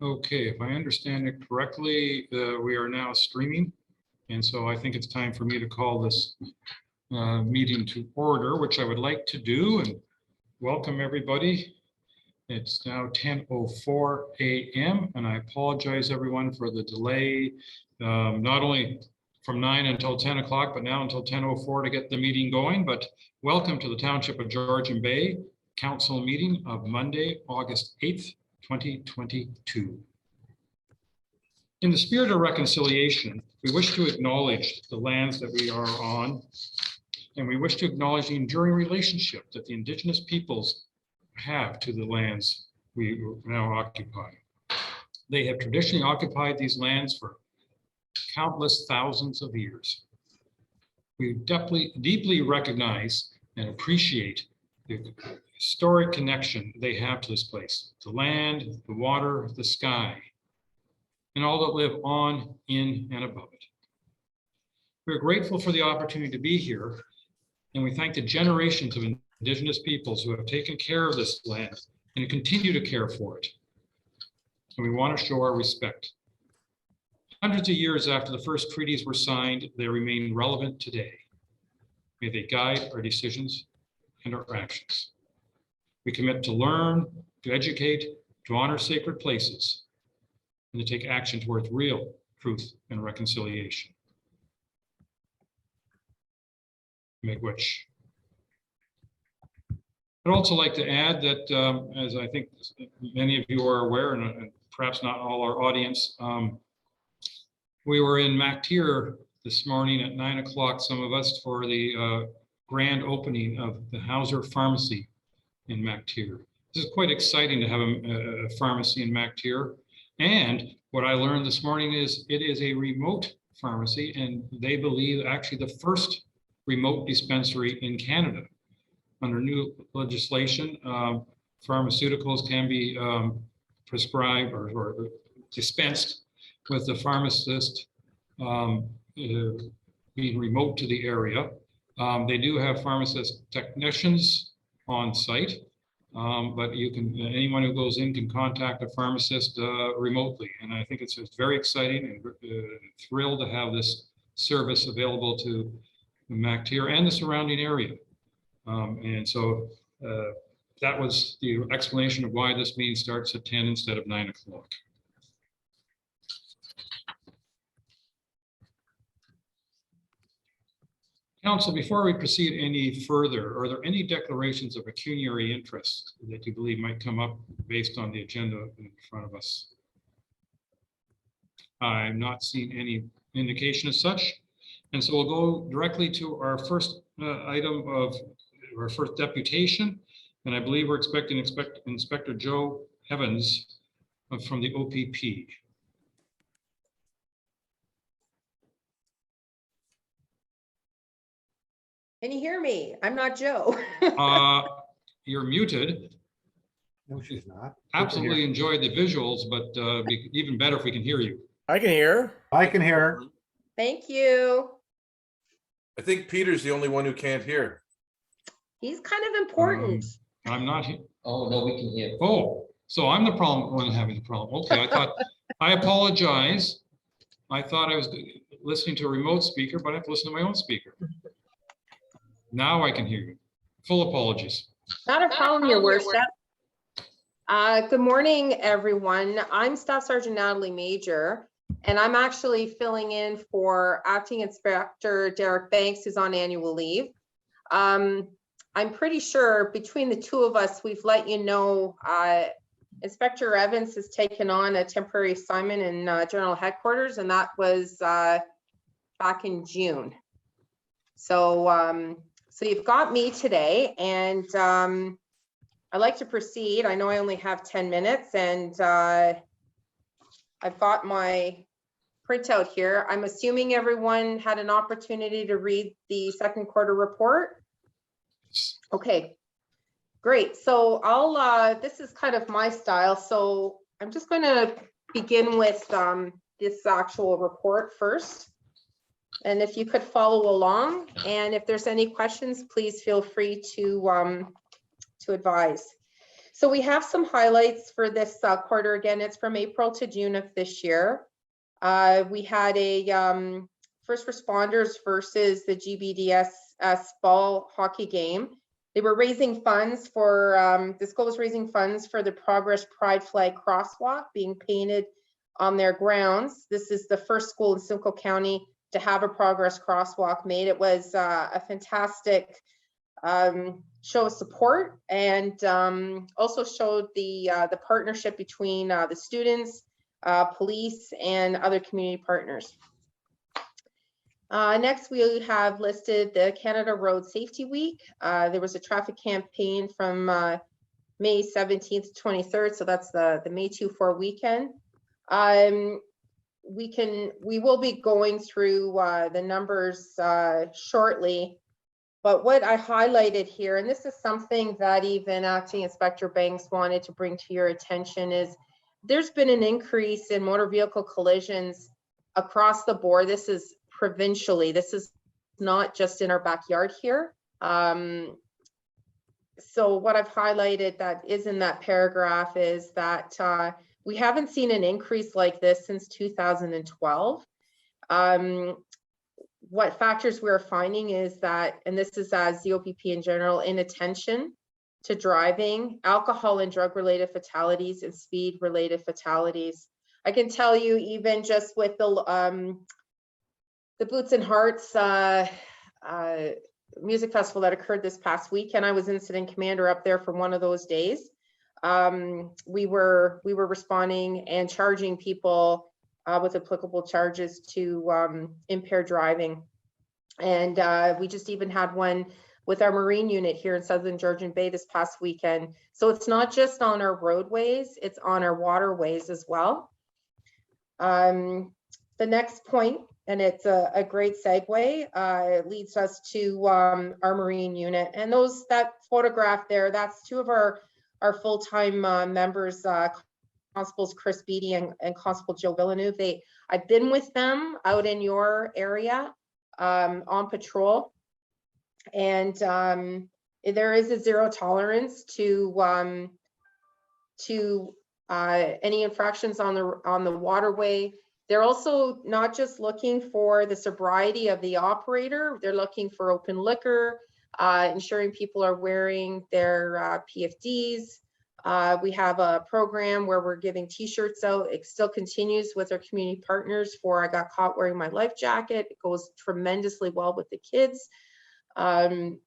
Okay, if I understand it correctly, we are now streaming. And so I think it's time for me to call this meeting to order, which I would like to do, and welcome everybody. It's now 10:04 a.m. and I apologize everyone for the delay, not only from 9 until 10 o'clock, but now until 10:04 to get the meeting going. But welcome to the Township of Georgian Bay Council meeting of Monday, August 8th, 2022. In the spirit of reconciliation, we wish to acknowledge the lands that we are on, and we wish to acknowledge the enduring relationship that the Indigenous peoples have to the lands we now occupy. They have traditionally occupied these lands for countless thousands of years. We deeply recognize and appreciate the historic connection they have to this place, the land, the water, the sky, and all that live on, in, and above it. We're grateful for the opportunity to be here, and we thank the generations of Indigenous peoples who have taken care of this land and continue to care for it. And we want to show our respect. Hundreds of years after the first treaties were signed, they remain relevant today. May they guide our decisions and our actions. We commit to learn, to educate, to honor sacred places, and to take action towards real truth and reconciliation. Make which. I'd also like to add that, as I think many of you are aware, and perhaps not all our audience, we were in Majer this morning at 9 o'clock, some of us, for the grand opening of the Hauser Pharmacy in Majer. This is quite exciting to have a pharmacy in Majer. And what I learned this morning is it is a remote pharmacy, and they believe actually the first remote dispensary in Canada. Under new legislation, pharmaceuticals can be prescribed or dispensed with the pharmacist being remote to the area. They do have pharmacist technicians on site, but you can, anyone who goes in can contact a pharmacist remotely. And I think it's very exciting and thrilled to have this service available to Majer and the surrounding area. And so that was the explanation of why this meeting starts at 10 instead of 9 o'clock. Council, before we proceed any further, are there any declarations of pecuniary interest that you believe might come up based on the agenda in front of us? I'm not seeing any indication as such. And so we'll go directly to our first item of our first deputation. And I believe we're expecting Inspector Joe Evans from the OPP. Can you hear me? I'm not Joe. You're muted. No, she's not. Absolutely enjoyed the visuals, but be even better if we can hear you. I can hear. I can hear her. Thank you. I think Peter's the only one who can't hear. He's kind of important. I'm not here. Oh, no, we can hear. Oh, so I'm the one having the problem. Okay, I thought, I apologize. I thought I was listening to a remote speaker, but I have to listen to my own speaker. Now I can hear you. Full apologies. Not a problem, Your Worship. Good morning, everyone. I'm Staff Sergeant Natalie Majer, and I'm actually filling in for Acting Inspector Derek Banks, who's on annual leave. I'm pretty sure between the two of us, we've let you know Inspector Evans has taken on a temporary assignment in General Headquarters, and that was back in June. So, so you've got me today, and I'd like to proceed. I know I only have 10 minutes, and I've got my printout here. I'm assuming everyone had an opportunity to read the second quarter report. Okay, great. So I'll, this is kind of my style. So I'm just going to begin with this actual report first. And if you could follow along, and if there's any questions, please feel free to advise. So we have some highlights for this quarter. Again, it's from April to June of this year. We had a first responders versus the GBDS ball hockey game. They were raising funds for, the school was raising funds for the Progress Pride Flag crosswalk being painted on their grounds. This is the first school in Simcoe County to have a Progress crosswalk made. It was a fantastic show of support, and also showed the partnership between the students, police, and other community partners. Next, we have listed the Canada Road Safety Week. There was a traffic campaign from May 17th to 23rd, so that's the May 2-4 weekend. We will be going through the numbers shortly, but what I highlighted here, and this is something that even Acting Inspector Banks wanted to bring to your attention, is there's been an increase in motor vehicle collisions across the board. This is provincially. This is not just in our backyard here. So what I've highlighted that is in that paragraph is that we haven't seen an increase like this since 2012. What factors we're finding is that, and this is as ZOPP in general, inattention to driving, alcohol and drug related fatalities, and speed related fatalities. I can tell you, even just with the Boots and Hearts music festival that occurred this past weekend, I was incident commander up there for one of those days. We were responding and charging people with applicable charges to impaired driving. And we just even had one with our Marine unit here in Southern Georgian Bay this past weekend. So it's not just on our roadways, it's on our waterways as well. The next point, and it's a great segue, leads us to our Marine unit. And that photograph there, that's two of our full-time members, Constables Chris Beatty and Constable Joe Villeneuve. I've been with them out in your area on patrol, and there is a zero tolerance to any infractions on the waterway. They're also not just looking for the sobriety of the operator, they're looking for open liquor, ensuring people are wearing their PFDs. We have a program where we're giving t-shirts out. It still continues with our community partners for I got caught wearing my life jacket. It goes tremendously well with the kids. And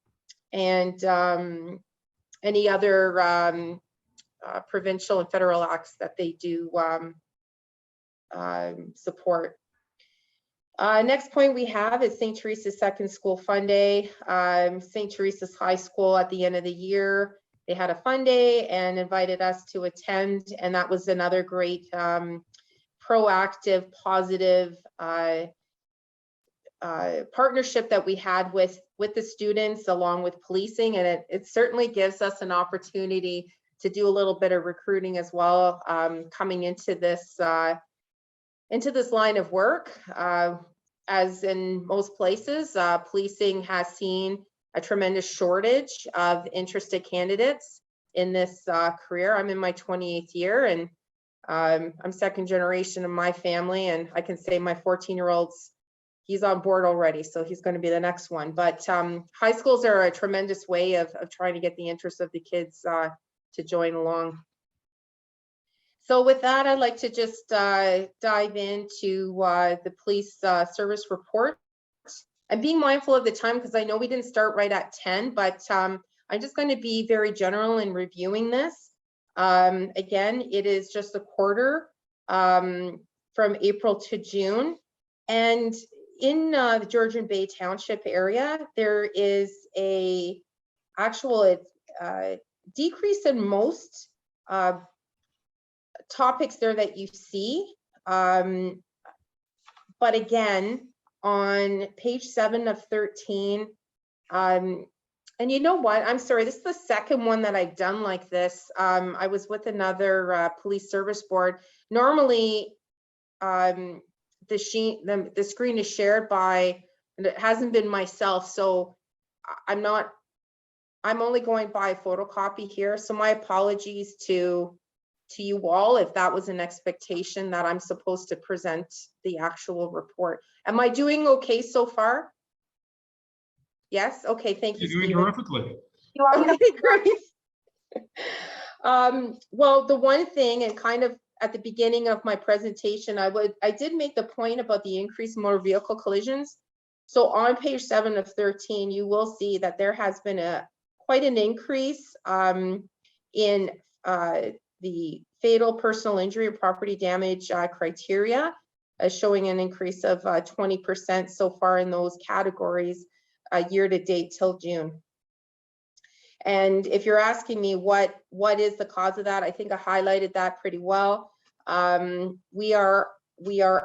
any other provincial and federal acts that they do support. Next point we have is St. Teresa's Second School Fun Day. St. Teresa's High School at the end of the year, they had a fun day and invited us to attend, and that was another great proactive, positive partnership that we had with the students along with policing, and it certainly gives us an opportunity to do a little bit of recruiting as well, coming into this line of work. As in most places, policing has seen a tremendous shortage of interested candidates in this career. I'm in my 28th year, and I'm second generation of my family, and I can say my 14-year-old's, he's on board already, so he's going to be the next one. But high schools are a tremendous way of trying to get the interest of the kids to join along. So with that, I'd like to just dive into the police service report. I'm being mindful of the time because I know we didn't start right at 10, but I'm just going to be very general in reviewing this. Again, it is just a quarter from April to June. And in the Georgian Bay Township area, there is a actual decrease in most topics there that you see. But again, on page 7 of 13, and you know what, I'm sorry, this is the second one that I've done like this. I was with another police service board. Normally, the screen is shared by, and it hasn't been myself, so I'm not I'm only going by photocopy here, so my apologies to you all if that was an expectation that I'm supposed to present the actual report. Am I doing okay so far? Yes, okay, thank you, You're doing Stephen. terrifically. Okay, great. Well, the one thing, and kind of at the beginning of my presentation, I did make the point about the increased motor vehicle collisions. So on page 7 of 13, you will see that there has been quite an increase in the fatal personal injury or property damage criteria, showing an increase of 20% so far in those categories year to date till June. And if you're asking me what is the cause of that, I think I highlighted that pretty well. We are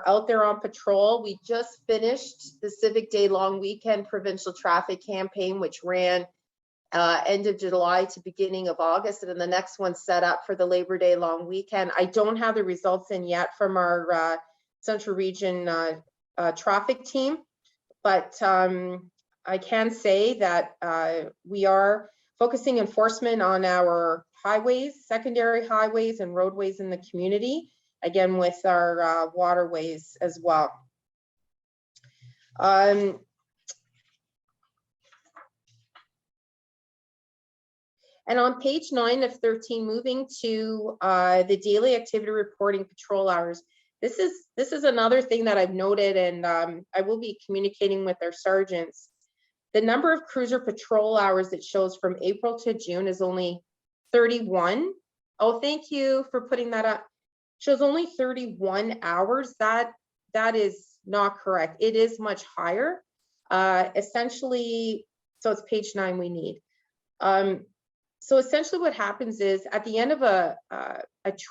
out there on patrol. We just finished the Civic Day long weekend provincial traffic campaign, which ran end of July to beginning of August, and then the next one's set up for the Labor Day long weekend. I don't have the results in yet from our Central Region traffic team, but I can say that we are focusing enforcement on our highways, secondary highways and roadways in the community, again with our waterways as well. And on page 9 of 13, moving to the daily activity reporting patrol hours. This is another thing that I've noted, and I will be communicating with our sergeants. The number of cruiser patrol hours it shows from April to June is only 31. Oh, thank you for putting that up. Shows only 31 hours. That is not correct. It is much higher. Essentially, so it's page 9 we need. So essentially what happens is at the end of a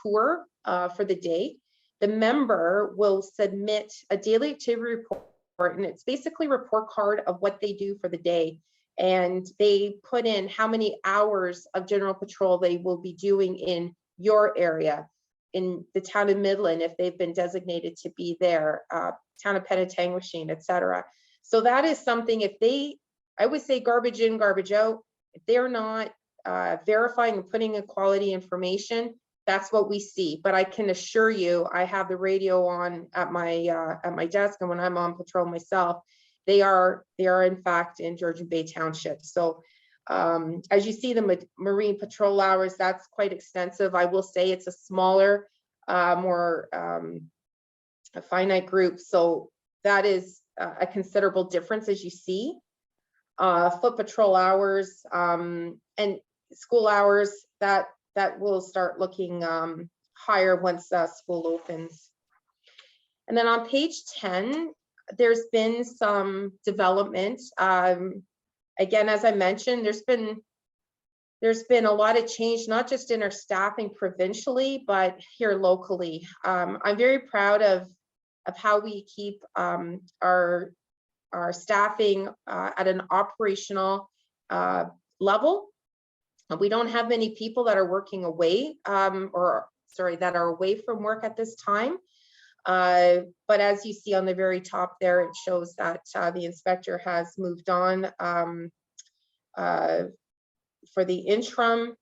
tour for the day, the member will submit a daily activity report, and it's basically a report card of what they do for the day. And they put in how many hours of general patrol they will be doing in your area, in the town of Midland, if they've been designated to be there, town of Penetanguishene, etc. So that is something, if they, I would say garbage in, garbage out, if they're not verifying and putting in quality information, that's what we see. But I can assure you, I have the radio on at my desk, and when I'm on patrol myself, they are in fact in Georgian Bay Township. So as you see the marine patrol hours, that's quite extensive. I will say it's a smaller, more a finite group. So that is a considerable difference, as you see. Foot patrol hours and school hours, that will start looking higher once school opens. And then on page 10, there's been some development. Again, as I mentioned, there's been a lot of change, not just in our staffing provincially, but here locally. I'm very proud of how we keep our staffing at an operational level. We don't have many people that are working away, that are away from work at this time. But as you see on the very top there, it shows that the inspector has moved on for the interim.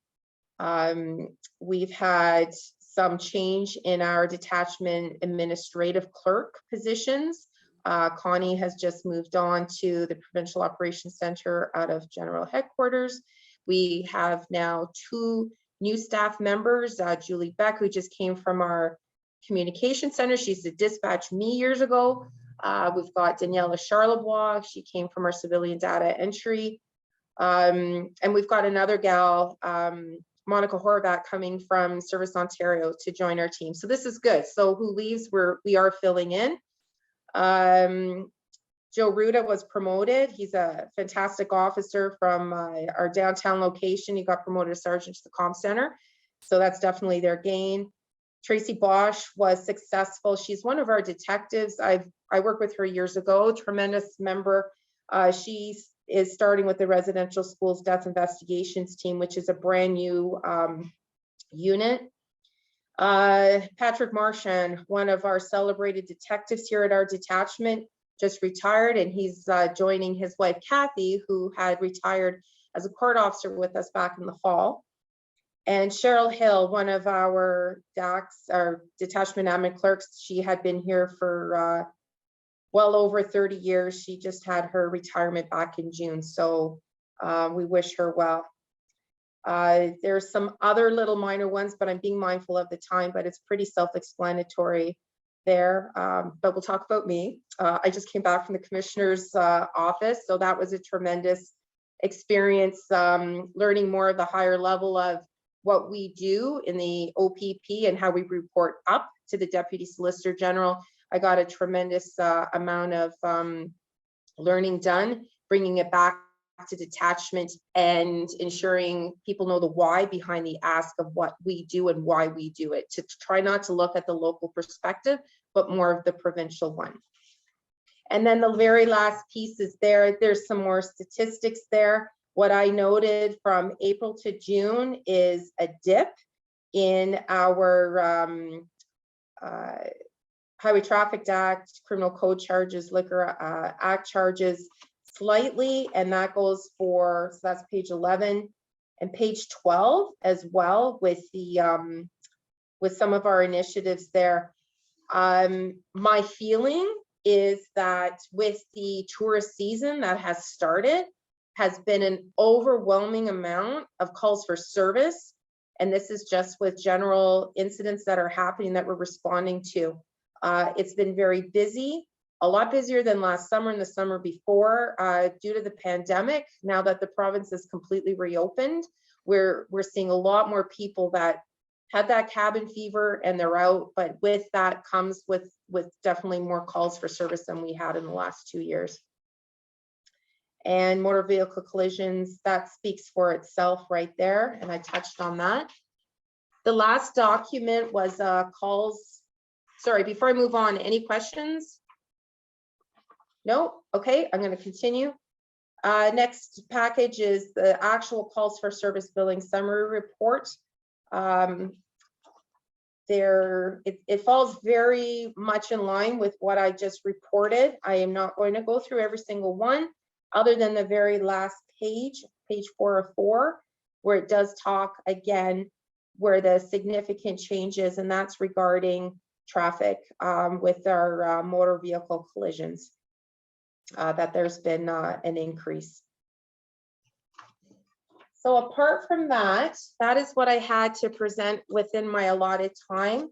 We've had some change in our detachment administrative clerk positions. Connie has just moved on to the Provincial Operations Center out of General Headquarters. We have now 2 new staff members, Julie Beck, who just came from our communication center. She's the dispatch me years ago. We've got Daniela Charlebois. She came from our civilian data entry. And we've got another gal, Monica Horvath, coming from Service Ontario to join our team. So this is good. So who leaves, we are filling in. Joe Ruda was promoted. He's a fantastic officer from our downtown location. He got promoted to sergeant to the comm center. So that's definitely their gain. Tracy Bosch was successful. She's one of our detectives. I worked with her years ago, tremendous member. She is starting with the Residential Schools Death Investigations team, which is a brand new unit. Patrick Marchand, one of our celebrated detectives here at our detachment, just retired, and he's joining his wife Kathy, who had retired as a court officer with us back in the fall. And Cheryl Hill, one of our DACs, our detachment admin clerks, she had been here for well over 30 years. She just had her retirement back in June, so we wish her well. There's some other little minor ones, but I'm being mindful of the time, but it's pretty self-explanatory there. But we'll talk about me. I just came back from the commissioner's office, so that was a tremendous experience, learning more of the higher level of what we do in the OPP and how we report up to the Deputy Solicitor General. I got a tremendous amount of learning done, bringing it back to detachment and ensuring people know the why behind the ask of what we do and why we do it, to try not to look at the local perspective, but more of the provincial one. And then the very last piece is there's some more statistics there. What I noted from April to June is a dip in our Highway Traffic Act, Criminal Code charges, Liquor Act charges slightly, and that goes for, so that's page 11 and page 12 as well with the with some of our initiatives there. My feeling is that with the tourist season that has started, has been an overwhelming amount of calls for service. And this is just with general incidents that are happening that we're responding to. It's been very busy, a lot busier than last summer and the summer before, due to the pandemic. Now that the province is completely reopened, we're seeing a lot more people that had that cabin fever and they're out, but with that comes with definitely more calls for service than we had in the last 2 years. And motor vehicle collisions, that speaks for itself right there, and I touched on that. The last document was calls. Sorry, before I move on, any questions? No? Okay, I'm going to continue. Next package is the actual calls for service billing summary report. It falls very much in line with what I just reported. I am not going to go through every single one, other than the very last page, page 404, where it does talk again, where the significant changes, and that's regarding traffic with our motor vehicle collisions, that there's been an increase. So apart from that, that is what I had to present within my allotted time.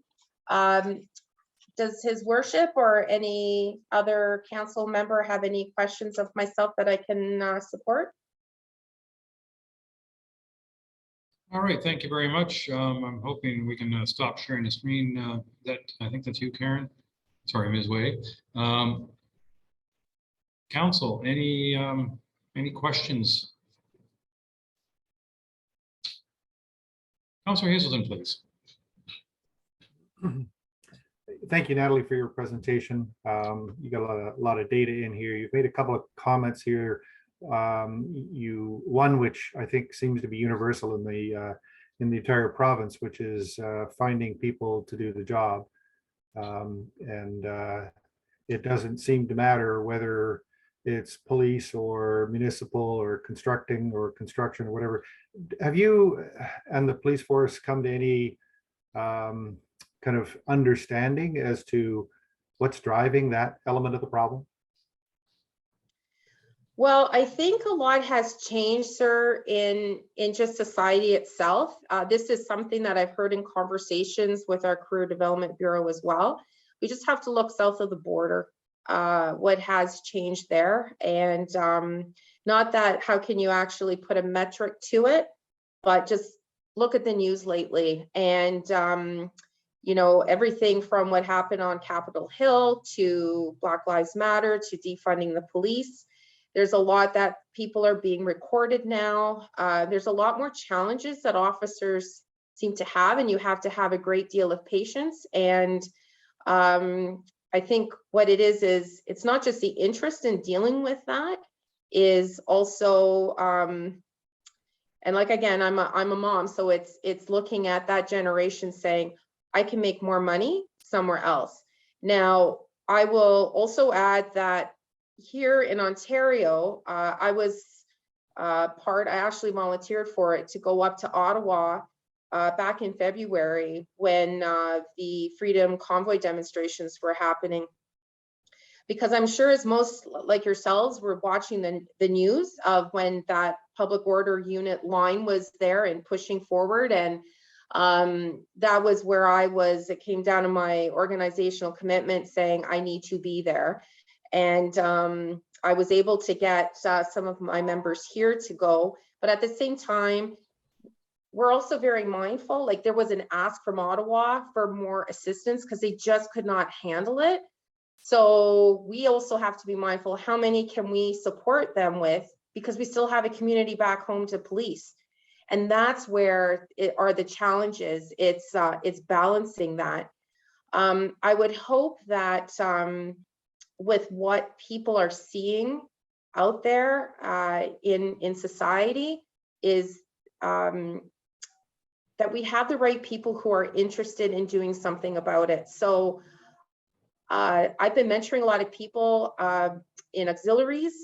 Does His Worship or any other council member have any questions of myself that I can support? All right, thank you very much. I'm hoping we can stop sharing the screen. I think that's you, Karen. Sorry, Ms. Way. Council, any questions? Councilor Hazelton, please. Thank you, Natalie, for your presentation. You got a lot of data in here. You've made a couple of comments here. One which I think seems to be universal in the entire province, which is finding people to do the job. It doesn't seem to matter whether it's police or municipal or construction or whatever. Have you and the police force come to any kind of understanding as to what's driving that element of the problem? Well, I think a lot has changed, sir, in just society itself. This is something that I've heard in conversations with our Career Development Bureau as well. We just have to look south of the border, what has changed there. And not that how can you actually put a metric to it, but just look at the news lately. And you know, everything from what happened on Capitol Hill to Black Lives Matter to defunding the police. There's a lot that people are being recorded now. There's a lot more challenges that officers seem to have, and you have to have a great deal of patience. And I think what it is it's not just the interest in dealing with that, is also, and like, again, I'm a mom, so it's looking at that generation saying, I can make more money somewhere else. Now, I will also add that here in Ontario, I was part. I actually volunteered for it to go up to Ottawa back in February when the Freedom Convoy demonstrations were happening. Because I'm sure as most like yourselves were watching the news of when that public order unit line was there and pushing forward. And that was where I was. It came down to my organizational commitment saying I need to be there. And I was able to get some of my members here to go. But at the same time, we're also very mindful. Like there was an ask from Ottawa for more assistance because they just could not handle it. So we also have to be mindful, how many can we support them with, because we still have a community back home to police. And that's where it are the challenges. It's balancing that. I would hope that with what people are seeing out there in society is that we have the right people who are interested in doing something about it. So I've been mentoring a lot of people in auxiliaries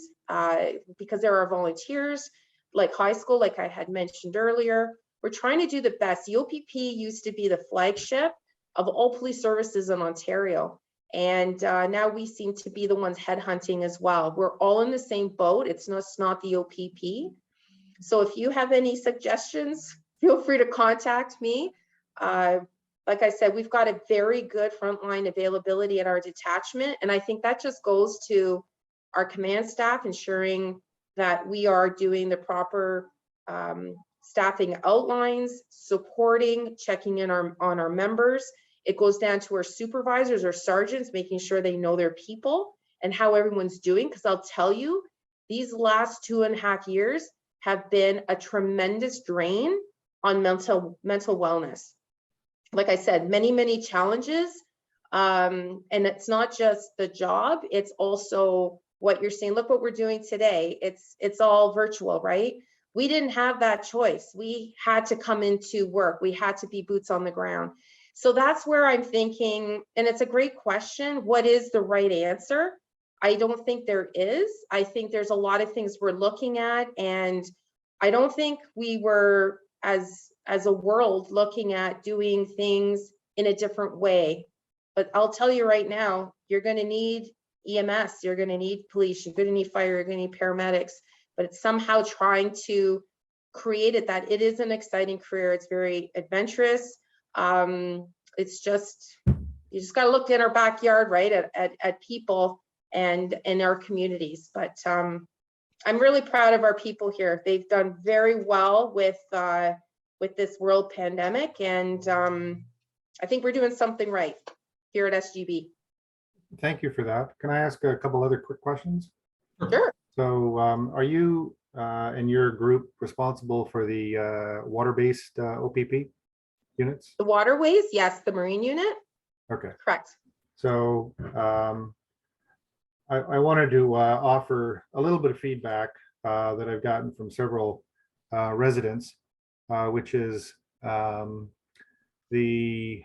because there are volunteers like high school, like I had mentioned earlier. We're trying to do the best. The OPP used to be the flagship of all police services in Ontario. And now we seem to be the ones headhunting as well. We're all in the same boat. It's not the OPP. So if you have any suggestions, feel free to contact me. Like I said, we've got a very good frontline availability at our detachment. And I think that just goes to our command staff, ensuring that we are doing the proper staffing outlines, supporting, checking in on our members. It goes down to our supervisors or sergeants, making sure they know their people and how everyone's doing. Because I'll tell you, these last 2.5 years have been a tremendous drain on mental wellness. Like I said, many challenges. And it's not just the job, it's also what you're saying. Look what we're doing today. It's all virtual, right? We didn't have that choice. We had to come into work. We had to be boots on the ground. So that's where I'm thinking, and it's a great question. What is the right answer? I don't think there is. I think there's a lot of things we're looking at, and I don't think we were as a world looking at doing things in a different way. But I'll tell you right now, you're going to need EMS, you're going to need police, you're going to need fire, you're going to need paramedics, but it's somehow trying to create it that it is an exciting career. It's very adventurous. It's just, you just got to look in our backyard, right, at people and in our communities. But I'm really proud of our people here. They've done very well with this world pandemic, and I think we're doing something right here at SGB. Thank you for that. Can I ask a couple other quick questions? Sure. So are you and your group responsible for the water-based OPP units? The waterways, yes, the marine unit. Okay. Correct. So I wanted to offer a little bit of feedback that I've gotten from several residents, which is the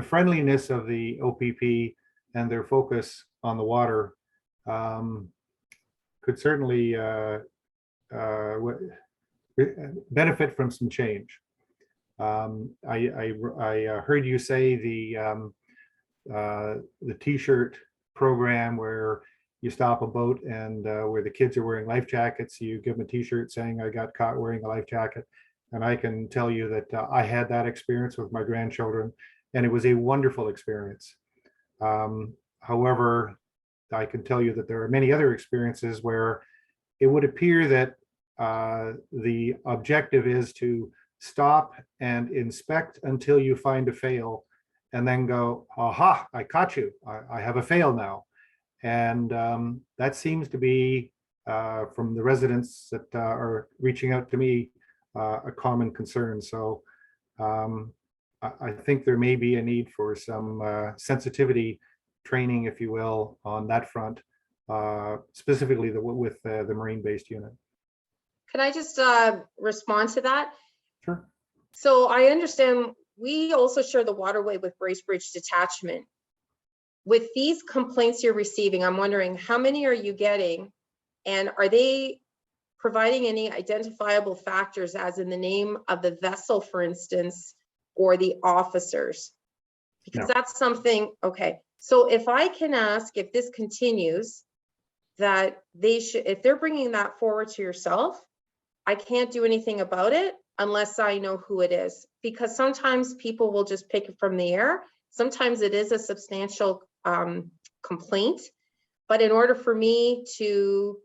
friendliness of the OPP and their focus on the water could certainly benefit from some change. I heard you say the T-shirt program where you stop a boat and where the kids are wearing life jackets, you give them a T-shirt saying I got caught wearing a life jacket. And I can tell you that I had that experience with my grandchildren, and it was a wonderful experience. However, I can tell you that there are many other experiences where it would appear that the objective is to stop and inspect until you find a fail, and then go, aha, I caught you. I have a fail now. And that seems to be, from the residents that are reaching out to me, a common concern. So I think there may be a need for some sensitivity training, if you will, on that front, specifically with the marine-based unit. Can I just respond to that? Sure. So I understand we also share the waterway with Bracebridge Detachment. With these complaints you're receiving, I'm wondering how many are you getting, and are they providing any identifiable factors as in the name of the vessel, for instance, or the officers. Because No. that's something, okay. So if I can ask, if this continues, that they should, if they're bringing that forward to yourself, I can't do anything about it unless I know who it is, because sometimes people will just pick it from the air. Sometimes it is a substantial complaint, but in order for me to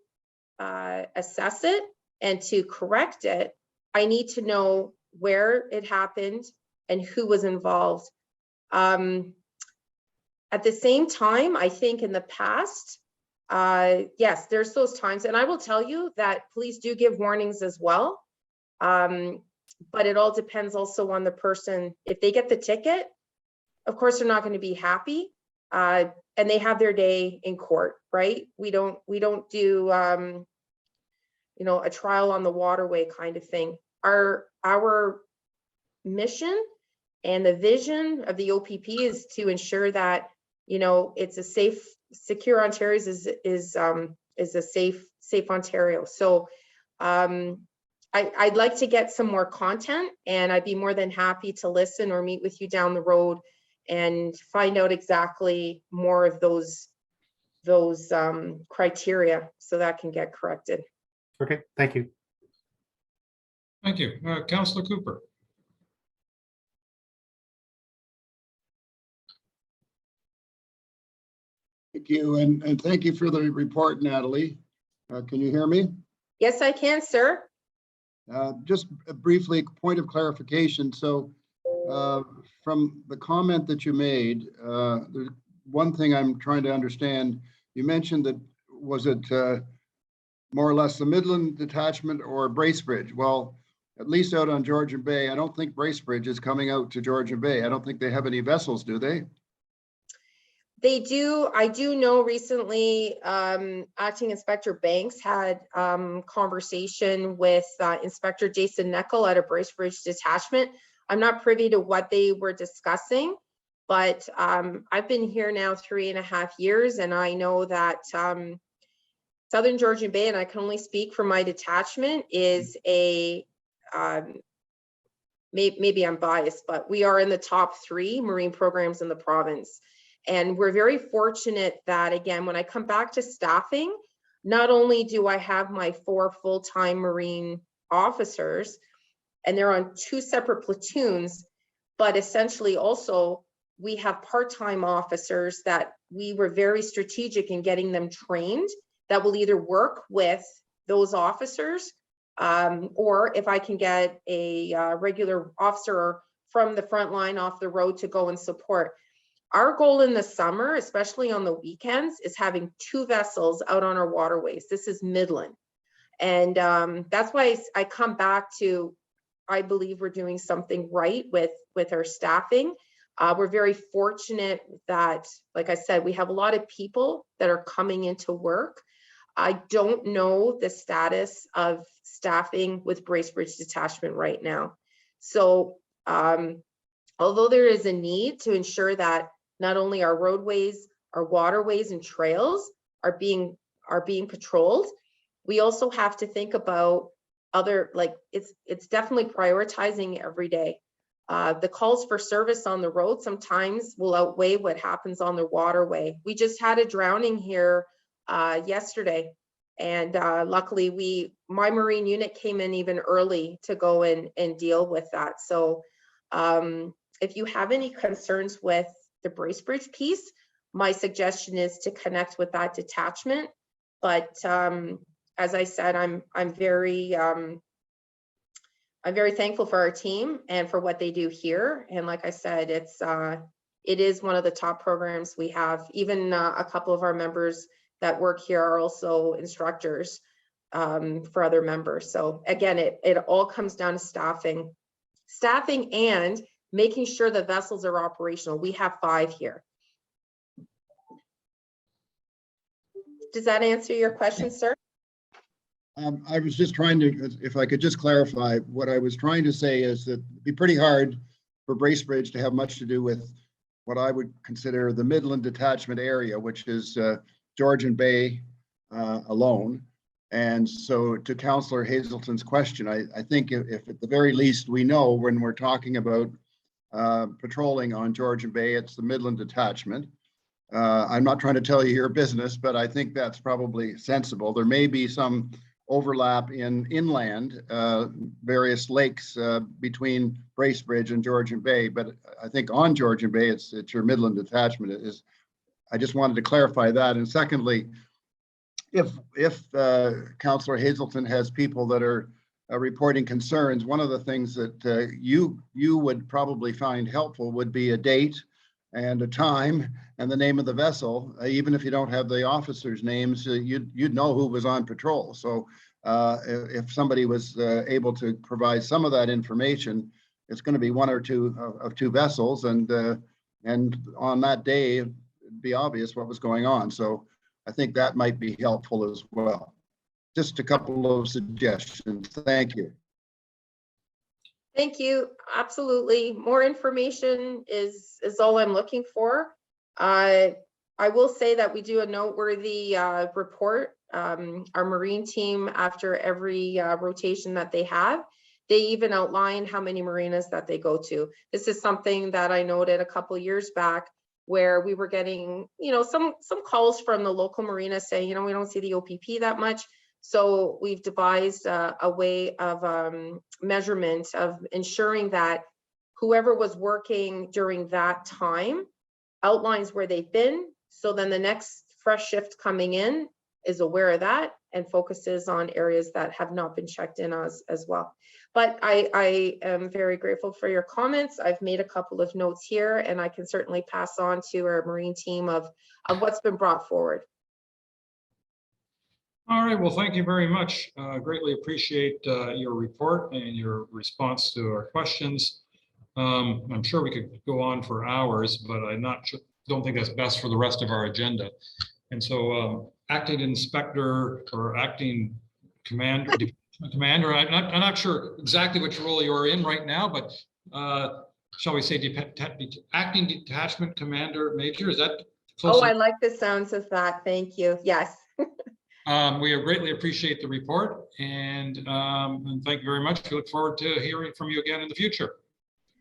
assess it and to correct it, I need to know where it happened and who was involved. At the same time, I think in the past, yes, there's those times, and I will tell you that police do give warnings as well. But it all depends also on the person. If they get the ticket, of course, they're not going to be happy, and they have their day in court, right? We don't do, you know, a trial on the waterway kind of thing. Our mission and the vision of the OPP is to ensure that, you know, it's a safe, secure Ontario is a safe Ontario. So I'd like to get some more content, and I'd be more than happy to listen or meet with you down the road and find out exactly more of those criteria so that can get corrected. Okay, thank you. Thank you. Councillor Cooper. Thank you, and thank you for the report, Natalie. Can you hear me? Yes, I can, sir. Just briefly, point of clarification. So from the comment that you made, there's one thing I'm trying to understand. You mentioned that, was it more or less the Midland Detachment or Bracebridge? Well, at least out on Georgian Bay, I don't think Bracebridge is coming out to Georgian Bay. I don't think they have any vessels, do they? They do. I do know recently Acting Inspector Banks had conversation with Inspector Jason Neckel at a Bracebridge Detachment. I'm not privy to what they were discussing, but I've been here now 3.5 years, and I know that Southern Georgian Bay, and I can only speak for my detachment, is a, maybe I'm biased, but we are in the top 3 marine programs in the province. And we're very fortunate that, again, when I come back to staffing, not only do I have my 4 full-time Marine officers, and they're on 2 separate platoons, but essentially also we have part-time officers that we were very strategic in getting them trained that will either work with those officers, or if I can get a regular officer from the front line off the road to go and support. Our goal in the summer, especially on the weekends, is having 2 vessels out on our waterways. This is Midland. And that's why I come back to, I believe we're doing something right with our staffing. We're very fortunate that, like I said, we have a lot of people that are coming into work. I don't know the status of staffing with Bracebridge Detachment right now. So although there is a need to ensure that not only our roadways, our waterways and trails are being patrolled, we also have to think about other, like, it's definitely prioritizing every day. The calls for service on the road sometimes will outweigh what happens on the waterway. We just had a drowning here yesterday, and luckily my Marine unit came in even early to go and deal with that. So if you have any concerns with the Bracebridge piece, my suggestion is to connect with that detachment. But as I said, I'm very thankful for our team and for what they do here. And like I said, it is one of the top programs we have. Even a couple of our members that work here are also instructors for other members. So again, it all comes down to staffing and making sure the vessels are operational. We have 5 here. Does that answer your question, sir? I was just trying to, if I could just clarify, what I was trying to say is that it'd be pretty hard for Bracebridge to have much to do with what I would consider the Midland Detachment area, which is Georgian Bay alone. And so to Councillor Hazelton's question, I think if at the very least we know when we're talking about patrolling on Georgian Bay, it's the Midland Detachment. I'm not trying to tell you your business, but I think that's probably sensible. There may be some overlap in inland, various lakes between Bracebridge and Georgian Bay, but I think on Georgian Bay, it's your Midland Detachment. I just wanted to clarify that. And secondly, if Councillor Hazelton has people that are reporting concerns, one of the things that you would probably find helpful would be a date and a time and the name of the vessel. Even if you don't have the officers' names, you'd know who was on patrol. So if somebody was able to provide some of that information, it's going to be one or two of two vessels, and on that day it'd be obvious what was going on. So I think that might be helpful as well. Just a couple of suggestions. Thank you. Thank you. Absolutely. More information is all I'm looking for. I will say that we do a noteworthy report. Our Marine team, after every rotation that they have, they even outline how many marinas that they go to. This is something that I noted a couple years back, where we were getting, some calls from the local marina saying, we don't see the OPP that much. So we've devised a way of measurement of ensuring that whoever was working during that time outlines where they've been. So then the next fresh shift coming in is aware of that and focuses on areas that have not been checked in as well. But I am very grateful for your comments. I've made a couple of notes here, and I can certainly pass on to our Marine team of what's been brought forward. All right, well, thank you very much. Greatly appreciate your report and your response to our questions. I'm sure we could go on for hours, but don't think that's best for the rest of our agenda. And so acting inspector or acting commander, I'm not sure exactly which role you're in right now, but shall we say acting detachment commander Majer? Is that close? Oh, I like the sounds of that. Thank you. Yes. We greatly appreciate the report, and thank you very much. We look forward to hearing from you again in the future.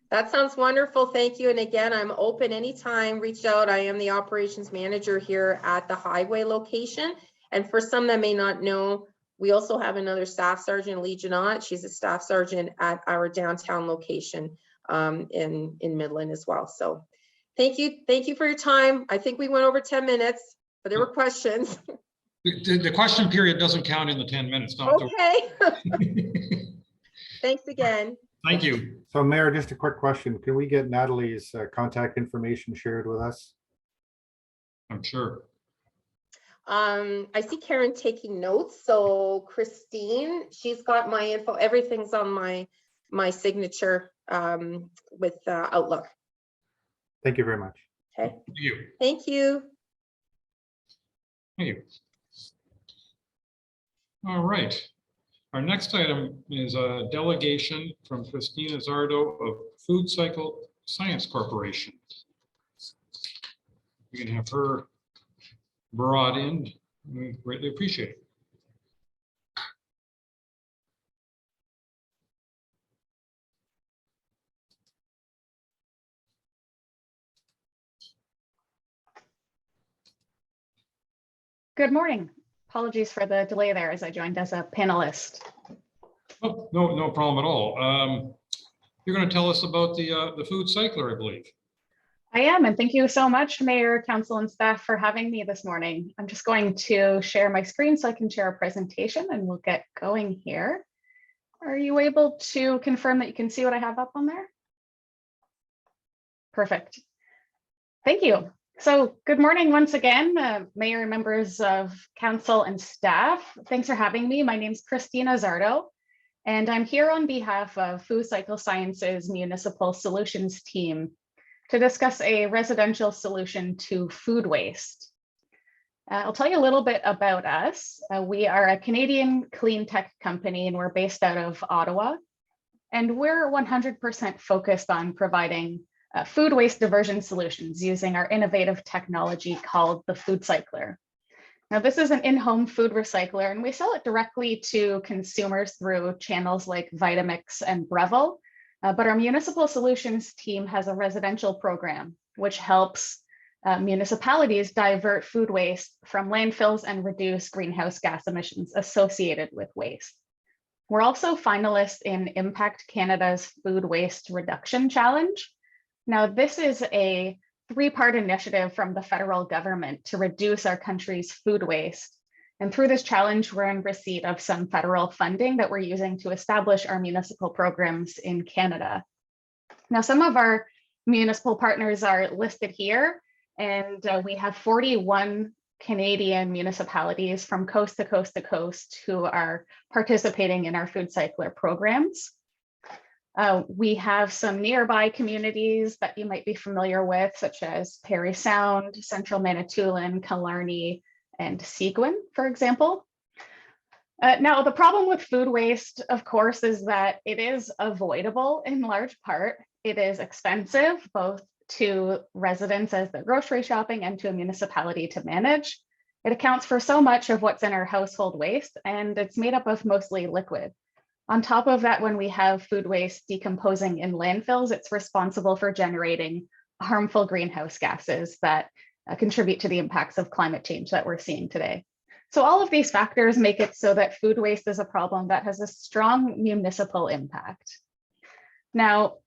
That sounds wonderful. Thank you. And again, I'm open anytime. Reach out. I am the operations manager here at the highway location. And for some that may not know, we also have another staff sergeant, Lee Janot. She's a staff sergeant at our downtown location in Midland as well. So thank you. Thank you for your time. I think we went over 10 minutes, but there were questions. The question period doesn't count in the 10 minutes. Okay. Thanks again. Thank you. So Mayor, just a quick question. Can we get Natalie's contact information shared with us? I'm sure. I see Karen taking notes. So Christine, she's got my info. Everything's on my signature with Outlook. Thank you very much. Okay. Thank you. Thank you. Thank you. All right. Our next item is a delegation from Christina Zardo of FoodCycler Science Corporation. We can have her brought in. We greatly appreciate it. Good morning. Apologies for the delay there as I joined as a panelist. Oh, no problem at all. You're going to tell us about the FoodCycler, I believe. I am, and thank you so much, Mayor, Council, and staff for having me this morning. I'm just going to share my screen so I can share a presentation, and we'll get going here. Are you able to confirm that you can see what I have up on there? Perfect. Thank you. So good morning once again, Mayor, members of Council and staff. Thanks for having me. My name is Christina Zardo, and I'm here on behalf of FoodCycler Science's Municipal Solutions team to discuss a residential solution to food waste. I'll tell you a little bit about us. We are a Canadian clean tech company, and we're based out of Ottawa. And we're 100% focused on providing food waste diversion solutions using our innovative technology called the FoodCycler. Now, this is an in-home food recycler, and we sell it directly to consumers through channels like Vitamix and Breville. But our municipal solutions team has a residential program, which helps municipalities divert food waste from landfills and reduce greenhouse gas emissions associated with waste. We're also finalists in Impact Canada's Food Waste Reduction Challenge. Now, this is a three-part initiative from the federal government to reduce our country's food waste. And through this challenge, we're in receipt of some federal funding that we're using to establish our municipal programs in Canada. Now, some of our municipal partners are listed here, and we have 41 Canadian municipalities from coast to coast to coast who are participating in our FoodCycler programs. We have some nearby communities that you might be familiar with, such as Parry Sound, Central Manitoulin, Killarney, and Seguin, for example. Now, the problem with food waste, of course, is that it is avoidable in large part. It is expensive, both to residents as they're grocery shopping and to a municipality to manage. It accounts for so much of what's in our household waste, and it's made up of mostly liquid. On top of that, when we have food waste decomposing in landfills, it's responsible for generating harmful greenhouse gases that contribute to the impacts of climate change that we're seeing today. So all of these factors make it so that food waste is a problem that has a strong municipal impact. Now,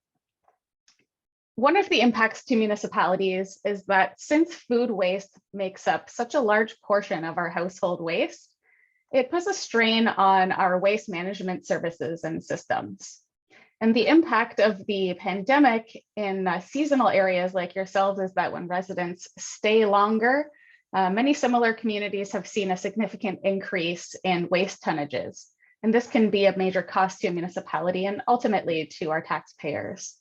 one of the impacts to municipalities is that since food waste makes up such a large portion of our household waste, it puts a strain on our waste management services and systems. And the impact of the pandemic in seasonal areas like yourselves is that when residents stay longer, many similar communities have seen a significant increase in waste tonnages. And this can be a major cost to a municipality and ultimately to our taxpayers.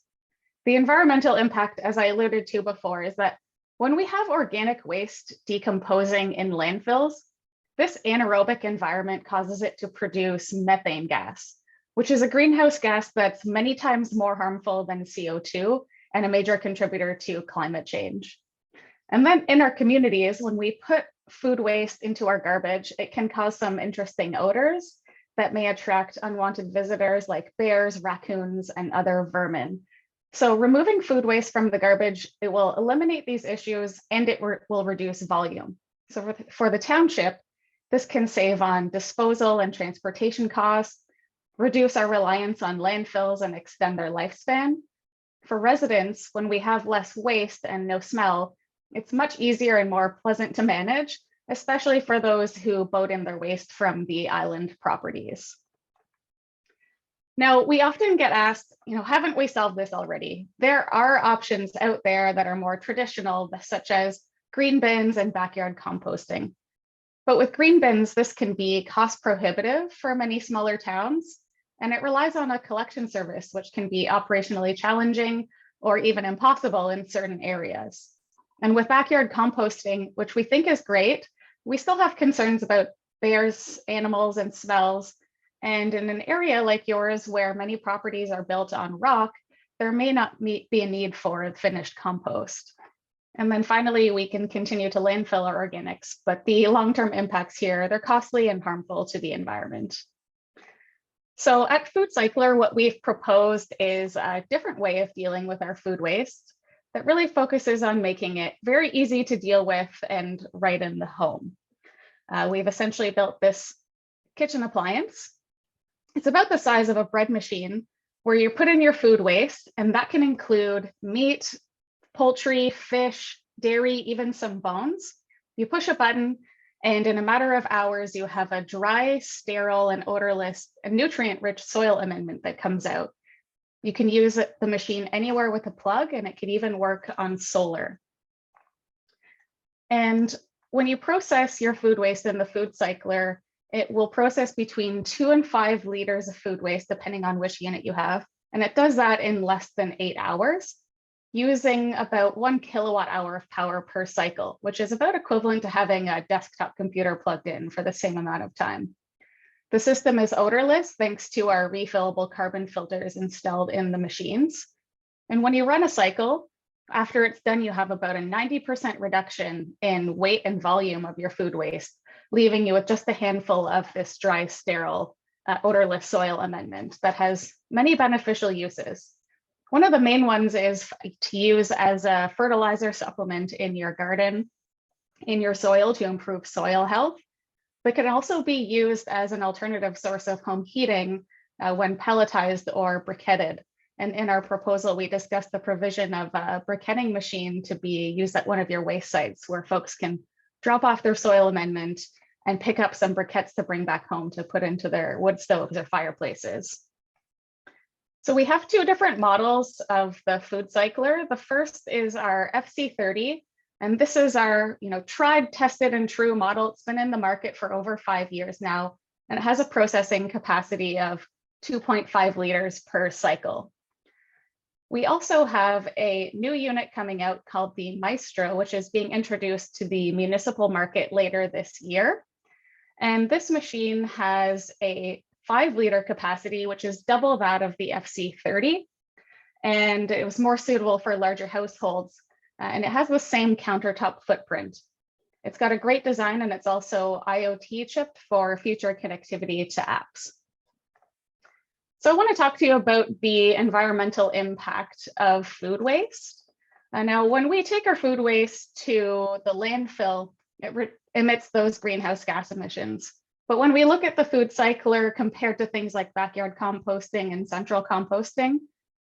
The environmental impact, as I alluded to before, is that when we have organic waste decomposing in landfills, this anaerobic environment causes it to produce methane gas, which is a greenhouse gas that's many times more harmful than CO2 and a major contributor to climate change. And then in our communities, when we put food waste into our garbage, it can cause some interesting odors that may attract unwanted visitors like bears, raccoons, and other vermin. So removing food waste from the garbage, it will eliminate these issues and it will reduce volume. So for the township, this can save on disposal and transportation costs, reduce our reliance on landfills and extend their lifespan. For residents, when we have less waste and no smell, it's much easier and more pleasant to manage, especially for those who boat in their waste from the island properties. Now, we often get asked, haven't we solved this already? There are options out there that are more traditional, such as green bins and backyard composting. But with green bins, this can be cost prohibitive for many smaller towns, and it relies on a collection service, which can be operationally challenging or even impossible in certain areas. And with backyard composting, which we think is great, we still have concerns about bears, animals, and smells. And in an area like yours, where many properties are built on rock, there may not be a need for finished compost. And then finally, we can continue to landfill our organics, but the long-term impacts here, they're costly and harmful to the environment. So at FoodCycler, what we've proposed is a different way of dealing with our food waste that really focuses on making it very easy to deal with and right in the home. We've essentially built this kitchen appliance. It's about the size of a bread machine where you put in your food waste, and that can include meat, poultry, fish, dairy, even some bones. You push a button, and in a matter of hours, you have a dry, sterile, and odorless and nutrient-rich soil amendment that comes out. You can use the machine anywhere with a plug, and it can even work on solar. And when you process your food waste in the FoodCycler, it will process between 2 and 5 liters of food waste, depending on which unit you have. And it does that in less than 8 hours, using about 1 kilowatt hour of power per cycle, which is about equivalent to having a desktop computer plugged in for the same amount of time. The system is odorless thanks to our refillable carbon filters installed in the machines. And when you run a cycle, after it's done, you have about a 90% reduction in weight and volume of your food waste, leaving you with just a handful of this dry, sterile, odorless soil amendment that has many beneficial uses. One of the main ones is to use as a fertilizer supplement in your garden, in your soil to improve soil health, but can also be used as an alternative source of home heating when pelletized or briquetted. And in our proposal, we discussed the provision of a briquetting machine to be used at one of your waste sites where folks can drop off their soil amendment and pick up some briquettes to bring back home to put into their wood stoves or fireplaces. So we have two different models of the FoodCycler. The first is our FC30, and this is our tried, tested, and true model. It's been in the market for over 5 years now, and it has a processing capacity of 2.5 liters per cycle. We also have a new unit coming out called the Maestro, which is being introduced to the municipal market later this year. And this machine has a 5-liter capacity, which is double that of the FC30. And it was more suitable for larger households. And it has the same countertop footprint. It's got a great design, and it's also IoT chipped for future connectivity to apps. So I want to talk to you about the environmental impact of food waste. Now, when we take our food waste to the landfill, it emits those greenhouse gas emissions. But when we look at the FoodCycler compared to things like backyard composting and central composting,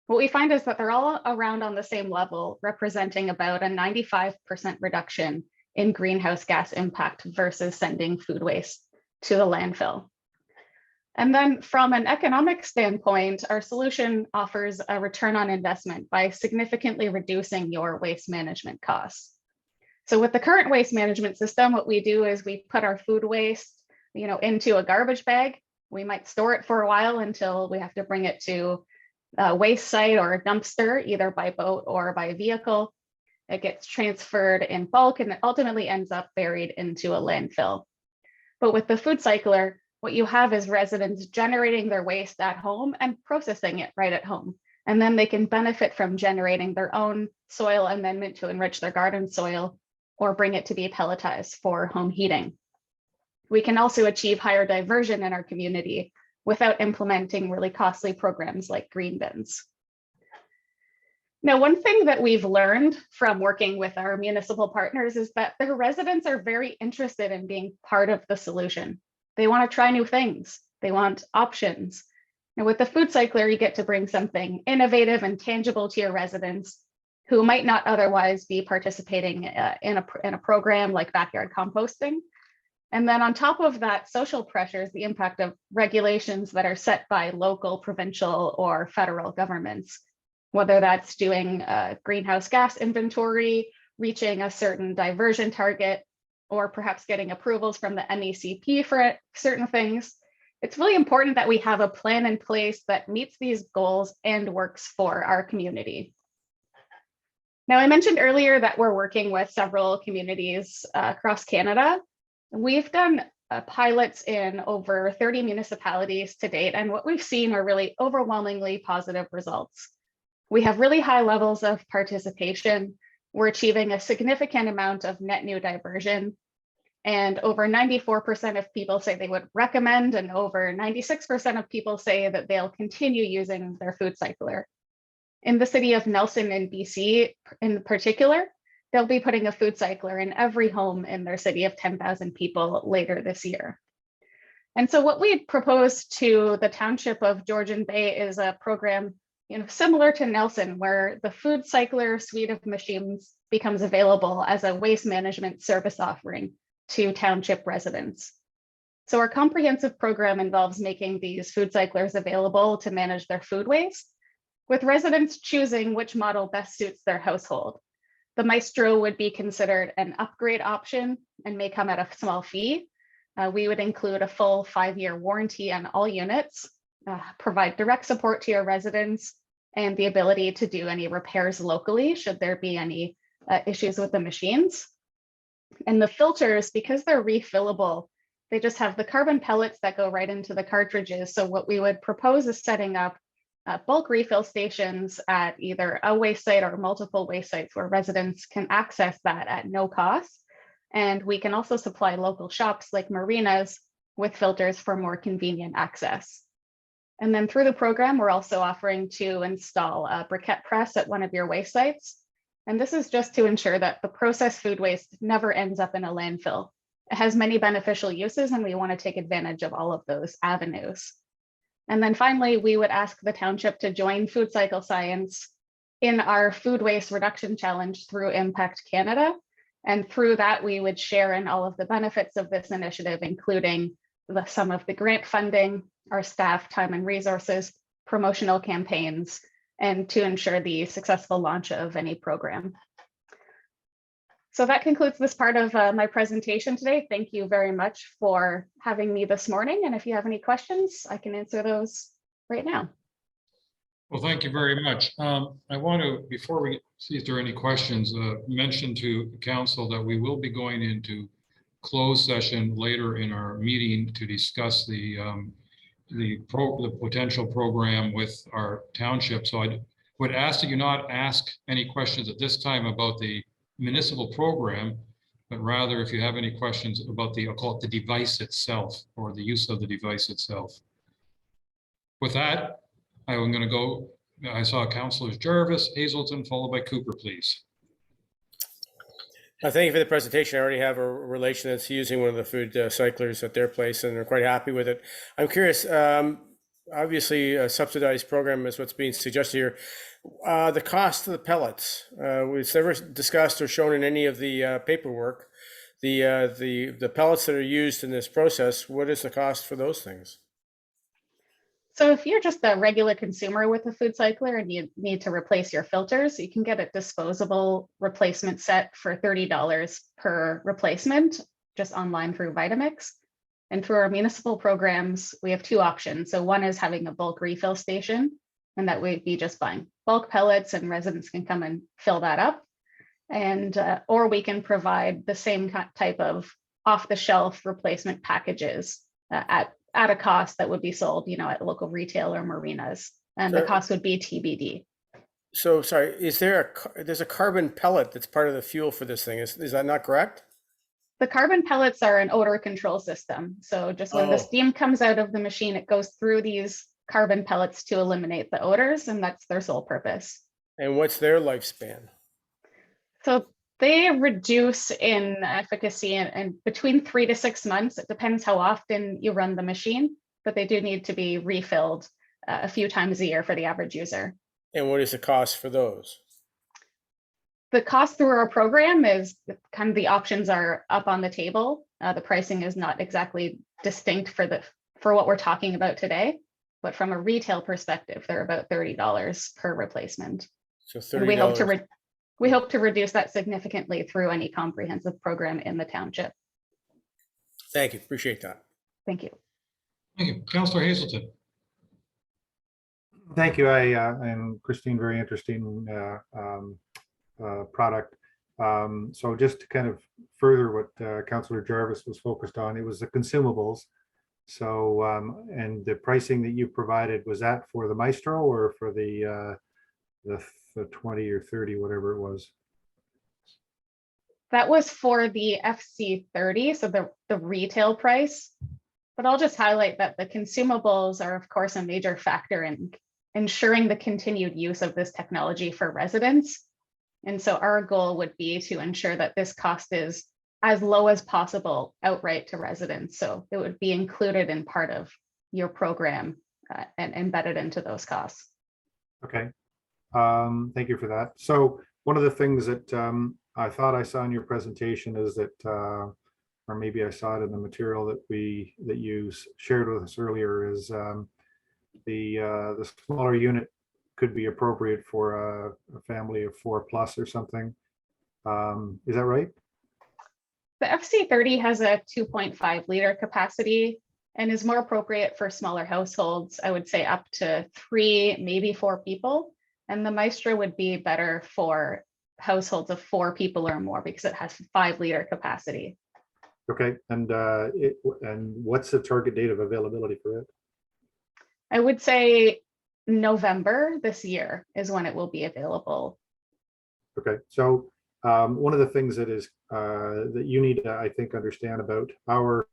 what we find is that they're all around on the same level, representing about a 95% reduction in greenhouse gas impact versus sending food waste to the landfill. And then from an economic standpoint, our solution offers a return on investment by significantly reducing your waste management costs. So with the current waste management system, what we do is we put our food waste into a garbage bag. We might store it for a while until we have to bring it to a waste site or a dumpster, either by boat or by vehicle. It gets transferred in bulk and it ultimately ends up buried into a landfill. But with the FoodCycler, what you have is residents generating their waste at home and processing it right at home. And then they can benefit from generating their own soil amendment to enrich their garden soil or bring it to be pelletized for home heating. We can also achieve higher diversion in our community without implementing really costly programs like green bins. Now, one thing that we've learned from working with our municipal partners is that their residents are very interested in being part of the solution. They want to try new things. They want options. And with the FoodCycler, you get to bring something innovative and tangible to your residents who might not otherwise be participating in a program like backyard composting. And then on top of that, social pressures, the impact of regulations that are set by local, provincial, or federal governments, whether that's doing a greenhouse gas inventory, reaching a certain diversion target, or perhaps getting approvals from the MECP for certain things. It's really important that we have a plan in place that meets these goals and works for our community. Now, I mentioned earlier that we're working with several communities across Canada. We've done pilots in over 30 municipalities to date, and what we've seen are really overwhelmingly positive results. We have really high levels of participation. We're achieving a significant amount of net new diversion, and over 94% of people say they would recommend, and over 96% of people say that they'll continue using their FoodCycler. In the city of Nelson in BC in particular, they'll be putting a FoodCycler in every home in their city of 10,000 people later this year. And so what we proposed to the township of Georgian Bay is a program similar to Nelson, where the FoodCycler suite of machines becomes available as a waste management service offering to township residents. So our comprehensive program involves making these FoodCyclers available to manage their food waste, with residents choosing which model best suits their household. The Maestro would be considered an upgrade option and may come at a small fee. We would include a full 5-year warranty on all units, provide direct support to your residents, and the ability to do any repairs locally should there be any issues with the machines. And the filters, because they're refillable, they just have the carbon pellets that go right into the cartridges. So what we would propose is setting up bulk refill stations at either a waste site or multiple waste sites where residents can access that at no cost. And we can also supply local shops like marinas with filters for more convenient access. And then through the program, we're also offering to install a briquette press at one of your waste sites. And this is just to ensure that the processed food waste never ends up in a landfill. It has many beneficial uses, and we want to take advantage of all of those avenues. And then finally, we would ask the township to join Food Cycle Science in our food waste reduction challenge through Impact Canada. And through that, we would share in all of the benefits of this initiative, including some of the grant funding, our staff time and resources, promotional campaigns, and to ensure the successful launch of any program. So that concludes this part of my presentation today. Thank you very much for having me this morning. And if you have any questions, I can answer those right now. Well, thank you very much. I want to, before we see if there are any questions, mention to the council that we will be going into closed session later in our meeting to discuss the potential program with our township. So I would ask that you not ask any questions at this time about the municipal program, but rather if you have any questions about the, I'll call it the device itself or the use of the device itself. With that, I'm going to go, I saw Councilors Jarvis, Hazelton, followed by Cooper, please. Thank you for the presentation. I already have a relation that's using one of the food cyclers at their place, and they're quite happy with it. I'm curious, obviously a subsidized program is what's being suggested here. The cost of the pellets, it's never discussed or shown in any of the paperwork. The pellets that are used in this process, what is the cost for those things? So if you're just a regular consumer with a food cycler and you need to replace your filters, you can get a disposable replacement set for $30 per replacement, just online through Vitamix. And through our municipal programs, we have two options. So one is having a bulk refill station, and that would be just buying bulk pellets and residents can come and fill that up. And or we can provide the same type of off-the-shelf replacement packages at a cost that would be sold, you know, at local retail or marinas, and the cost would be TBD. So sorry, is there there's a carbon pellet that's part of the fuel for this thing? Is that not correct? The carbon pellets are an odor control system. So just when the steam comes out of the machine, it goes through these carbon pellets to eliminate the odors, and that's their sole purpose. And what's their lifespan? So they reduce in efficacy and between 3 to 6 months. It depends how often you run the machine, but they do need to be refilled a few times a year for the average user. And what is the cost for those? The cost through our program is kind of the options are up on the table. The pricing is not exactly distinct for what we're talking about today, but from a retail perspective, they're about $30 per replacement. So $30. And we hope to reduce that significantly through any comprehensive program in the township. Thank you. Appreciate that. Thank you. Thank you. Councilor Hazelton. Thank you. And Christine, very interesting product. So just to kind of further what Councilor Jarvis was focused on, it was the consumables. So and the pricing that you provided, was that for the Maestro or for the 20 or 30, whatever it was? That was for the FC30, so the retail price. But I'll just highlight that the consumables are, of course, a major factor in ensuring the continued use of this technology for residents. And so our goal would be to ensure that this cost is as low as possible outright to residents. So it would be included in part of your program and embedded into those costs. Okay. Thank you for that. So one of the things that I thought I saw in your presentation is that, or maybe I saw it in the material that you shared with us earlier, is the smaller unit could be appropriate for a family of 4+ or something. Is that right? The FC30 has a 2.5 liter capacity and is more appropriate for smaller households. I would say up to 3, maybe 4 people. And the Maestro would be better for households of 4 people or more because it has 5 liter capacity. Okay, and what's the target date of availability for it? I would say November this year is when it will be available. Okay, so One of the things that is that you need to, I think, understand about our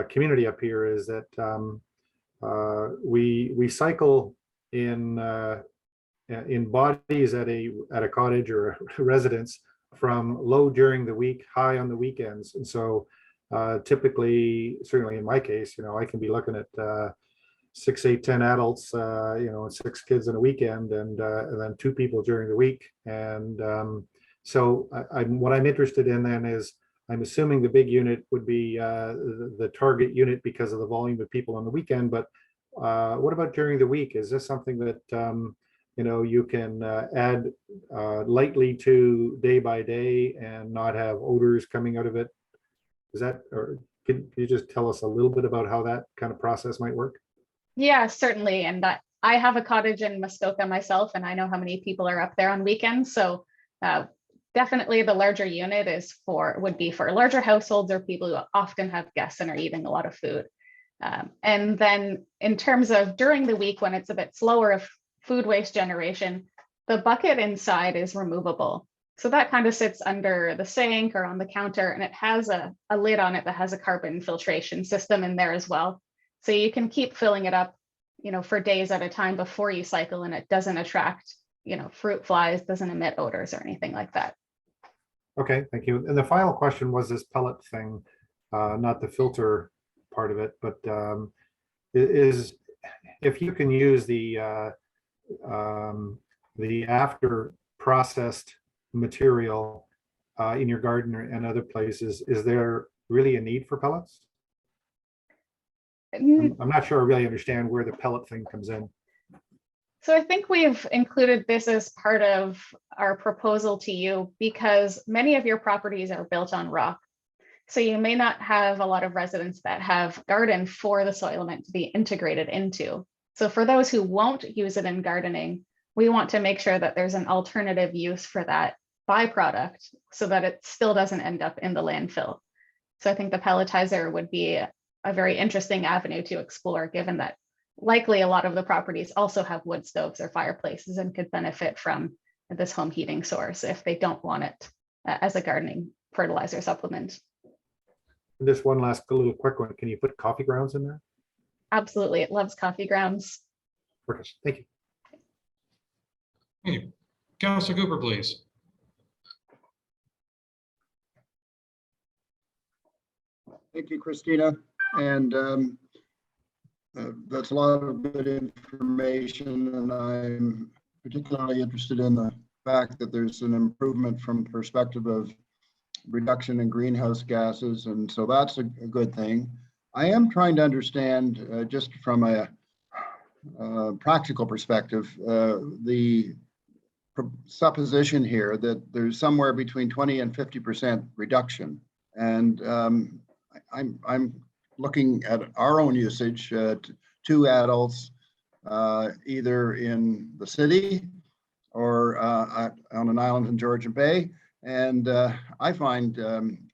community up here is that we cycle in bodies at a cottage or a residence from low during the week, high on the weekends. And so typically, certainly in my case, I can be looking at 6, 8, 10 adults, and 6 kids in a weekend, and then 2 people during the week. And so what I'm interested in then is, I'm assuming the big unit would be the target unit because of the volume of people on the weekend. But what about during the week? Is this something that you can add lightly to day by day and not have odors coming out of it? Is that, or can you just tell us a little bit about how that kind of process might work? Yeah, certainly. And I have a cottage in Muskoka myself, and I know how many people are up there on weekends. So definitely the larger unit would be for larger households or people who often have guests and are eating a lot of food. And then in terms of during the week, when it's a bit slower of food waste generation, the bucket inside is removable. So that kind of sits under the sink or on the counter, and it has a lid on it that has a carbon filtration system in there as well. So you can keep filling it up, for days at a time before you cycle, and it doesn't attract, fruit flies, doesn't emit odors or anything like that. Okay, thank you. And the final question was this pellet thing, not the filter part of it, but is if you can use the after processed material in your garden and other places, is there really a need for pellets? I'm not sure I really understand where the pellet thing comes in. So I think we've included this as part of our proposal to you because many of your properties are built on rock. So you may not have a lot of residents that have garden for the soil element to be integrated into. So for those who won't use it in gardening, we want to make sure that there's an alternative use for that byproduct so that it still doesn't end up in the landfill. So I think the pelletizer would be a very interesting avenue to explore, given that likely a lot of the properties also have wood stoves or fireplaces and could benefit from this home heating source if they don't want it as a gardening fertilizer supplement. And just one last little quick one. Can you put coffee grounds in there? Absolutely. It loves coffee grounds. Perfect. Thank you. Hey, Councilor Cooper, please. Thank you, Christina. And that's a lot of good information. And I'm particularly interested in the fact that there's an improvement from the perspective of reduction in greenhouse gases. And so that's a good thing. I am trying to understand just from a practical perspective, the supposition here that there's somewhere between 20 and 50% reduction. And I'm looking at our own usage, 2 adults, either in the city or on an island in Georgian Bay. And I find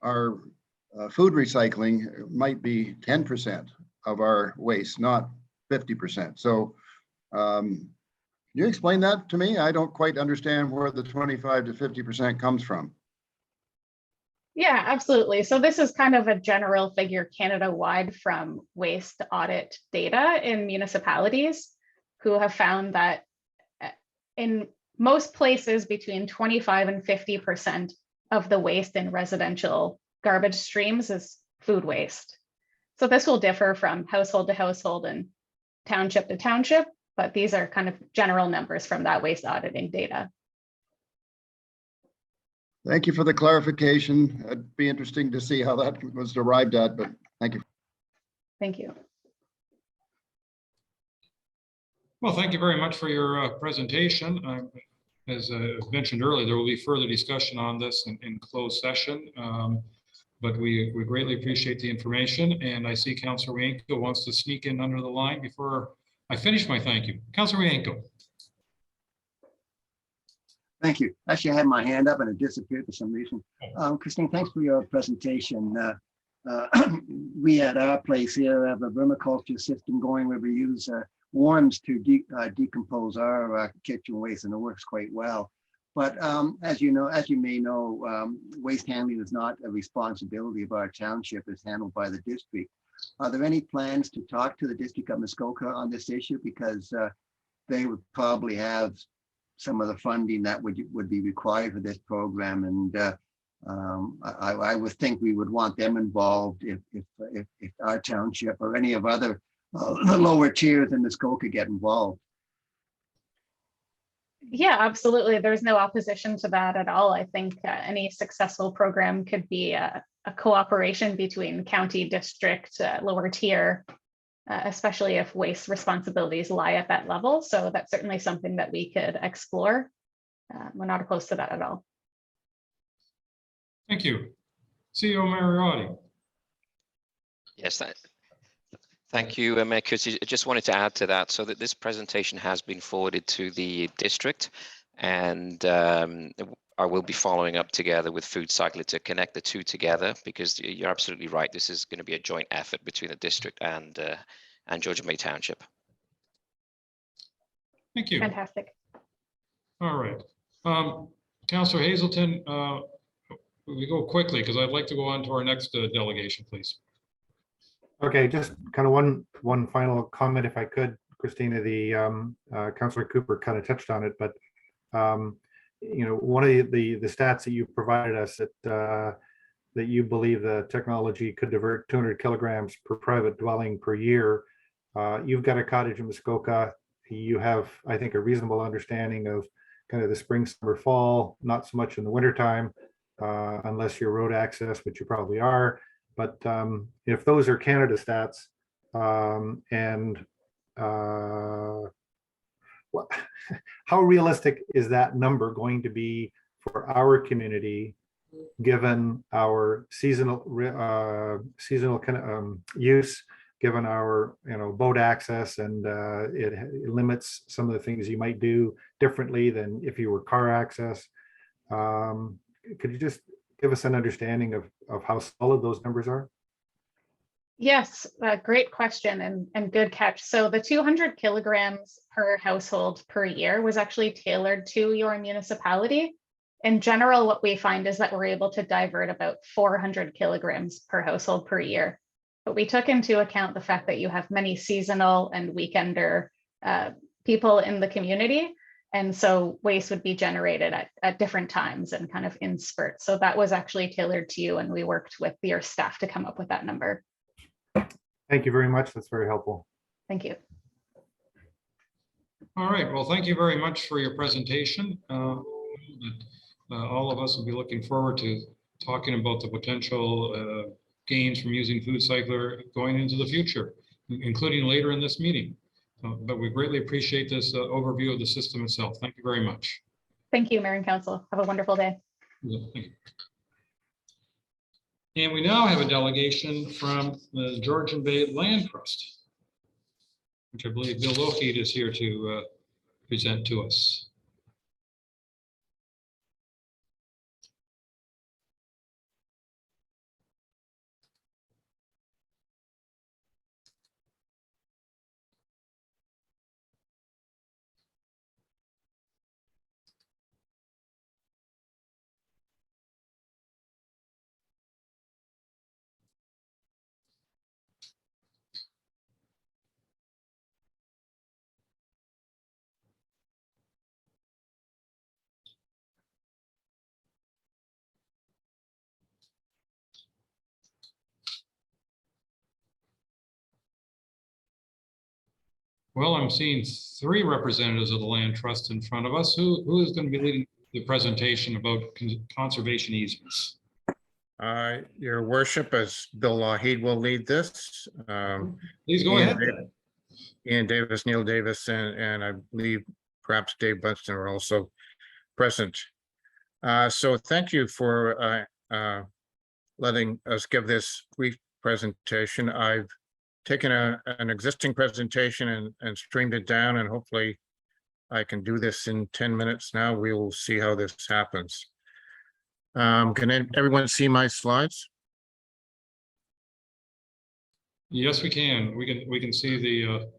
our food recycling might be 10% of our waste, not 50%. So can you explain that to me? I don't quite understand where the 25 to 50% comes from. Yeah, absolutely. So this is kind of a general figure Canada-wide from waste audit data in municipalities who have found that in most places between 25 and 50% of the waste in residential garbage streams is food waste. So this will differ from household to household and township to township, but these are kind of general numbers from that waste auditing data. Thank you for the clarification. It'd be interesting to see how that was arrived at, but thank you. Thank you. Well, thank you very much for your presentation. As mentioned earlier, there will be further discussion on this in closed session, but we greatly appreciate the information. And I see Councillor Wienko wants to sneak in under the line before I finish my thank you. Councillor Wienko. Thank you. Actually, I had my hand up and it disappeared for some reason. Christine, thanks for your presentation. We at our place here have a vermiculture system going where we use worms to decompose our kitchen waste, and it works quite well. But as you may know, waste handling is not a responsibility of our township. It's handled by the district. Are there any plans to talk to the district of Muskoka on this issue? Because they would probably have some of the funding that would be required for this program. And I would think we would want them involved if our township or any of other the lower tiers in Muskoka get involved. Yeah, absolutely. There's no opposition to that at all. I think any successful program could be a cooperation between county, district, lower tier, especially if waste responsibilities lie at that level. So that's certainly something that we could explore. We're not opposed to that at all. Thank you. CEO Mariotti. Yes, thank you, Mayor Curtis. I just wanted to add to that so that this presentation has been forwarded to the district, and I will be following up together with FoodCycler to connect the two together, because you're absolutely right. This is going to be a joint effort between the district and Georgian Bay Township. Thank you. Fantastic. All right. Councillor Hazelton, we go quickly because I'd like to go on to our next delegation, please. Okay, just kind of one final comment, if I could, Christina. The Councillor Cooper kind of touched on it, but you know, one of the stats that you provided us that you believe the technology could divert 200 kilograms per private dwelling per year. You've got a cottage in Muskoka. You have, I think, a reasonable understanding of kind of the spring, summer, fall, not so much in the wintertime, unless you're road access, which you probably are. But if those are Canada stats, how realistic is that number going to be for our community, given our seasonal use, given our boat access, and it limits some of the things you might do differently than if you were car access. Could you just give us an understanding of how solid those numbers are? Yes, great question and good catch. So the 200 kilograms per household per year was actually tailored to your municipality. In general, what we find is that we're able to divert about 400 kilograms per household per year. But we took into account the fact that you have many seasonal and weekender people in the community. And so waste would be generated at different times and kind of in spurts. So that was actually tailored to you, and we worked with your staff to come up with that number. Thank you very much. That's very helpful. Thank you. All right. Well, thank you very much for your presentation. All of us will be looking forward to talking about the potential gains from using FoodCycler going into the future, including later in this meeting. But we greatly appreciate this overview of the system itself. Thank you very much. Thank you, Mayor and Council. Have a wonderful day. Thank you. And we now have a delegation from the Georgian Bay Land Trust, which I believe Bill Lougheed is here to present to us. Well, I'm seeing three representatives of the Land Trust in front of us. Who is going to be leading the presentation about conservation easements? Your worship, as Bill Lougheed will lead this. Please go ahead. Ian Davis, Neil Davis, and I believe perhaps Dave Bunston are also present. So thank you for letting us give this brief presentation. I've taken an existing presentation and streamed it down, and hopefully I can do this in 10 minutes now. We will see how this happens. Can everyone see my slides? Yes, we can. We can see the.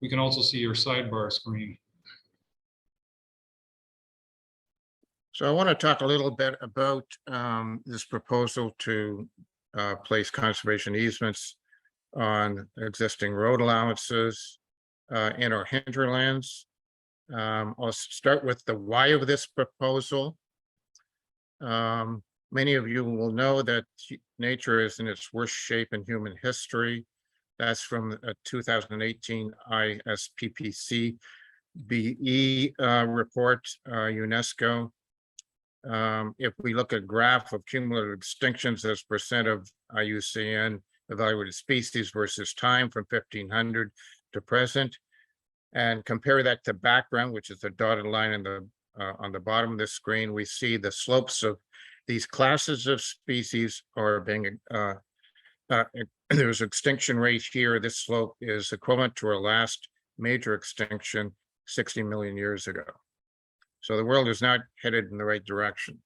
We can also see your sidebar screen. So I want to talk a little bit about this proposal to place conservation easements on existing road allowances in our hinterlands. I'll start with the why of this proposal. Many of you will know that nature is in its worst shape in human history. That's from a 2018 ISPPC BE report, UNESCO. If we look at graph of cumulative extinctions as percent of IUCN evaluated species versus time from 1500 to present, and compare that to background, which is the dotted line in the on the bottom of the screen, we see the slopes of these classes of species are being there's extinction rate here. This slope is equivalent to our last major extinction 60 million years ago. So the world is not headed in the right direction.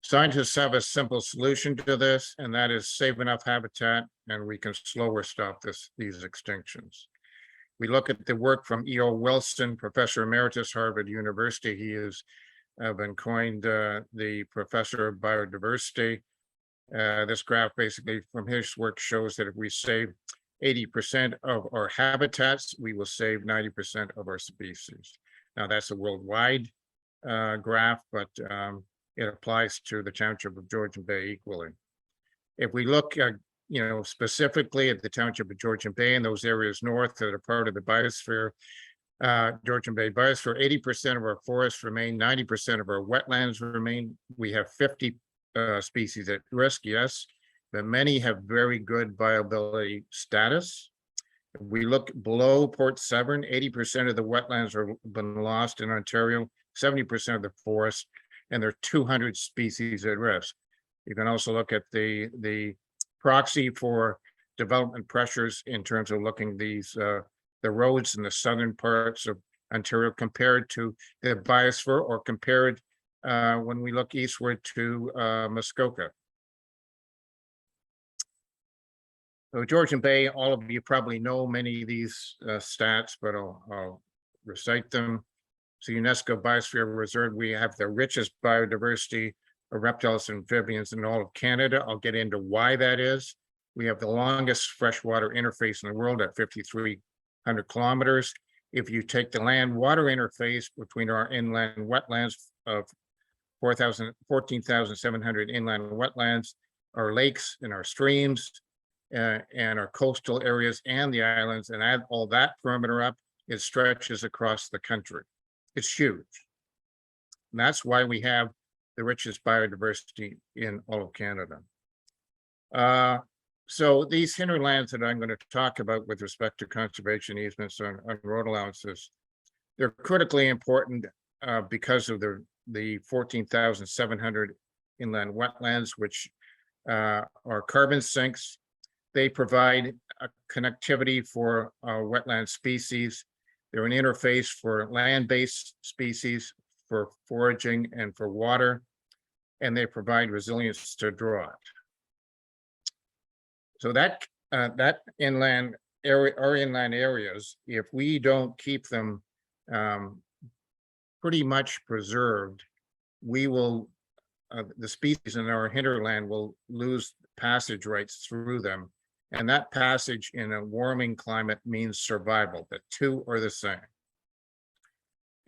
Scientists have a simple solution to this, and that is save enough habitat and we can slow or stop these extinctions. We look at the work from E.O. Wilson, Professor Emeritus, Harvard University. He has been coined the Professor of Biodiversity. This graph basically from his work shows that if we save 80% of our habitats, we will save 90% of our species. Now that's a worldwide graph, but it applies to the township of Georgian Bay equally. If we look specifically at the township of Georgian Bay and those areas north that are part of the biosphere, Georgian Bay biosphere, 80% of our forests remain, 90% of our wetlands remain. We have 50 species at risk, yes, but many have very good viability status. If we look below Port Severn, 80% of the wetlands have been lost in Ontario, 70% of the forest, and there are 200 species at risk. You can also look at the proxy for development pressures in terms of looking these the roads in the southern parts of Ontario compared to the biosphere, or compared when we look eastward to Muskoka. So Georgian Bay, all of you probably know many of these stats, but I'll recite them. So UNESCO Biosphere Reserve, we have the richest biodiversity of reptiles and amphibians in all of Canada. I'll get into why that is. We have the longest freshwater interface in the world at 5,300 kilometers. If you take the land-water interface between our inland wetlands of 14,700 inland wetlands, our lakes and our streams, and our coastal areas and the islands, and add all that perimeter up, it stretches across the country. It's huge. And that's why we have the richest biodiversity in all of Canada. So these hinterlands that I'm going to talk about with respect to conservation easements on road allowances, they're critically important because of the 14,700 inland wetlands, which are carbon sinks. They provide a connectivity for wetland species. They're an interface for land-based species, for foraging and for water, and they provide resilience to drought. So that inland area, our inland areas, if we don't keep them pretty much preserved, we will, the species in our hinterland will lose passage rights through them. And that passage in a warming climate means survival. The two are the same.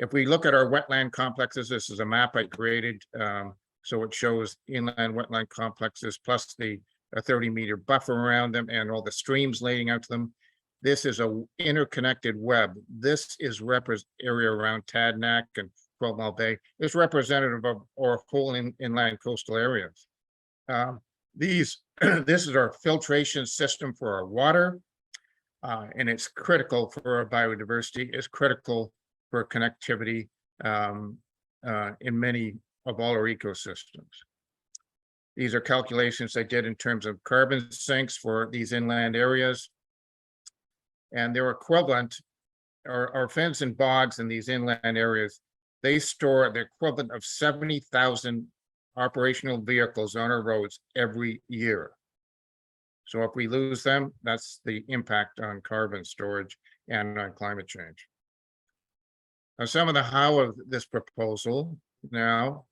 If we look at our wetland complexes, this is a map I created. So it shows inland wetland complexes plus a 30-meter buffer around them and all the streams leading out to them. This is a interconnected web. This is area around Tadnak and 12 Mile Bay. It's representative of our whole inland coastal areas. This is our filtration system for our water, and it's critical for our biodiversity. It's critical for connectivity in many of all our ecosystems. These are calculations I did in terms of carbon sinks for these inland areas, and they're equivalent. Our fens and bogs in these inland areas, they store the equivalent of 70,000 operational vehicles on our roads every year. So if we lose them, that's the impact on carbon storage and on climate change. Now, some of the how of this proposal now,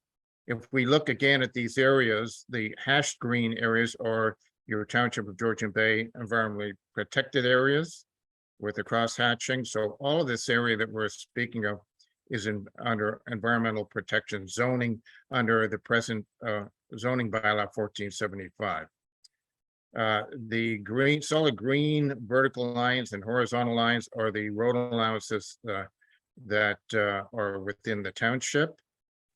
If we look again at these areas, the hashed green areas are your Township of Georgian Bay environmentally protected areas with the cross hatching. So all of this area that we're speaking of is under environmental protection zoning under the present zoning bylaw 1475. The green, solid green vertical lines and horizontal lines are the road allowances that are within the township.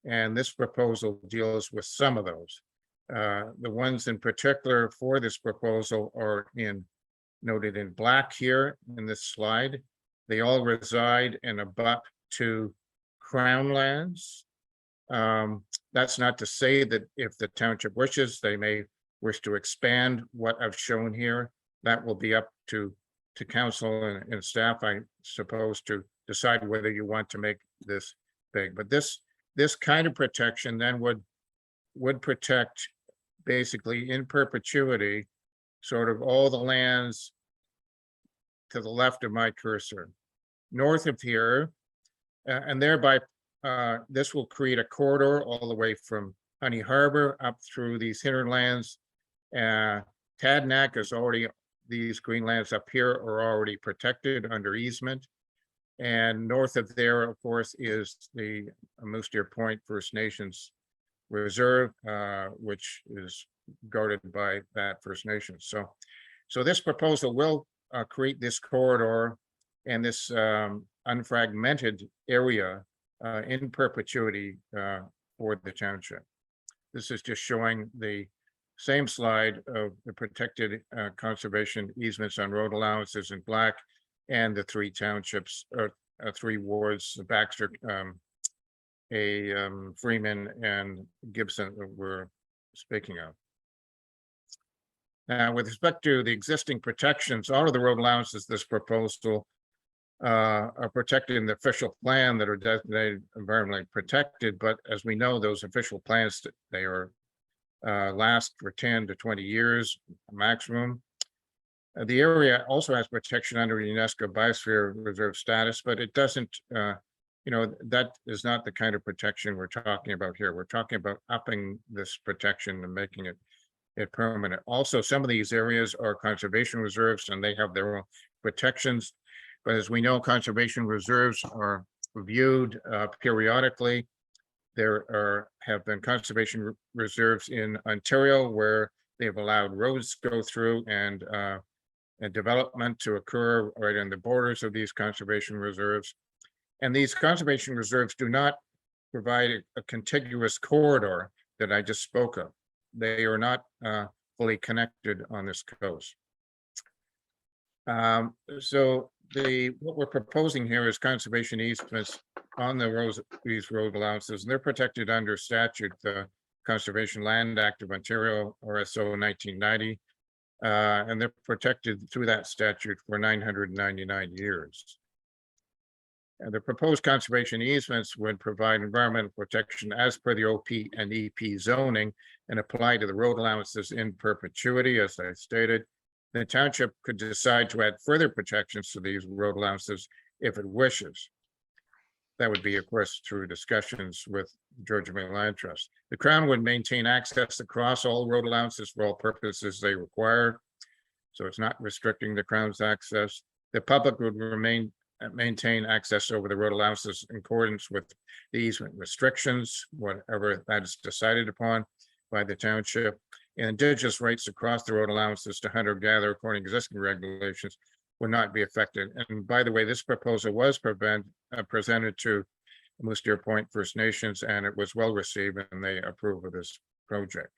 And this proposal deals with some of those. The ones in particular for this proposal are noted in black here in this slide. They all reside and abut to Crown lands. That's not to say that if the township wishes, they may wish to expand what I've shown here. That will be up to council and staff, I suppose, to decide whether you want to make this big. But this kind of protection then would protect basically in perpetuity sort of all the lands to the left of my cursor. North of here, and thereby this will create a corridor all the way from Honey Harbor up through these hinterlands. Tadnack is already, these green lands up here are already protected under easement. And north of there, of course, is the Moose Deer Point First Nations Reserve, which is guarded by that First Nations. So this proposal will create this corridor and this unfragmented area in perpetuity for the township. This is just showing the same slide of the protected conservation easements on road allowances in black and the three townships or three wards, Baxter, Freeman and Gibson that we're speaking of. Now, with respect to the existing protections, all of the road allowances, this proposal are protected in the official plan that are designated environmentally protected. But as we know, those official plans, they are last for 10 to 20 years maximum. The area also has protection under UNESCO Biosphere Reserve status, but it doesn't, that is not the kind of protection we're talking about here. We're talking about upping this protection and making it permanent. Also, some of these areas are conservation reserves and they have their own protections. But as we know, conservation reserves are reviewed periodically. There have been conservation reserves in Ontario where they've allowed roads to go through and development to occur right on the borders of these conservation reserves. And these conservation reserves do not provide a contiguous corridor that I just spoke of. They are not fully connected on this coast. So what we're proposing here is conservation easements on the roads, these road allowances, and they're protected under statute, the Conservation Land Act of Ontario, RSO 1990. And they're protected through that statute for 999 years. And the proposed conservation easements would provide environmental protection as per the OP and EP zoning and apply to the road allowances in perpetuity, as I stated. The township could decide to add further protections to these road allowances if it wishes. That would be, of course, through discussions with Georgian Bay Land Trust. The Crown would maintain access across all road allowances for all purposes they require. So it's not restricting the Crown's access. The public would maintain access over the road allowances in accordance with the easement restrictions, whatever that is decided upon by the township. And indigenous rights across the road allowances to hunter-gatherer according to existing regulations would not be affected. And by the way, this proposal was presented to Moose Deer Point First Nations, and it was well received, and they approve of this project.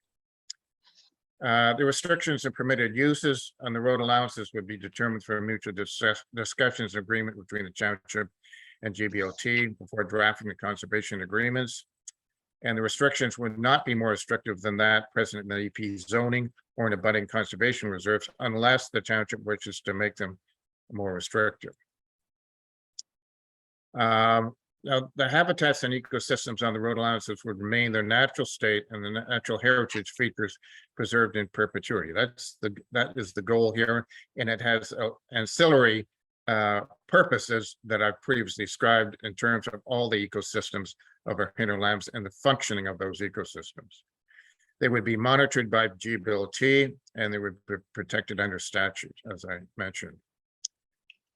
The restrictions and permitted uses on the road allowances would be determined through mutual discussions and agreement between the township and GBLT before drafting the conservation agreements. And the restrictions would not be more restrictive than that present in the EP zoning or in abutting conservation reserves unless the township wishes to make them more restrictive. Now, the habitats and ecosystems on the road allowances would remain their natural state and the natural heritage features preserved in perpetuity. That is the goal here, and it has ancillary purposes that I've previously described in terms of all the ecosystems of our hinterlands and the functioning of those ecosystems. They would be monitored by GBLT and they would be protected under statute, as I mentioned.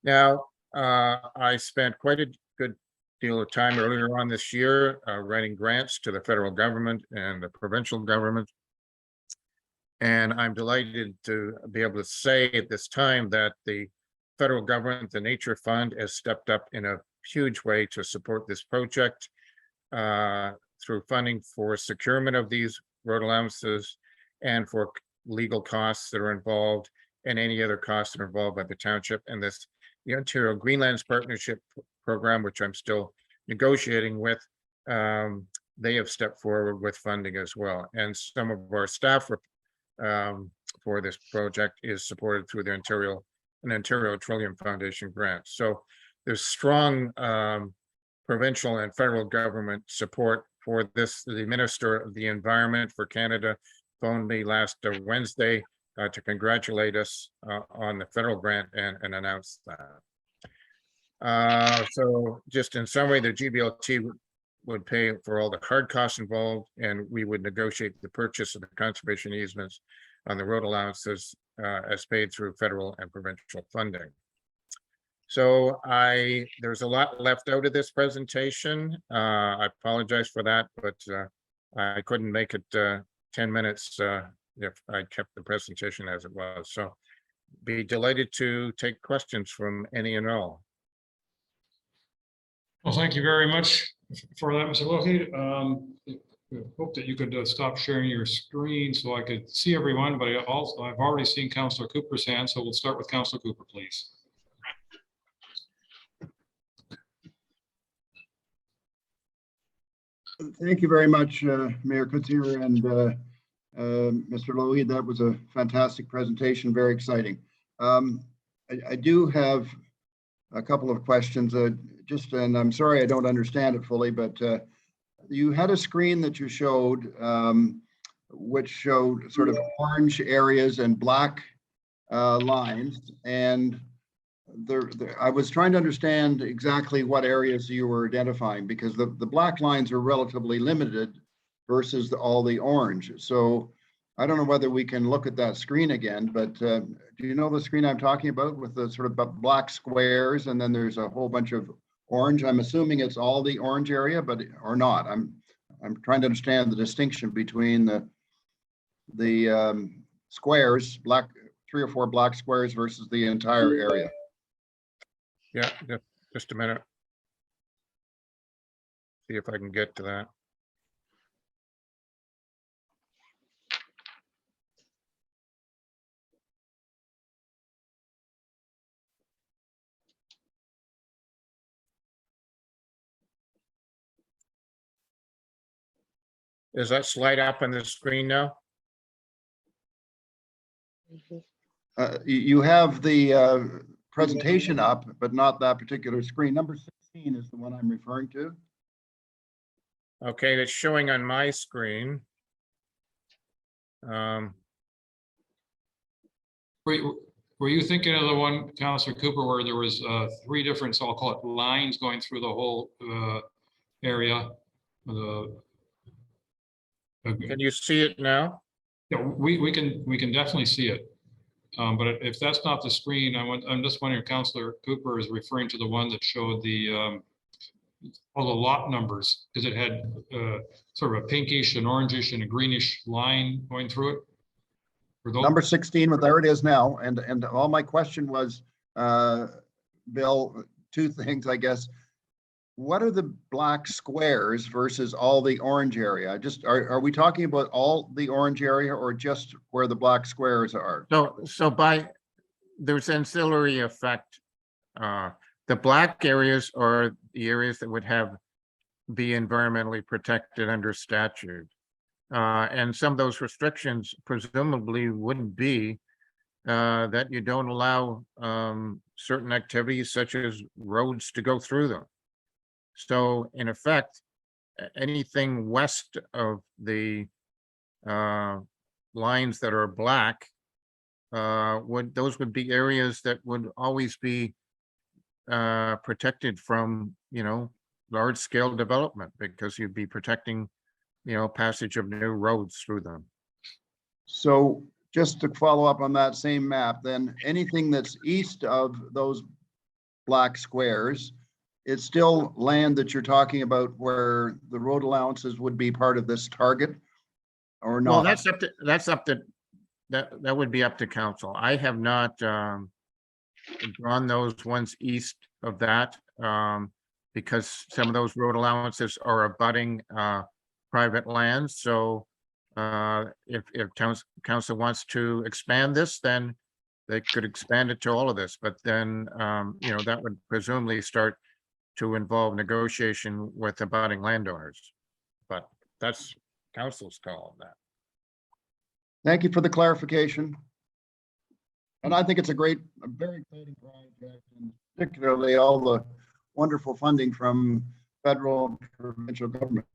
Now, I spent quite a good deal of time earlier on this year writing grants to the federal government and the provincial government. And I'm delighted to be able to say at this time that the federal government, the Nature Fund, has stepped up in a huge way to support this project through funding for securement of these road allowances and for legal costs that are involved and any other costs that are involved by the township. And this, the Ontario Greenlands Partnership Program, which I'm still negotiating with, they have stepped forward with funding as well. And some of our staff for this project is supported through the Ontario Trillium Foundation grant. So there's strong provincial and federal government support for this. The Minister of the Environment for Canada phoned me last Wednesday to congratulate us on the federal grant and announce that. So just in summary, the GBLT would pay for all the hard costs involved, and we would negotiate the purchase of the conservation easements on the road allowances as paid through federal and provincial funding. So there's a lot left out of this presentation. I apologize for that, but I couldn't make it 10 minutes if I kept the presentation as it was. So be delighted to take questions from any and all. Well, thank you very much for that, Mr. Lougheed. I hope that you could stop sharing your screen so I could see everyone, but I've already seen Councillor Cooper's hand, so we'll start with Councillor Cooper, please. Thank you very much, Mayor Kutsier and Mr. Lougheed. That was a fantastic presentation, very exciting. I do have a couple of questions, and I'm sorry I don't understand it fully, but you had a screen that you showed, which showed sort of orange areas and black lines, and I was trying to understand exactly what areas you were identifying, because the black lines are relatively limited versus all the orange. So I don't know whether we can look at that screen again, but do you know the screen I'm talking about with the sort of black squares and then there's a whole bunch of orange? I'm assuming it's all the orange area, but or not. I'm trying to understand the distinction between the squares, 3 or 4 black squares versus the entire area. Yeah, just a minute. See if I can get to that. Does that slide up on the screen now? You have the presentation up, but not that particular screen. Number 16 is the one I'm referring to. Okay, it's showing on my screen. Were you thinking of the one, Councillor Cooper, where there was 3 different, so I'll call it lines going through the whole area? Can you see it now? Yeah, we can definitely see it. But if that's not the screen, I'm just wondering if Councillor Cooper is referring to the one that showed the all the lot numbers, because it had sort of a pinkish and orangish and a greenish line going through it. Number 16, well, there it is now. And all my question was, Bill, 2 things, I guess. What are the black squares versus all the orange area? Are we talking about all the orange area or just where the black squares are? So there's ancillary effect. The black areas are the areas that would be environmentally protected under statute. And some of those restrictions presumably wouldn't be that you don't allow certain activities such as roads to go through them. So in effect, anything west of the lines that are black, those would be areas that would always be protected from, large scale development because you'd be protecting, passage of new roads through them. So just to follow up on that same map, then anything that's east of those black squares, it's still land that you're talking about where the road allowances would be part of this target or Well, not? that would be up to council. I have not drawn those ones east of that because some of those road allowances are abutting private lands. So if council wants to expand this, then they could expand it to all of this. But then that would presumably start to involve negotiation with abutting landowners. But that's council's call on that. Thank you for the clarification. And I think it's a very exciting project, and particularly all the wonderful funding from federal and provincial government.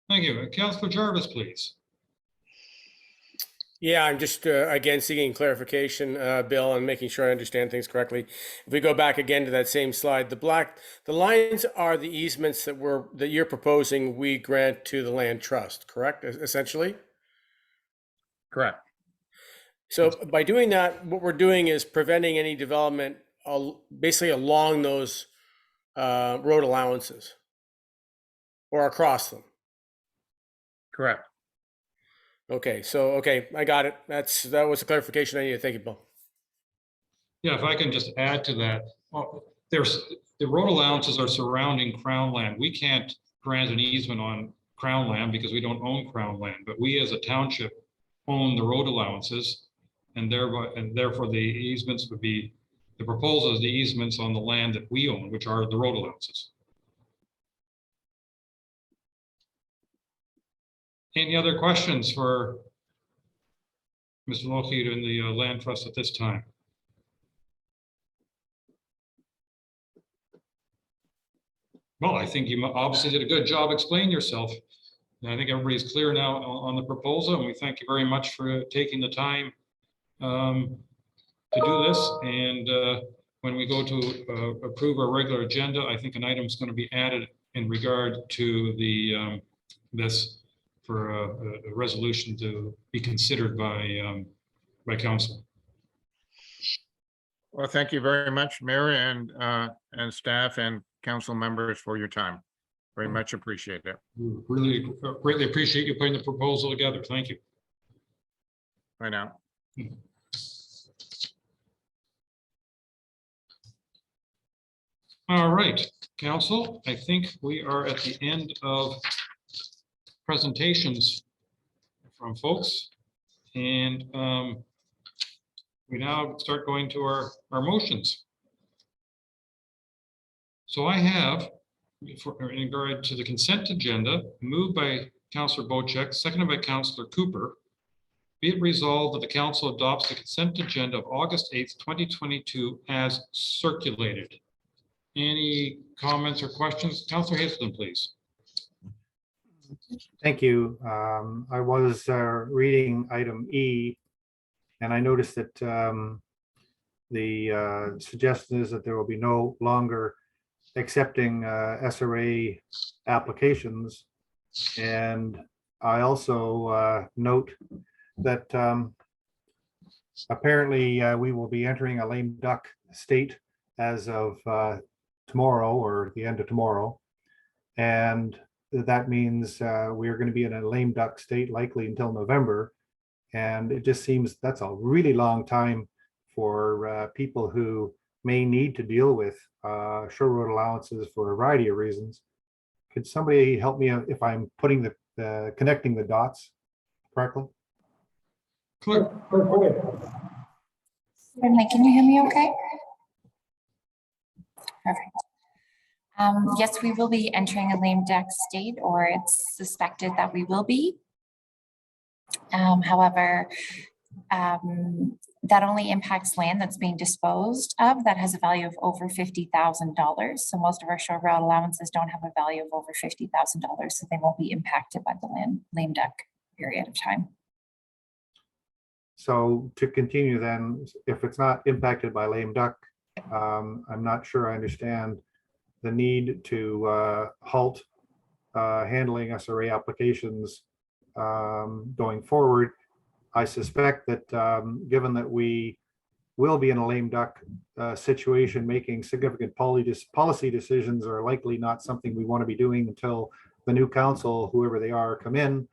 Thank you. Councillor Jarvis, please. Yeah, I'm just again seeking clarification, Bill, and making sure I understand things correctly. If we go back again to that same slide, the lines are the easements that you're proposing we grant to the land trust, correct? Essentially. Correct. So by doing that, what we're doing is preventing any development basically along those road allowances or across them. Correct. Okay, I got it. That was a clarification I needed. Thank you, Bill. Yeah, if I can just add to that, well, the road allowances are surrounding Crown land. We can't grant an easement on Crown land because we don't own Crown land, but we as a township own the road allowances, and therefore the easements would be, the proposal is the easements on the land that we own, which are the road allowances. Any other questions for Mr. Lougheed and the land trust at this time? Well, I think you obviously did a good job explaining yourself. And I think everybody's clear now on the proposal, and we thank you very much for taking the time to do this. And when we go to approve our regular agenda, I think an item is going to be added in regard to the this for a resolution to be considered by council. Well, thank you very much, Mayor and staff and council members for your time. Very much appreciate it. Really greatly appreciate you putting the proposal together. Thank you. Bye now. All right, council, I think we are at the end of presentations from folks. And we now start going to our motions. So I have, in regard to the consent agenda, moved by Councillor Bocek, seconded by Councillor Cooper. Be it resolved that the council adopts the consent agenda of August 8th, 2022 as circulated. Any comments or questions? Councillor Hazelton, please. Thank you. I was reading item E, and I noticed that the suggestion is that there will be no longer accepting SRA applications. And I also note that apparently we will be entering a lame duck state as of tomorrow or the end of tomorrow. And that means we are going to be in a lame duck state likely until November. And it just seems that's a really long time for people who may need to deal with shore road allowances for a variety of reasons. Could somebody help me if I'm putting the connecting the dots correctly? Clerk. Certainly. Can you hear me okay? Perfect. Yes, we will be entering a lame duck state, or it's suspected that we will be. However, that only impacts land that's being disposed of that has a value of over $50,000. So most of our shore road allowances don't have a value of over $50,000, so they won't be impacted by the lame duck period of time. So to continue then, if it's not impacted by lame duck, I'm not sure I understand the need to halt handling SRA applications going forward. I suspect that given that we will be in a lame duck situation, making significant policy decisions are likely not something we want to be doing until the new council, whoever they are, come in.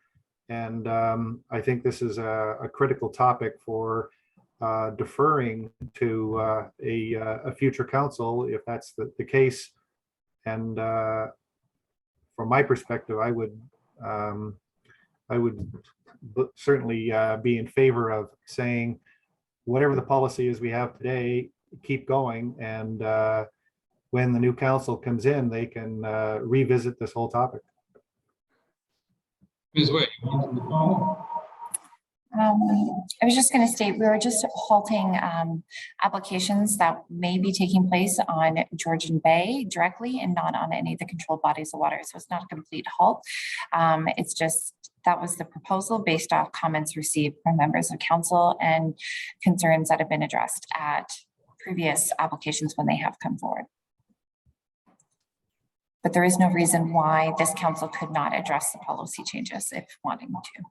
And I think this is a critical topic for deferring to a future council, if that's the case. And from my perspective, I would certainly be in favor of saying, whatever the policy is we have today, keep going. And when the new council comes in, they can revisit this whole topic. Ms. Wade. I was just going to state, we were just halting applications that may be taking place on Georgian Bay directly and not on any of the controlled bodies of water. So it's not a complete halt. It's just, that was the proposal based off comments received from members of council and concerns that have been addressed at previous applications when they have come forward. But there is no reason why this council could not address the policy changes if wanting to.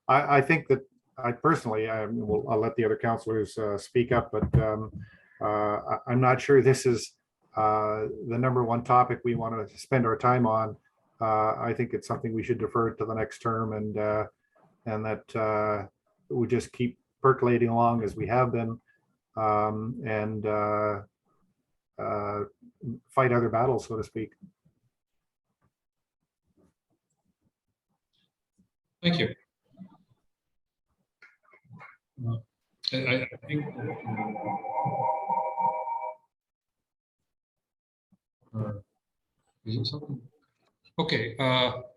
I think that I personally, I'll let the other councillors speak up, but I'm not sure this is the number one topic we want to spend our time on. I think it's something we should defer to the next term, and that we just keep percolating along as we have been, and fight other battles, so to speak. Thank you. I think is it something? Okay,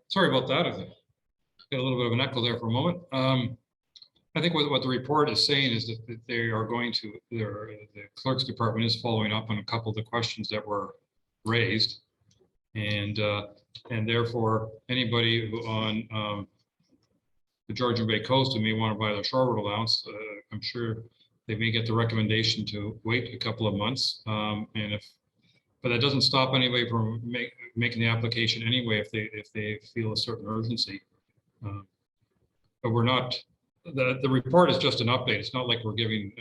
sorry about that. I got a little bit of an echo there for a moment. I think what the report is saying is that they are going to, the clerk's department is following up on a couple of the questions that were raised, and therefore anybody who on the Georgian Bay coast who may want to buy their shore road allowance, I'm sure they may get the recommendation to wait a couple of months, but that doesn't stop anybody from making the application anyway if they feel a certain urgency. But we're not. The report is just an update. It's not like we're giving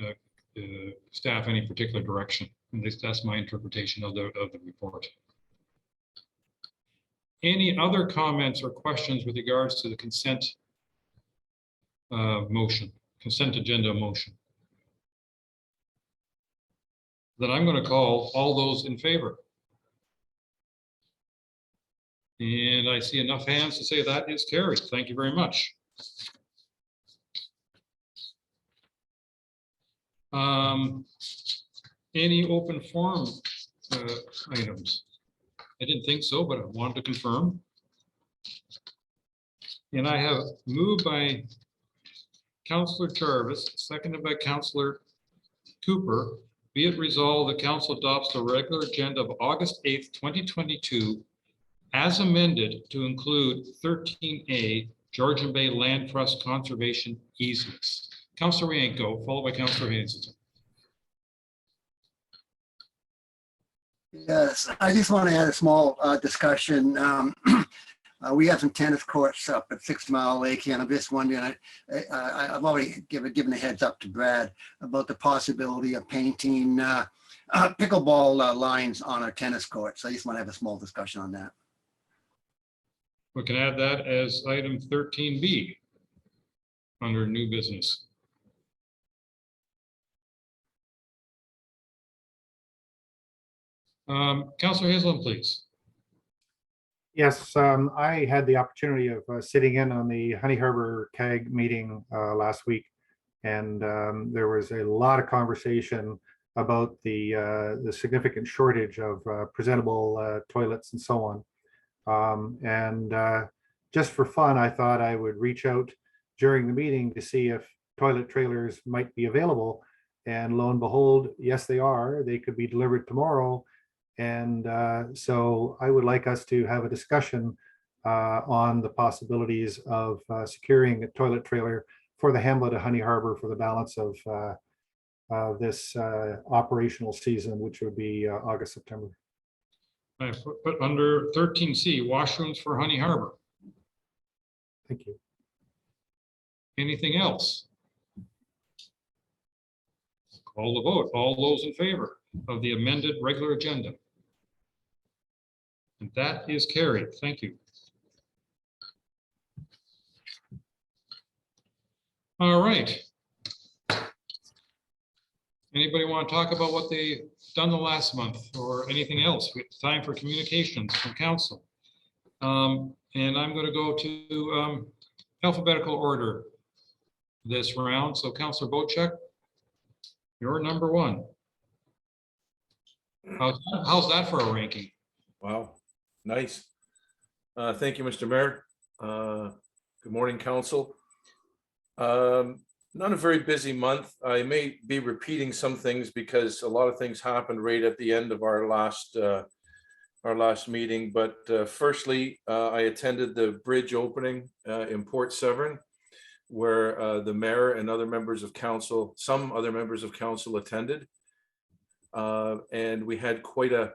staff any particular direction. At least that's my interpretation of the report. Any other comments or questions with regards to the consent consent agenda motion? Then I'm going to call all those in favor. And I see enough hands to say that is carried. Thank you very much. Any open forum items? I didn't think so, but I wanted to confirm. And I have moved by Councillor Jarvis, seconded by Councillor Cooper. Be it resolved, the council adopts the regular agenda of August 8th, 2022, as amended to include 13A Georgian Bay Land Trust Conservation Easements. Councillor Rienko, followed by Councillor Hazelton. Yes, I just want to add a small discussion. We have some tennis courts up at 6 Mile Lake, and I'm just wondering, I've already given a heads up to Brad about the possibility of painting pickleball lines on our tennis courts. So I just want to have a small discussion on that. We can add that as item 13B under new business. Councillor Hazelton, please. Yes, I had the opportunity of sitting in on the Honey Harbor CAG meeting last week, and there was a lot of conversation about the significant shortage of presentable toilets and so on. Just for fun, I thought I would reach out during the meeting to see if toilet trailers might be available. And lo and behold, yes, they are. They could be delivered tomorrow. And so I would like us to have a discussion on the possibilities of securing a toilet trailer for the hamlet of Honey Harbor for the balance of this operational season, which would be August, September. I put under 13C, washrooms for Honey Harbor. Thank you. Anything else? Call the vote. All those in favor of the amended regular agenda? And that is carried. Thank you. All right. Anybody want to talk about what they've done the last month or anything else? It's time for communications from council. And I'm going to go to alphabetical order this round. So Councillor Bochek, you're number one. How's that for a ranking? Wow, nice. Thank you, Mr. Mayor. Good morning, council. Not a very busy month. I may be repeating some things because a lot of things happened right at the end of our last meeting. But firstly, I attended the bridge opening in Port Severn, where the mayor and other members of council, some other members of council attended. And we had quite a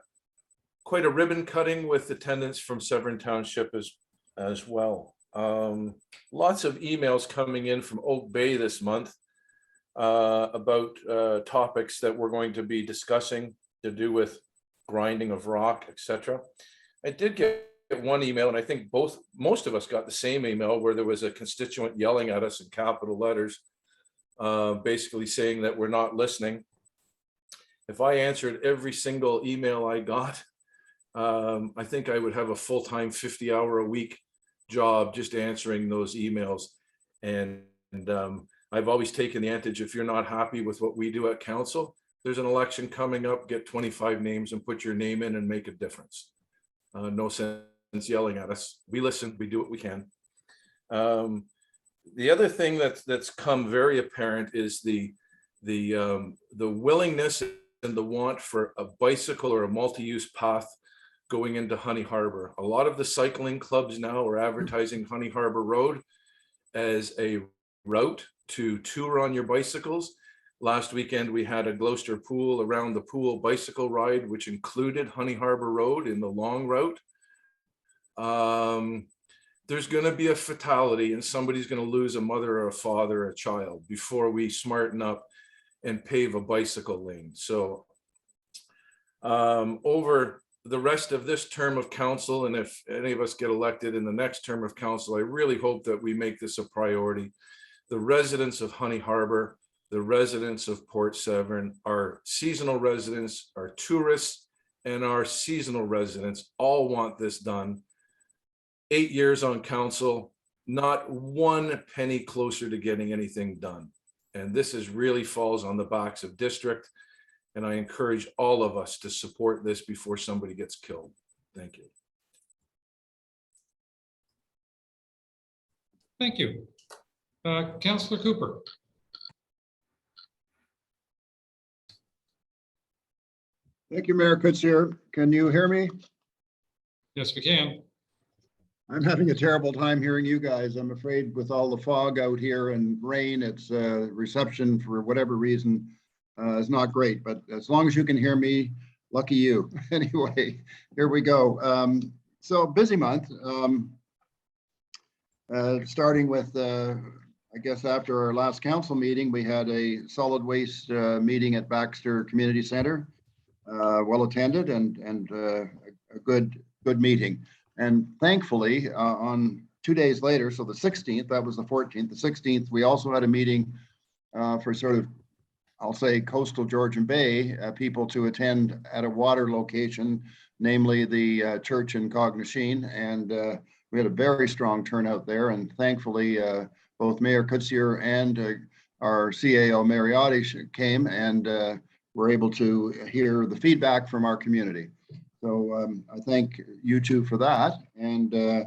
ribbon cutting with attendance from Severn Township as well. Lots of emails coming in from Oak Bay this month about topics that we're going to be discussing to do with grinding of rock, etc. I did get one email, and I think most of us got the same email, where there was a constituent yelling at us in capital letters, basically saying that we're not listening. If I answered every single email I got, I think I would have a full-time 50-hour-a-week job just answering those emails. And I've always taken the advantage, if you're not happy with what we do at council, there's an election coming up, get 25 names and put your name in and make a difference. No sense yelling at us. We listen, we do what we can. The other thing that's come very apparent is the willingness and the want for a bicycle or a multi-use path going into Honey Harbor. A lot of the cycling clubs now are advertising Honey Harbor Road as a route to tour on your bicycles. Last weekend, we had a Gloucester Pool around the pool bicycle ride, which included Honey Harbor Road in the long route. There's going to be a fatality, and somebody's going to lose a mother or a father or a child before we smarten up and pave a bicycle lane. So over the rest of this term of council, and if any of us get elected in the next term of council, I really hope that we make this a priority. The residents of Honey Harbor, the residents of Port Severn, our seasonal residents, our tourists, and our seasonal residents all want this done. 8 years on council, not one penny closer to getting anything done. And this really falls on the backs of district. And I encourage all of us to support this before somebody gets killed. Thank you. Thank you. Councillor Cooper. Thank you, Mayor Kutzier. Can you hear me? Yes, we can. I'm having a terrible time hearing you guys. I'm afraid with all the fog out here and rain, it's reception for whatever reason is not great, but as long as you can hear me, lucky you. Anyway, here we go. So busy month, starting with, I guess after our last council meeting, we had a solid waste meeting at Baxter Community Center, well attended and a good meeting. And thankfully, on 2 days later, so the 16th, that was the 14th, the 16th, we also had a meeting for sort of, I'll say, coastal Georgian Bay people to attend at a water location, namely the church in Cognoscene. And we had a very strong turnout there. And thankfully, both Mayor Kutzier and our CAO Mariotti came and were able to hear the feedback from our community. So I thank you two for that. And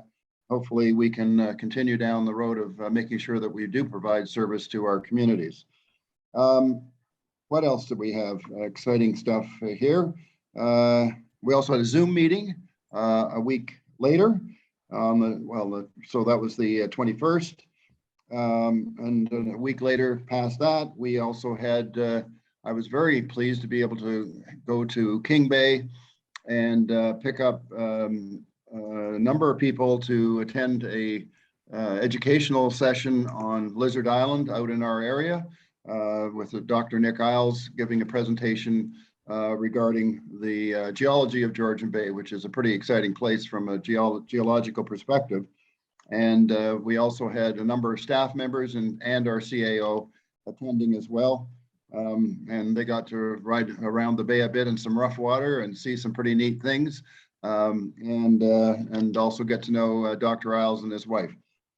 hopefully we can continue down the road of making sure that we do provide service to our communities. What else do we have? Exciting stuff here. We also had a Zoom meeting a week later. So that was the 21st. And a week later, past that, we also had, I was very pleased to be able to go to King Bay and pick up a number of people to attend a educational session on Lizard Island out in our area with Dr. Nick Isles giving a presentation regarding the geology of Georgian Bay, which is a pretty exciting place from a geological perspective. And we also had a number of staff members and our CAO attending as well. And they got to ride around the bay a bit in some rough water and see some pretty neat things. And also get to know Dr. Isles and his wife.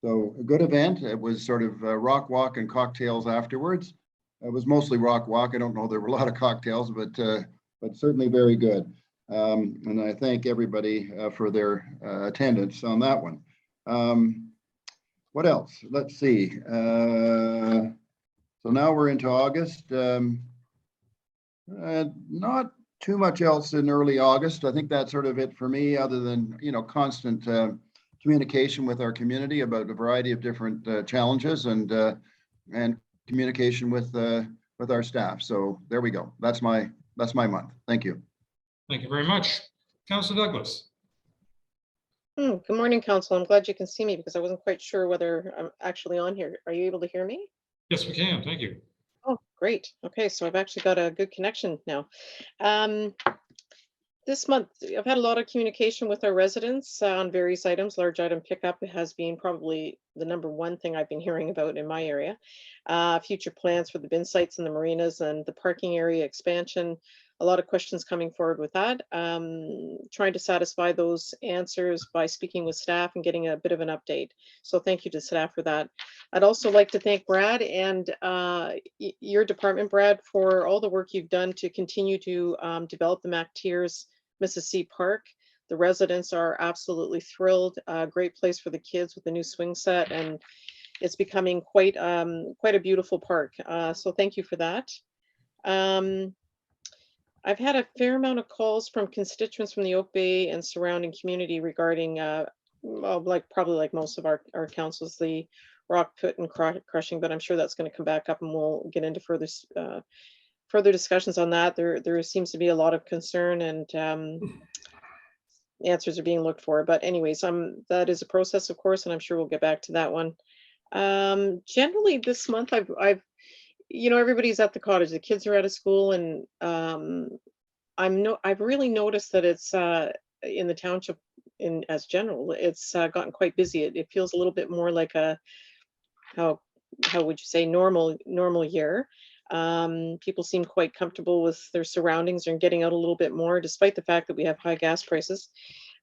So a good event. It was sort of a rock walk and cocktails afterwards. It was mostly rock walk. I don't know, there were a lot of cocktails, but certainly very good. And I thank everybody for their attendance on that one. What else? Let's see. So now we're into August. Not too much else in early August. I think that's sort of it for me, other than, you know, constant communication with our community about a variety of different challenges and communication with our staff. So there we go. That's my month. Thank you. Thank you very much. Councillor Douglas. Good morning, Council. I'm glad you can see me because I wasn't quite sure whether I'm actually on here. Are you able to hear me? Yes, we can. Thank you. Oh, great. Okay, so I've actually got a good connection now. This month, I've had a lot of communication with our residents on various items. Large item pickup has been probably the #1 thing I've been hearing about in my area. Future plans for the bin sites and the marinas and the parking area expansion. A lot of questions coming forward with that. Trying to satisfy those answers by speaking with staff and getting a bit of an update. So thank you to staff for that. I'd also like to thank Brad and your department, Brad, for all the work you've done to continue to develop the MacTiers Mrs. C Park. The residents are absolutely thrilled. Great place for the kids with the new swing set, and it's becoming quite a beautiful park. So thank you for that. I've had a fair amount of calls from constituents from the Oak Bay and surrounding community regarding, well, probably like most of our councils, the rock put and crushing, but I'm sure that's going to come back up and we'll get into further discussions on that. There seems to be a lot of concern and answers are being looked for. But anyways, that is a process, of course, and I'm sure we'll get back to that one. Generally this month, I've you know, everybody's at the cottage. The kids are out of school, and I've really noticed that it's in the township, as general, it's gotten quite busy. It feels a little bit more like a how would you say normal year. People seem quite comfortable with their surroundings and getting out a little bit more, despite the fact that we have high gas prices.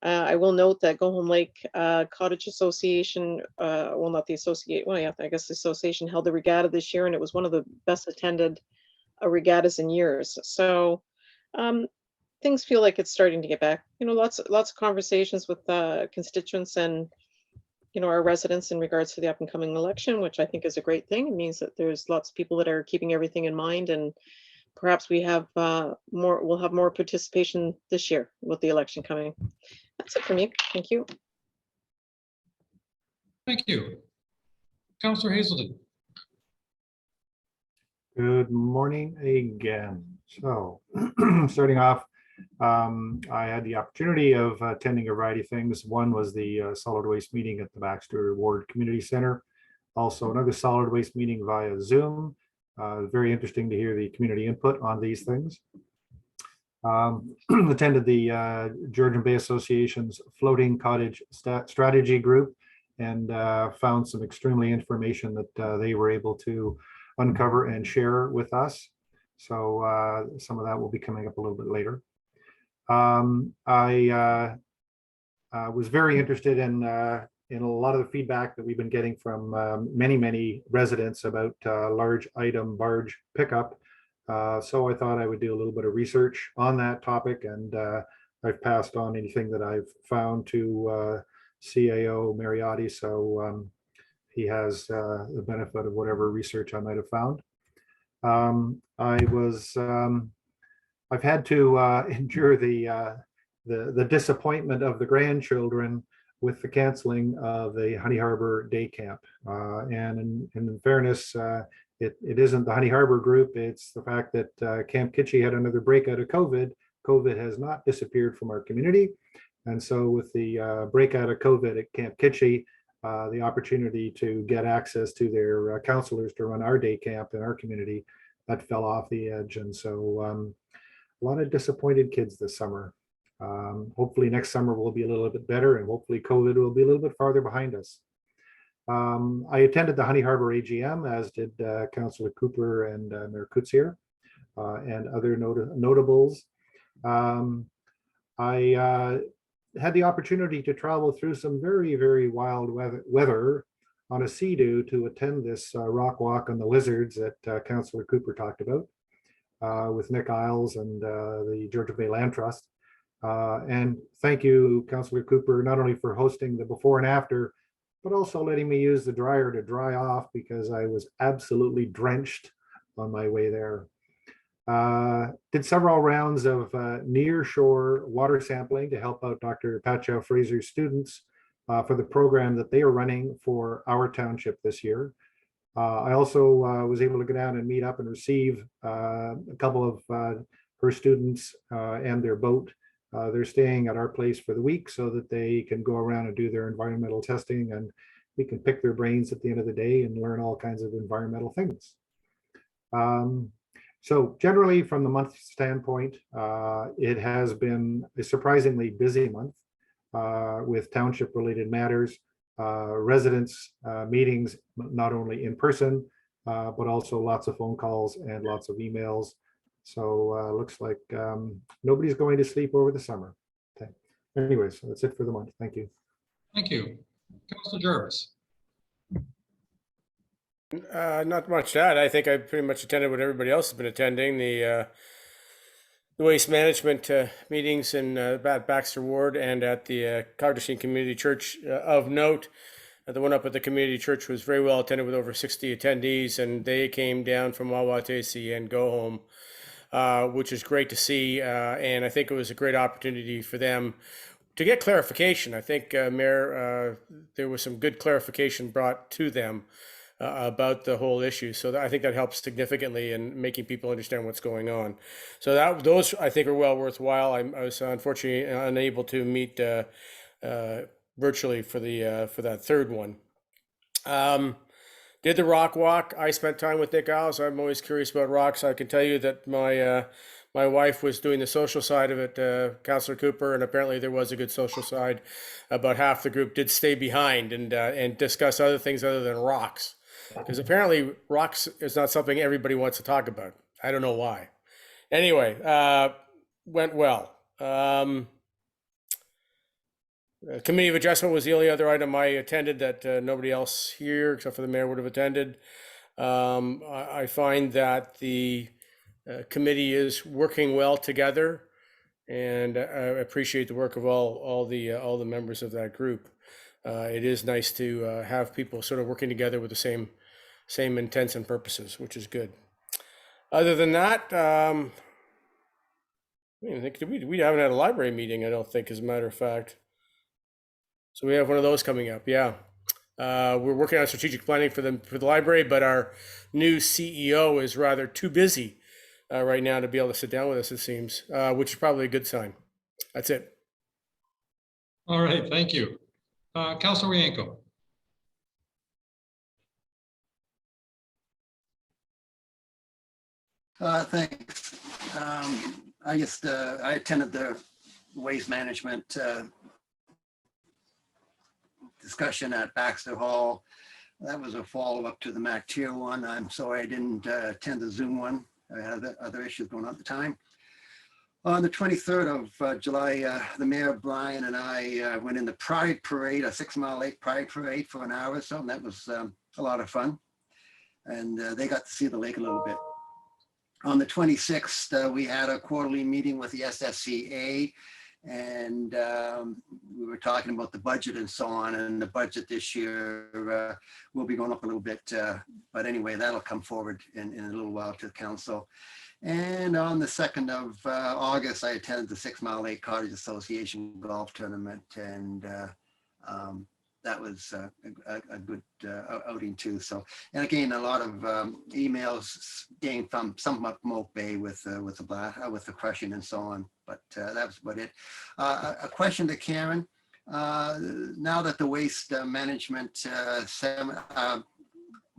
I will note that Go Home Lake Cottage Association, well, not the associate, well, yeah, I guess the association held the regatta this year, and it was one of the best attended regattas in years. So things feel like it's starting to get back. You know, lots of conversations with constituents and, you know, our residents in regards to the up and coming election, which I think is a great thing. It means that there's lots of people that are keeping everything in mind, and perhaps we'll have more participation this year with the election coming. That's it for me. Thank you. Thank you. Councillor Hazelton. Good morning again. So starting off, I had the opportunity of attending a variety of things. One was the solid waste meeting at the Baxter Ward Community Center. Also another solid waste meeting via Zoom. Very interesting to hear the community input on these things. Attended the Georgian Bay Association's Floating Cottage Strategy Group and found some extremely information that they were able to uncover and share with us. So some of that will be coming up a little bit later. I was very interested in a lot of the feedback that we've been getting from many residents about large item barge pickup. So I thought I would do a little bit of research on that topic, and I've passed on anything that I've found to CAO Mariotti, so he has the benefit of whatever research I might have found. I've had to endure the disappointment of the grandchildren with the canceling of the Honey Harbor Day Camp. And in fairness, it isn't the Honey Harbor group, it's the fact that Camp Kitchee had another breakout of COVID. COVID has not disappeared from our community. And so with the breakout of COVID at Camp Kitchee, the opportunity to get access to their counselors to run our day camp in our community, that fell off the edge. And so a lot of disappointed kids this summer. Hopefully next summer will be a little bit better, and hopefully COVID will be a little bit farther behind us. I attended the Honey Harbor AGM, as did Councillor Cooper and Mayor Kutsier and other notables. I had the opportunity to travel through some very, very wild weather on a sea-doo to attend this rock walk on the lizards that Councillor Cooper talked about with Nick Isles and the Georgia Bay Land Trust. And thank you, Councillor Cooper, not only for hosting the before and after, but also letting me use the dryer to dry off because I was absolutely drenched on my way there. Did several rounds of near shore water sampling to help out Dr. Patchow Fraser's students for the program that they are running for our township this year. I also was able to go down and meet up and receive a couple of her students and their boat. They're staying at our place for the week so that they can go around and do their environmental testing, and we can pick their brains at the end of the day and learn all kinds of environmental things. So generally from the month standpoint, it has been a surprisingly busy month with township related matters, residents meetings, not only in person, but also lots of phone calls and lots of emails. So looks like nobody's going to sleep over the summer. Okay. Anyways, so that's it for the month. Thank you. Thank you. Councilor Jarvis. Not much to add. I think I pretty much attended what everybody else has been attending. The waste management meetings in Baxter Ward and at the Cardicine Community Church of note. The one up at the community church was very well attended with over 60 attendees, and they came down from Wawatesi and go home, which is great to see. And I think it was a great opportunity for them to get clarification. I think, Mayor, there was some good clarification brought to them about the whole issue. So I think that helps significantly in making people understand what's going on. So those I think are well worthwhile. I was unfortunately unable to meet virtually for that third one. Did the rock walk. I spent time with Nick Isles. I'm always curious about rocks. I can tell you that my wife was doing the social side of it, Councillor Cooper, and apparently there was a good social side. About half the group did stay behind and discuss other things other than rocks. Because apparently rocks is not something everybody wants to talk about. I don't know why. Anyway, went well. Committee of Adjustment was the only other item I attended that nobody else here except for the mayor would have attended. I find that the committee is working well together, and I appreciate the work of all the members of that group. It is nice to have people sort of working together with the same intents and purposes, which is good. Other than that, I think we haven't had a library meeting, I don't think, as a matter of fact. So we have one of those coming up, yeah. We're working on strategic planning for the library, but our new CEO is rather too busy right now to be able to sit down with us, it seems, which is probably a good sign. That's it. All right, thank you. Councilor Yanko. Thanks. I attended the waste management discussion at Baxter Hall. That was a follow-up to the Majer one. I'm sorry I didn't attend the Zoom one. I had other issues going on at the time. On the 23rd of July, the Mayor, Brian, and I went in the Pride Parade, a 6 Mile Lake Pride Parade for an hour or so, and that was a lot of fun. And they got to see the lake a little bit. On the 26th, we had a quarterly meeting with the SFCA, and we were talking about the budget and so on, and the budget this year will be going up a little bit. But anyway, that'll come forward in a little while to the council. And on the 2nd of August, I attended the 6 Mile Lake Cottage Association golf tournament, and That was a good outing too. So, and again, a lot of emails gained from some up Moke Bay with the crushing and so on. But that was about it. A question to Karen. Now that the waste management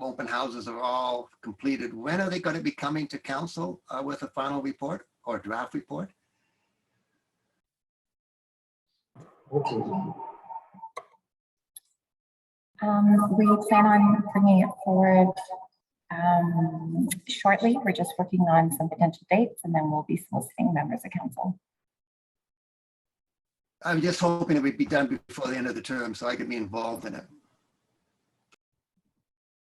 open houses are all completed, when are they going to be coming to council with a final report or draft report? We plan on bringing it forward shortly. We're just working on some potential dates, and then we'll be soliciting members of council. I'm just hoping it would be done before the end of the term so I could be involved in it.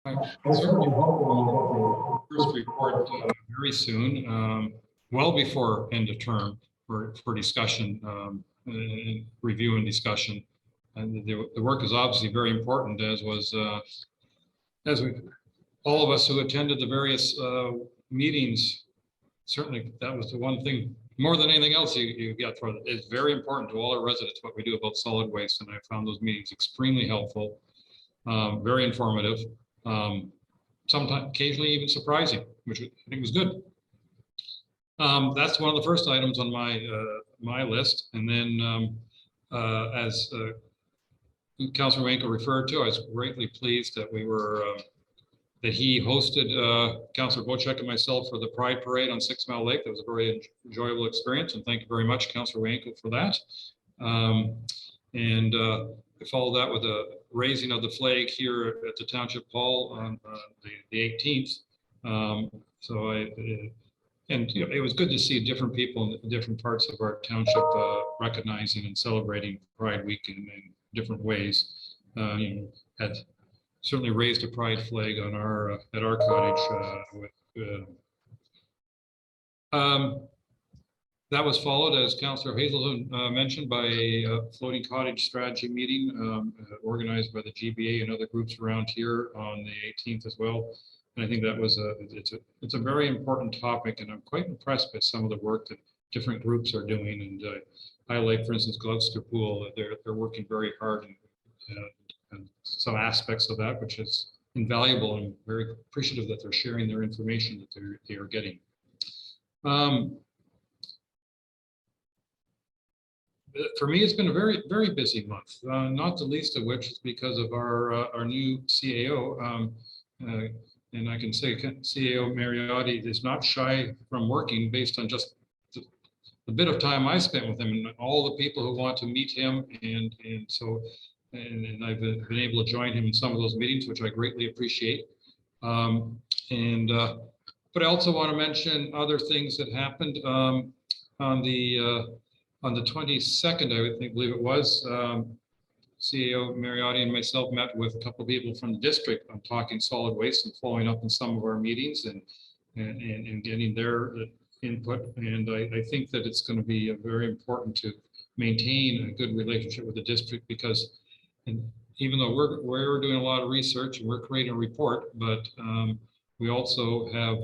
I certainly hope we'll first report very soon, well before end of term for discussion, and review and discussion. And the work is obviously very important, as all of us who attended the various meetings. Certainly, that was the one thing more than anything else you get for it. It's very important to all our residents what we do about solid waste, and I found those meetings extremely helpful, very informative. Sometimes, occasionally even surprising, which I think was good. That's one of the first items on my list. And then as Councillor Wanko referred to, I was greatly pleased that that he hosted Councillor Bochek and myself for the Pride Parade on 6 Mile Lake. That was a very enjoyable experience, and thank you very much, Councillor Wanko, for that. I followed that with a raising of the flag here at the Township Hall on the 18th. It was good to see different people in different parts of our township recognizing and celebrating Pride Week in different ways. Had certainly raised a pride flag on at our cottage. That was followed, as Councillor Hazelton mentioned, by a floating cottage strategy meeting organized by the GBA and other groups around here on the 18th as well. And I think that was it's a very important topic, and I'm quite impressed by some of the work that different groups are doing. And highlight, for instance, Gloucester Pool. They're working very hard and some aspects of that, which is invaluable, and very appreciative that they're sharing their information that they are getting. For me, it's been a very, very busy month, not the least of which is because of our new CAO. And I can say CAO Mariotti is not shy from working based on just the bit of time I spent with him and all the people who want to meet him. And I've been able to join him in some of those meetings, which I greatly appreciate. But I also want to mention other things that happened on the 22nd, I believe it was. CEO Mariotti and myself met with a couple of people from the district on talking solid waste and following up on some of our meetings and getting their input. And I think that it's going to be very important to maintain a good relationship with the district, because even though we're doing a lot of research and we're creating a report, but we also have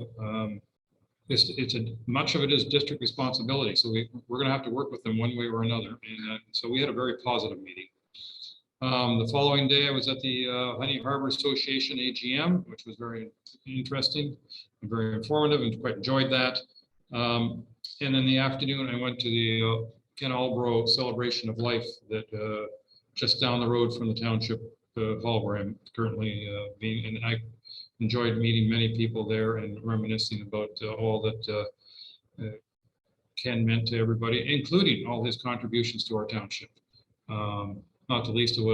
much of it is district responsibility. So we're going to have to work with them one way or another. And so we had a very positive meeting. The following day, I was at the Honey Harbor Association AGM, which was very interesting and very informative, and quite enjoyed that. And in the afternoon, I went to the Ken Albro Celebration of Life that just down the road from the Township Hall where I'm currently being, and I enjoyed meeting many people there and reminiscing about all that Ken meant to everybody, including all his contributions to our township. Not the least of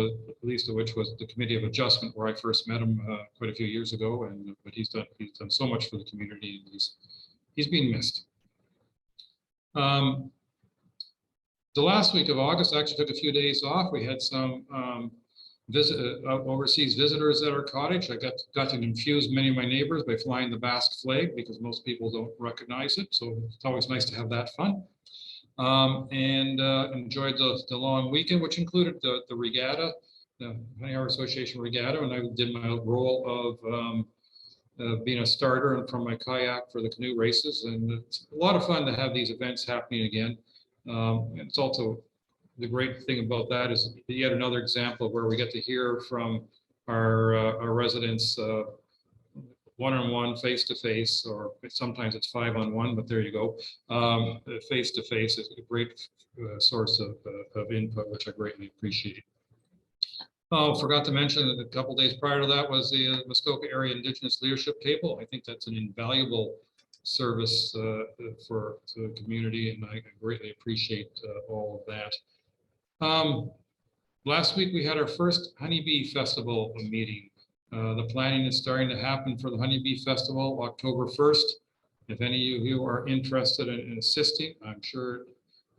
which was the Committee of Adjustment, where I first met him quite a few years ago. But he's done so much for the community, and he's being missed. The last week of August, I actually took a few days off. We had some overseas visitors at our cottage. I got to confuse many of my neighbors by flying the Basque flag, because most people don't recognize it. So it's always nice to have that fun. Enjoyed the long weekend, which included the regatta, the Honey Harbor Association regatta, and I did my role of being a starter and from my kayak for the canoe races. And it's a lot of fun to have these events happening again. It's also the great thing about that is yet another example where we get to hear from our residents one-on-one, face-to-face, or sometimes it's 5-on-1, but there you go. Face-to-face is a great source of input, which I greatly appreciate. Oh, forgot to mention that a couple days prior to that was the Muskoka Area Indigenous Leadership Table. I think that's an invaluable service for the community, and I greatly appreciate all of that. Last week we had our first Honeybee Festival meeting. The planning is starting to happen for the Honeybee Festival, October 1st. If any of you are interested in assisting,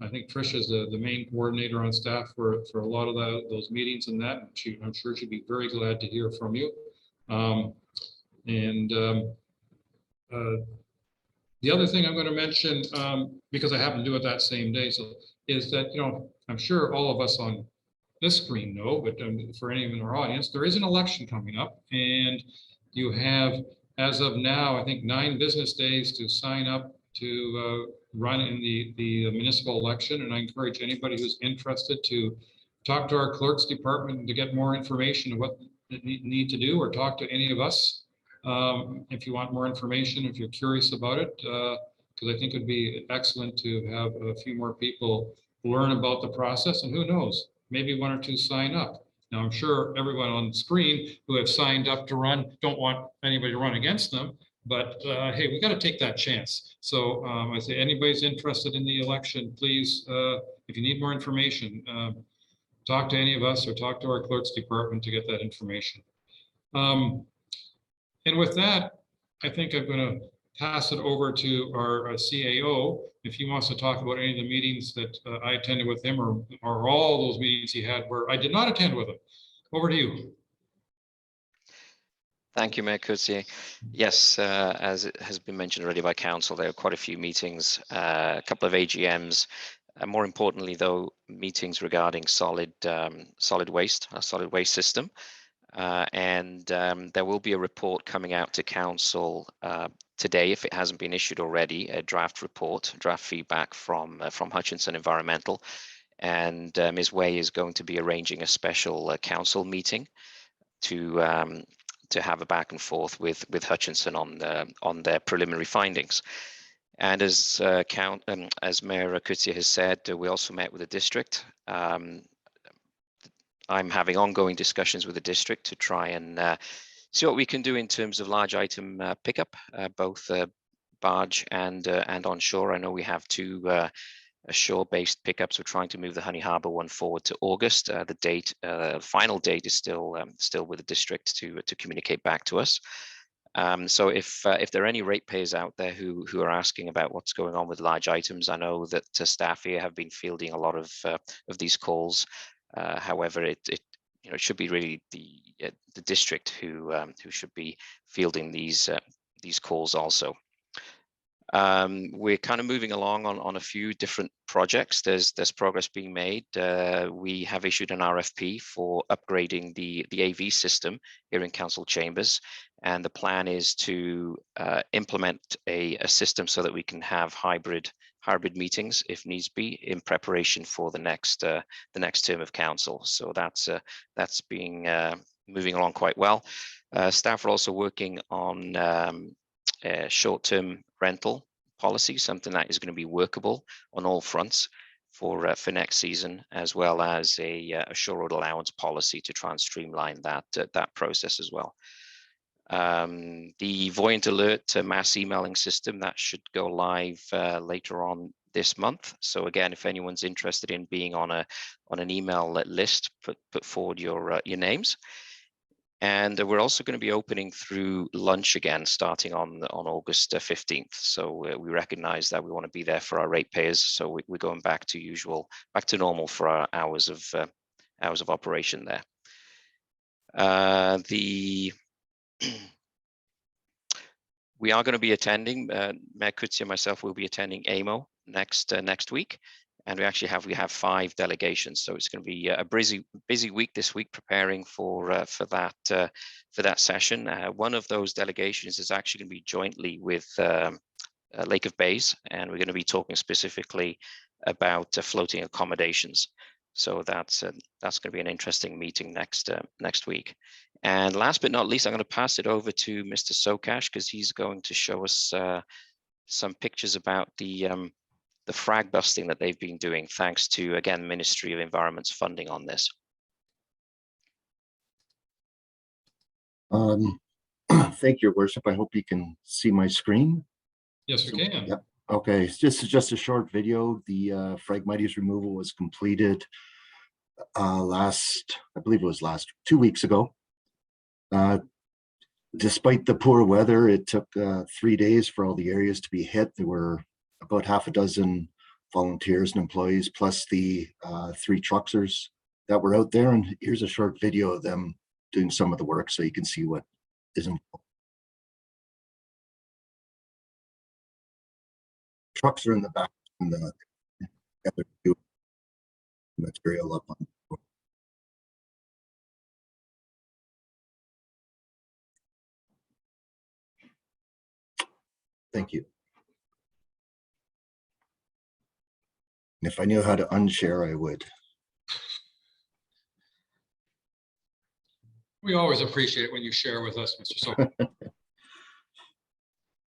I think Trish is the main coordinator on staff for a lot of those meetings and that. I'm sure she'd be very glad to hear from you. The other thing I'm going to mention, because I happen to do it that same day, is that, I'm sure all of us on this screen know, but for any in our audience, there is an election coming up, and you have, as of now, I think 9 business days to sign up to run in the municipal election. And I encourage anybody who's interested to talk to our clerks department to get more information on what they need to do, or talk to any of us if you want more information, if you're curious about it, because I think it'd be excellent to have a few more people learn about the process, and who knows, maybe 1 or 2 sign up. Now, I'm sure everyone on the screen who have signed up to run don't want anybody to run against them, but hey, we got to take that chance. So I say anybody's interested in the election, please, if you need more information, talk to any of us or talk to our clerks department to get that information. And with that, I think I'm going to pass it over to our CAO if he wants to talk about any of the meetings that I attended with him, or all those meetings he had where I did not attend with him. Over to you. Thank you, Mayor Coetzee. Yes, as it has been mentioned already by council, there are quite a few meetings, a couple of AGMs. More importantly, though, meetings regarding solid waste, our solid waste system. And there will be a report coming out to council today, if it hasn't been issued already, a draft report, draft feedback from Hutchinson Environmental. And Ms. Way is going to be arranging a special council meeting to have a back and forth with Hutchinson on their preliminary findings. And as Mayor Coetzee has said, we also met with the district. I'm having ongoing discussions with the district to try and see what we can do in terms of large item pickup, both barge and onshore. I know we have 2 shore-based pickups. We're trying to move the Honey Harbour one forward to August. The final date is still with the district to communicate back to us. So if there are any ratepayers out there who are asking about what's going on with large items, I know that staff here have been fielding a lot of these calls. However, it should be really the district who should be fielding these calls also. We're kind of moving along on a few different projects. There's progress being made. We have issued an RFP for upgrading the AV system here in council chambers, and the plan is to implement a system so that we can have hybrid meetings if needs be, in preparation for the next term of council. So that's being moving along quite well. Staff are also working on short-term rental policy, something that is going to be workable on all fronts for next season, as well as a shore road allowance policy to try and streamline that process as well. The Voyant Alert mass emailing system, that should go live later on this month. So again, if anyone's interested in being on an email list, put forward your names. And we're also going to be opening through lunch again, starting on August 15th. So we recognize that we want to be there for our ratepayers. So we're going back to normal for our hours of operation there. We are going to be attending, Mayor Coetzee and myself will be attending AMO next week. And we have 5 delegations, so it's going to be a busy week this week preparing for that session. One of those delegations is actually going to be jointly with Lake of Bays, and we're going to be talking specifically about floating accommodations. So that's going to be an interesting meeting next week. And last but not least, I'm going to pass it over to Mr. Sokash, because he's going to show us some pictures about the frag busting that they've been doing, thanks to, again, Ministry of Environment's funding on this. Thank you, Your Worship. I hope you can see my screen. Yes, we can. Yep. Okay, this is just a short video. The Phragmites removal was completed I believe it was 2 weeks ago. Despite the poor weather, it took 3 days for all the areas to be hit. There were about half a dozen volunteers and employees, plus the 3 trucksers that were out there. And here's a short video of them doing some of the work so you can see what is involved. Trucks are in the back and the other material up on. Thank you. And if I knew how to unshare, I would. We always appreciate it when you share with us, Mr. Sokash.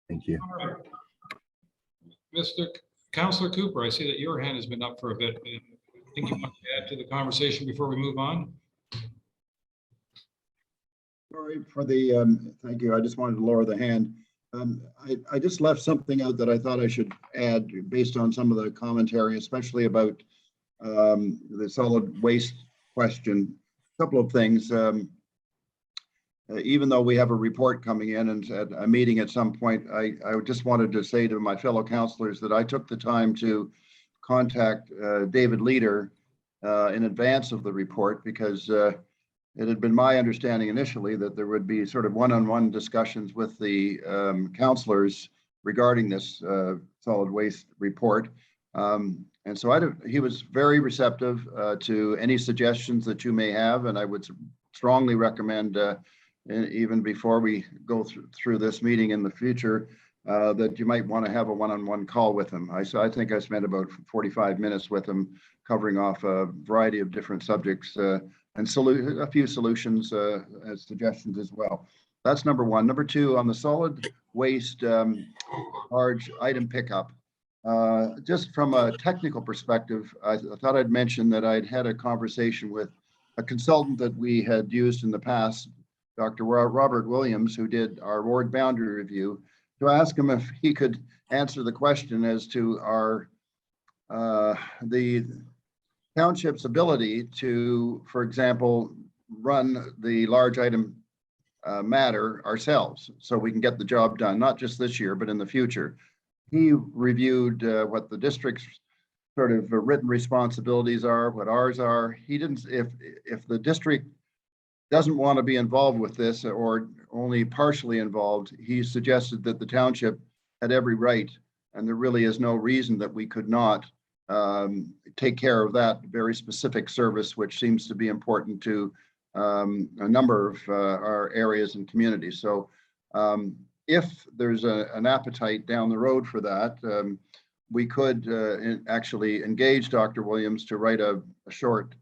Thank you. All right. Mr. Councillor Cooper, I see that your hand has been up for a bit. I think you want to add to the conversation before we move on? Sorry for the, thank you. I just wanted to lower the hand. I just left something out that I thought I should add based on some of the commentary, especially about the solid waste question. A couple of things. Even though we have a report coming in and at a meeting at some point, I just wanted to say to my fellow councillors that I took the time to contact David Leader in advance of the report, because it had been my understanding initially that there would be sort of one-on-one discussions with the councillors regarding this solid waste report. And so he was very receptive to any suggestions that you may have, and I would strongly recommend even before we go through this meeting in the future, that you might want to have a one-on-one call with him. I think I spent about 45 minutes with him, covering off a variety of different subjects and a few solutions as suggestions as well. That's number one. Number two, on the solid waste large item pickup, just from a technical perspective, I thought I'd mention that I'd had a conversation with a consultant that we had used in the past, Dr. Robert Williams, who did our ward boundary review, to ask him if he could answer the question as to the township's ability to, for example, run the large item matter ourselves, so we can get the job done, not just this year, but in the future. He reviewed what the district's sort of written responsibilities are, what ours are. He didn't, if the district doesn't want to be involved with this or only partially involved, he suggested that the township had every right, and there really is no reason that we could not take care of that very specific service, which seems to be important to a number of our areas and communities. So if there's an appetite down the road for that, we could actually engage Dr. Williams to write a short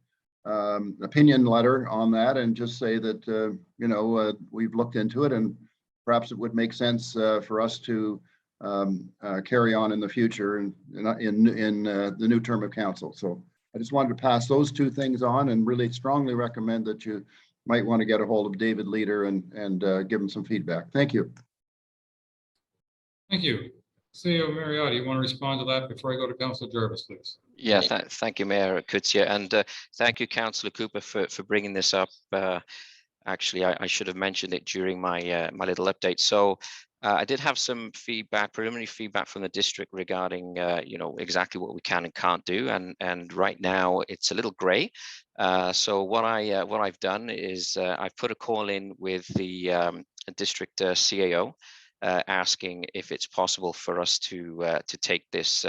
opinion letter on that and just say that, we've looked into it and perhaps it would make sense for us to carry on in the future and in the new term of council. So I just wanted to pass those two things on and really strongly recommend that you might want to get a hold of David Leader and give him some feedback. Thank you. Thank you. CEO Mariotti, you want to respond to that before I go to Councillor Jervis, please? Yeah, thank you, Mayor Kutsia, and thank you, Councillor Cooper, for bringing this up. Actually, I should have mentioned it during my my little update. So I did have some preliminary feedback from the district regarding exactly what we can and can't do, and right now it's a little grey. So what I've done is I've put a call in with the district CAO. Asking if it's possible for us to take this,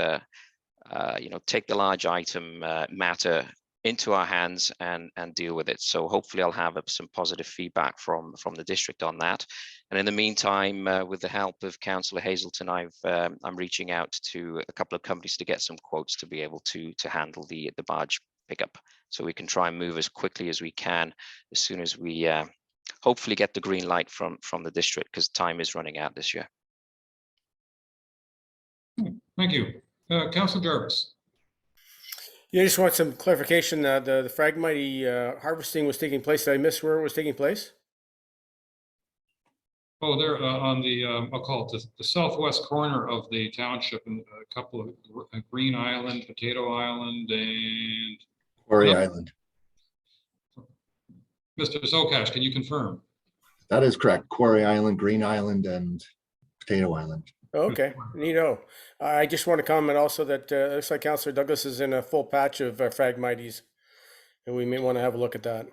take the large item matter into our hands and deal with it. So hopefully I'll have some positive feedback from the district on that. And in the meantime, with the help of Councillor Hazelton, I'm reaching out to a couple of companies to get some quotes to be able to handle the barge pickup. So we can try and move as quickly as we can as soon as we hopefully get the green light from the district, because time is running out this year. Thank you. Councillor Jarvis. Yeah, I just want some clarification. The Phragmite harvesting was taking place. Did I miss where it was taking place? Oh, they're on the, I'll call it the southwest corner of the township, and a couple of Green Island, Potato Island, and Quarry No. Island. Mr. Sokash, can you confirm? That is correct. Quarry Island, Green Island, and Potato Island. Okay, neato. I just want to comment also that it looks like Councillor Douglas is in a full patch of Phragmites, and we may want to have a look at that.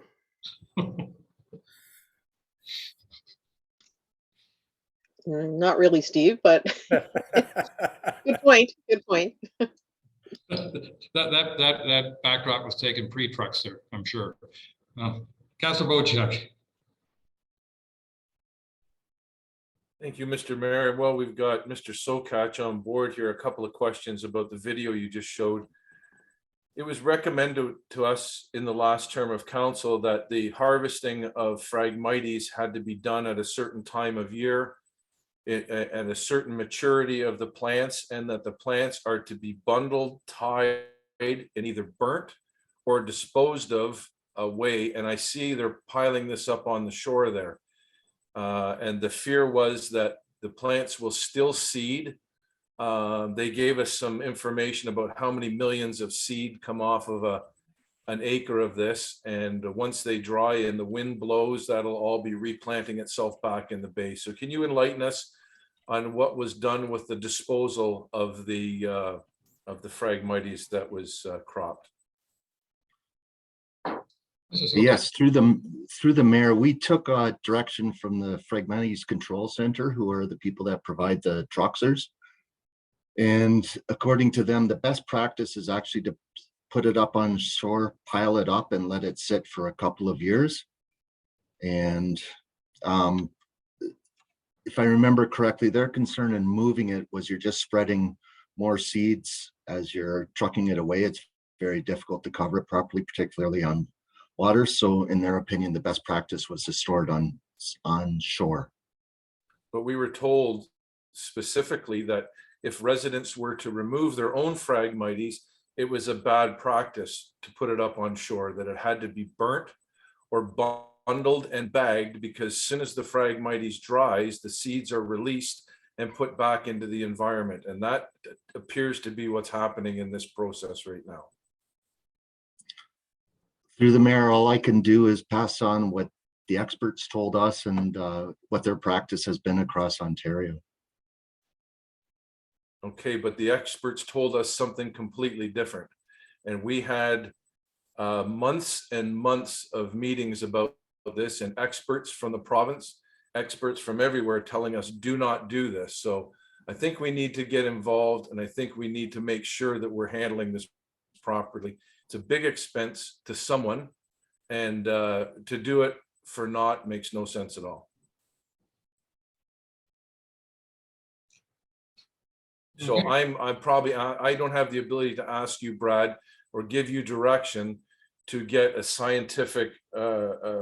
Not really, Steve, but good point. Good point. That backdrop was taken pre-truck, sir, I'm sure. Councillor Wojciak. Thank you, Mr. Mayor. Well, we've got Mr. Sokach on board here. A couple of questions about the video you just showed. It was recommended to us in the last term of council that the harvesting of Phragmites had to be done at a certain time of year and a certain maturity of the plants, and that the plants are to be bundled, tied, and either burnt or disposed of away. And I see they're piling this up on the shore there. And the fear was that the plants will still seed. They gave us some information about how many millions of seed come off of an acre of this. And once they dry and the wind blows, that'll all be replanting itself back in the bay. So can you enlighten us on what was done with the disposal of the Phragmites that was cropped? Yes, through the mayor, we took direction from the Phragmites Control Center, who are the people that provide the troxers. And according to them, the best practice is actually to put it up on shore, pile it up, and let it sit for a couple of years. And if I remember correctly, their concern in moving it was you're just spreading more seeds as you're trucking it away. It's very difficult to cover it properly, particularly on water. So in their opinion, the best practice was to store it on shore. But we were told specifically that if residents were to remove their own Phragmites, it was a bad practice to put it up on shore, that it had to be burnt or bundled and bagged, because as soon as the Phragmites dries, the seeds are released and put back into the environment. And that appears to be what's happening in this process right now. Through the mayor, all I can do is pass on what the experts told us and what their practice has been across Ontario. Okay, but the experts told us something completely different. And we had months and months of meetings about this, and experts from the province, experts from everywhere telling us do not do this. So I think we need to get involved, and I think we need to make sure that we're handling this properly. It's a big expense to someone, and to do it for naught makes no sense at all. So I'm probably, I don't have the ability to ask you, Brad, or give you direction to get a scientific, I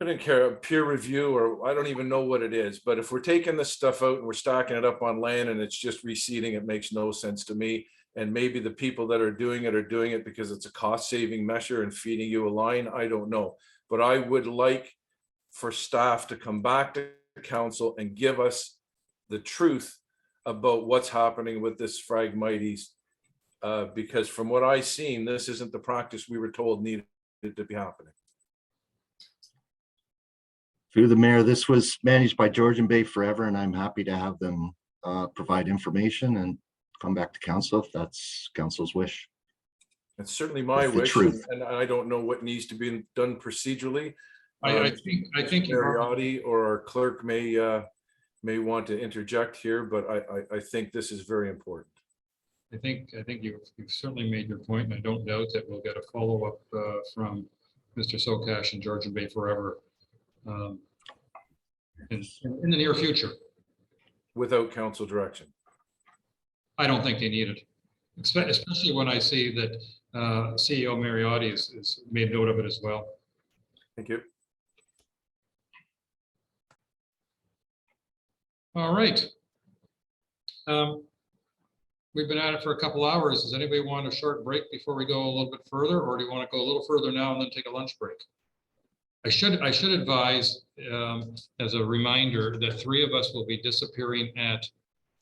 don't care, peer review, or I don't even know what it is. But if we're taking this stuff out and we're stacking it up on land and it's just reseeding, it makes no sense to me. And maybe the people that are doing it because it's a cost-saving measure and feeding you a line. I don't know. But I would like for staff to come back to council and give us the truth about what's happening with this Phragmites, because from what I've seen, this isn't the practice we were told needed to be happening. Through the mayor, this was managed by Georgian Bay forever, and I'm happy to have them provide information and come back to council if that's council's wish. It's certainly my wish, and I don't know what needs to be done procedurally. I think Mariotti or our clerk may want to interject here, but I think this is very important. I think you've certainly made your point, and I don't doubt that we'll get a follow-up from Mr. Sokash and Georgian Bay Forever in the near future. Without council direction. I don't think they need it. Especially when I see that CEO Mariotti has made note of it as well. Thank you. All right. We've been at it for a couple hours. Does anybody want a short break before we go a little bit further, or do you want to go a little further now and then take a lunch break? I should advise, as a reminder, that 3 of us will be disappearing at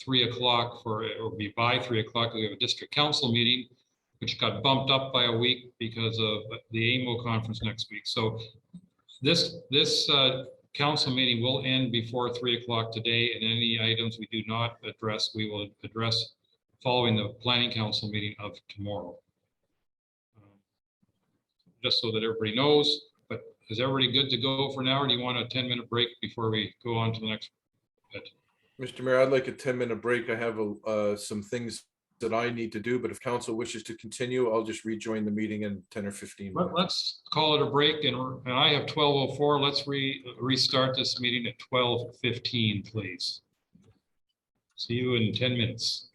3 o'clock it will be by 3 o'clock. We have a district council meeting, which got bumped up by a week because of the AMO conference next week. So this council meeting will end before 3 o'clock today, and any items we do not address, we will address following the planning council meeting of tomorrow. Just so that everybody knows, but is everybody good to go for now, or do you want a 10-minute break before we go on to the next bit? Mr. Mayor, I'd like a 10-minute break. I have some things that I need to do, but if council wishes to continue, I'll just rejoin the meeting in 10 or 15 minutes. Let's call it a break, and I have 12:04. Let's restart this meeting at 12:15, please. See you in 10 minutes.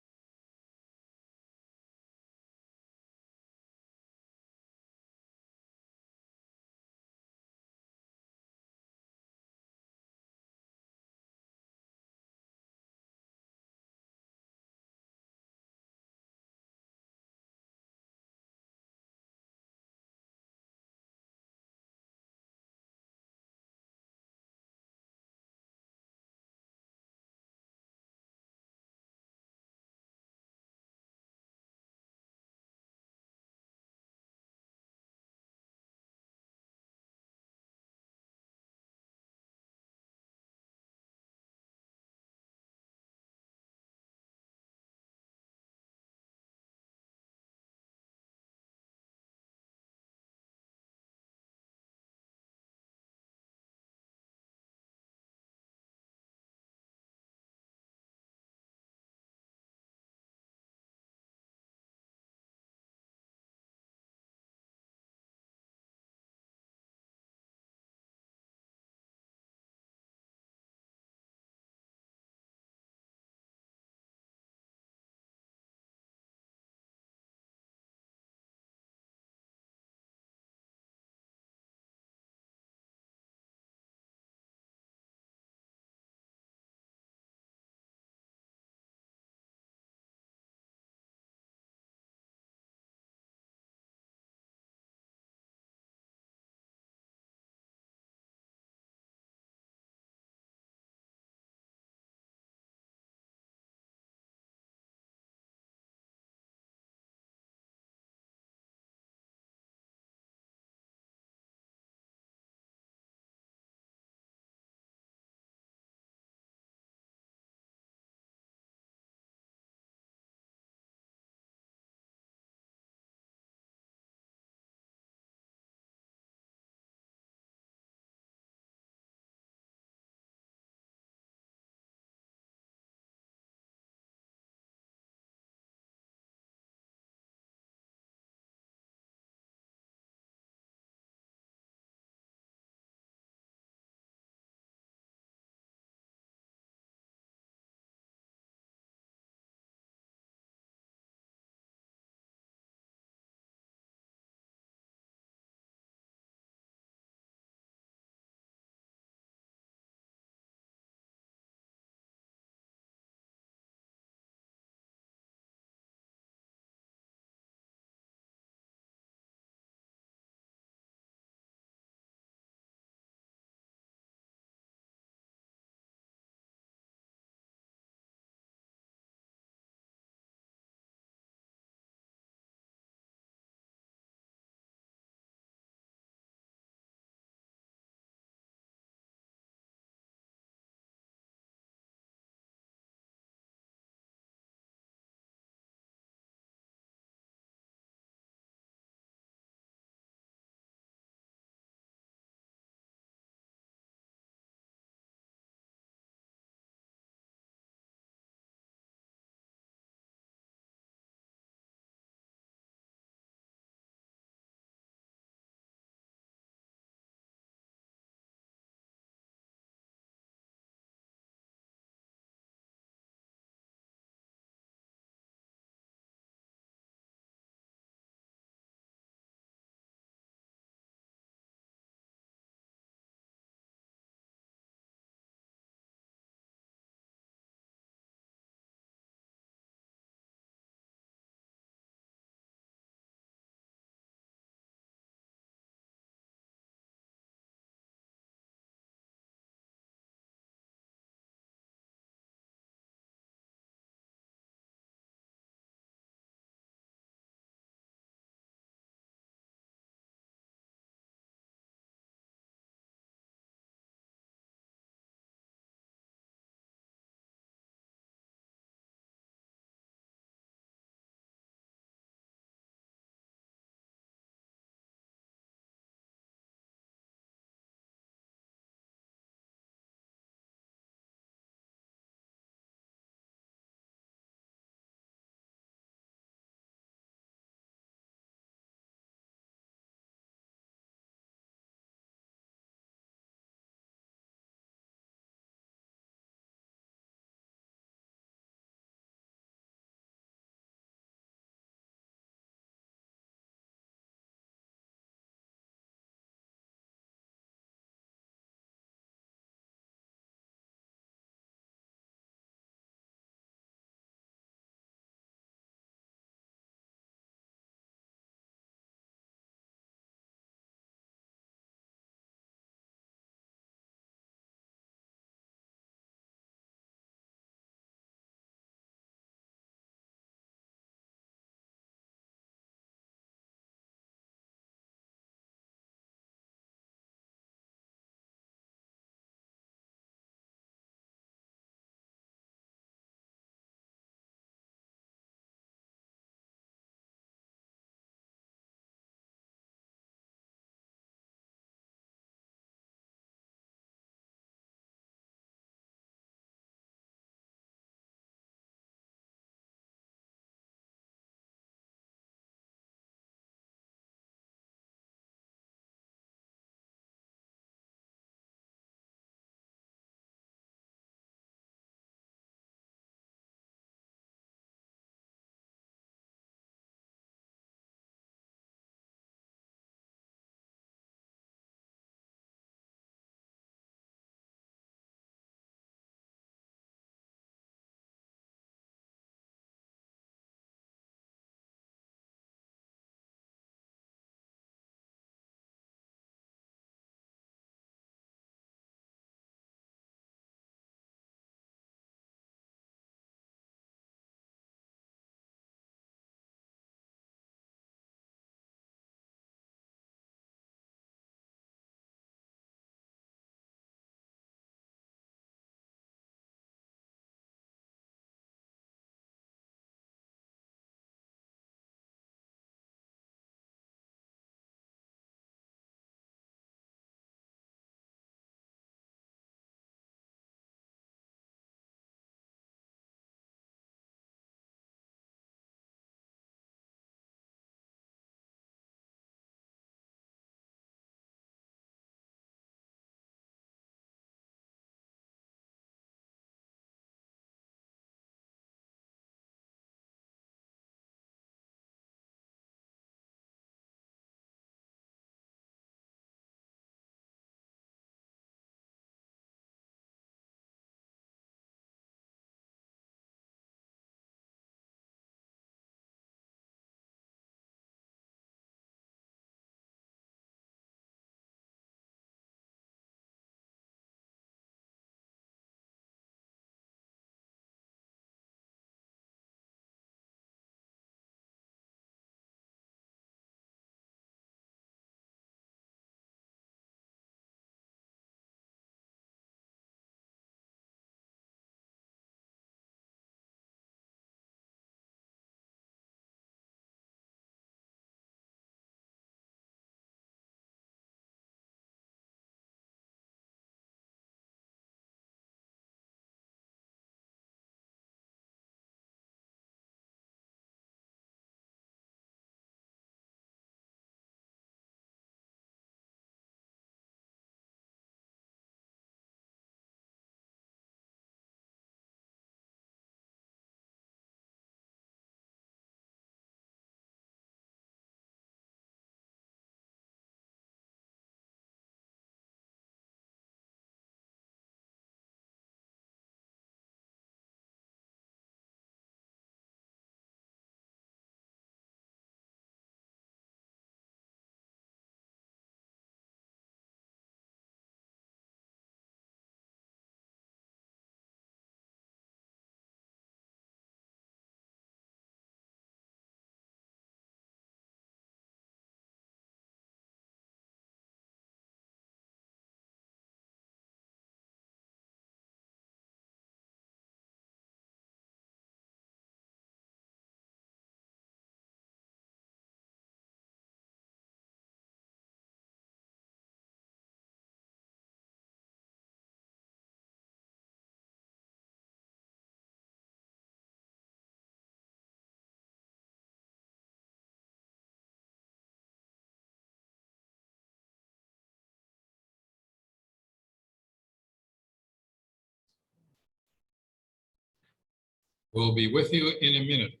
We'll be with you in a minute.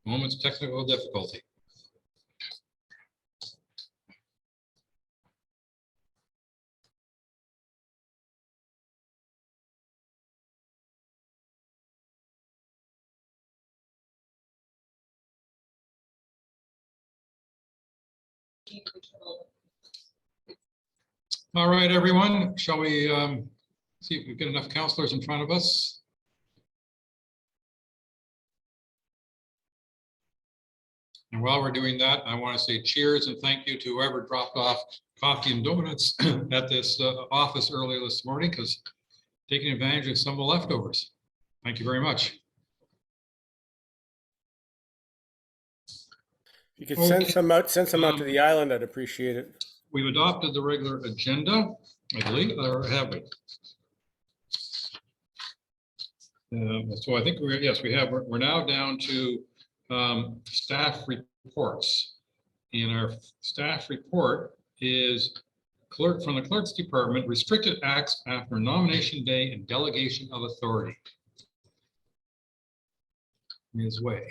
Moment's technical difficulty. All right, everyone, shall we see if we get enough counselors in front of us? And while we're doing that, I want to say cheers and thank you to whoever dropped off coffee and donuts at this office earlier this morning, because taking advantage of some of the leftovers. Thank you very much. If you could send Okay. some out to the island, I'd appreciate it. We've adopted the regular agenda, I believe, or have we? So I think yes, we have. We're now down to staff reports. And our staff report is from the Clerks Department, restricted acts after nomination day and delegation of authority. Ms. Way.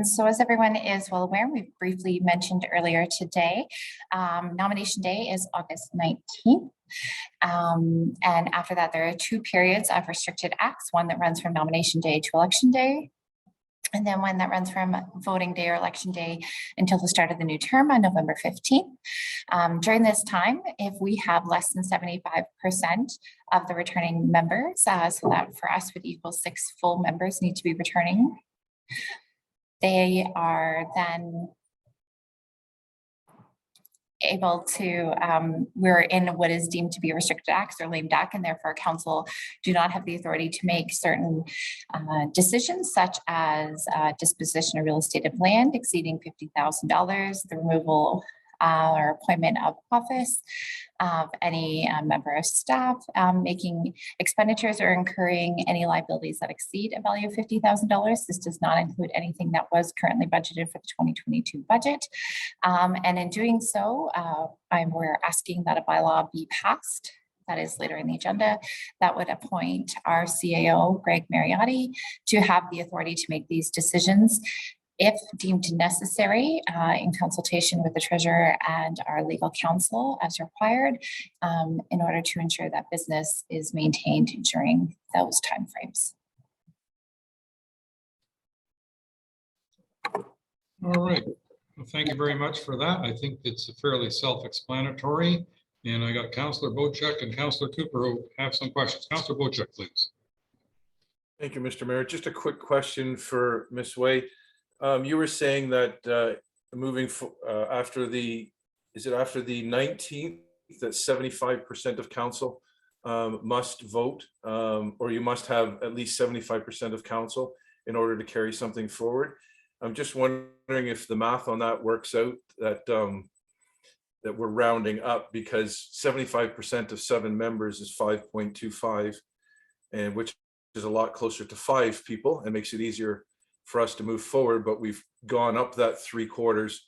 So as everyone is well aware, we briefly mentioned earlier today, nomination day is August 19th. And after that, there are 2 periods of restricted acts, one that runs from nomination day to election day, and then one that runs from voting day or election day until the start of the new term on November 15th. During this time, if we have less than 75% of the returning members, so that for us would equal 6 full members need to be returning, they are then able to, we're in what is deemed to be a restricted acts or lame duck, and therefore council do not have the authority to make certain decisions such as disposition of real estate of land exceeding $50,000, the removal or appointment of office of any member of staff, making expenditures or incurring any liabilities that exceed a value of $50,000. This does not include anything that was currently budgeted for the 2022 budget. And in doing so, we're asking that a bylaw be passed. That is later in the agenda, that would appoint our CAO, Greg Mariotti, to have the authority to make these decisions if deemed necessary, in consultation with the treasurer and our legal counsel as required, in order to ensure that business is maintained during those timeframes. All right. Well, thank you very much for that. I think it's fairly self-explanatory. And I got Councillor Bochek and Councillor Cooper who have some questions. Councillor Bochek, please. Thank you, Mr. Mayor. Just a quick question for Ms. Way. You were saying that moving after the 19th, that 75% of council must vote, or you must have at least 75% of council in order to carry something forward. I'm just wondering if the math on that works out, that that we're rounding up, because 75% of 7 members is 5.25, and which is a lot closer to 5 people and makes it easier for us to move forward, but we've gone up that 3/4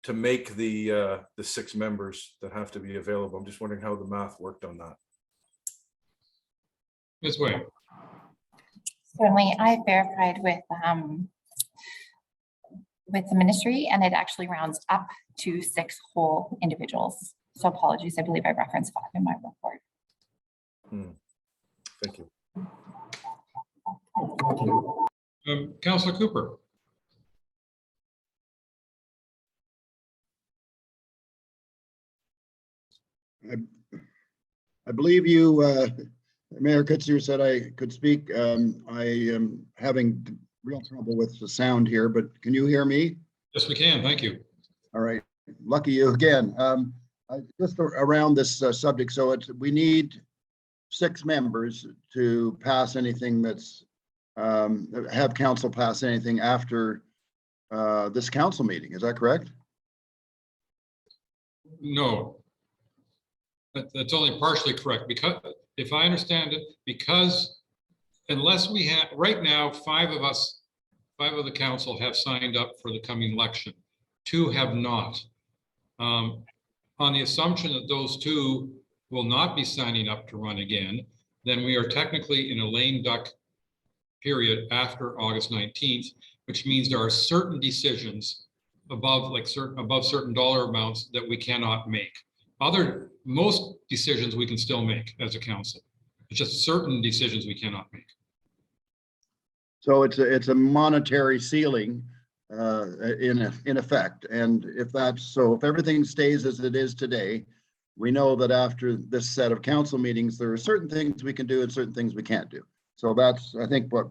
to make the 6 members that have to be available. I'm just wondering how the math worked on that. Ms. Way. Certainly, I verified with the ministry, and it actually rounds up to 6 whole individuals. So apologies, I believe I referenced 5 in my report. Thank you. Councillor Cooper. I believe you, Mayor Kutzer, said I could speak. I am having real trouble with the sound here, but can you hear me? Yes, we can. Thank you. All right. Lucky you again. Just around this subject. So we need 6 members to pass anything that's have council pass anything after this council meeting. Is that correct? No. That's only partially correct, because if I understand it, because unless we have, right now, 5 of us, 5 of the council have signed up for the coming election. 2 have not. On the assumption that those 2 will not be signing up to run again, then we are technically in a lame duck period after August 19th, which means there are certain decisions above certain dollar amounts that we cannot make. Most decisions we can still make as a council. It's just certain decisions we cannot make. So it's a monetary ceiling in effect. And if everything stays as it is today, we know that after this set of council meetings, there are certain things we can do and certain things we can't do. So that's, I think, what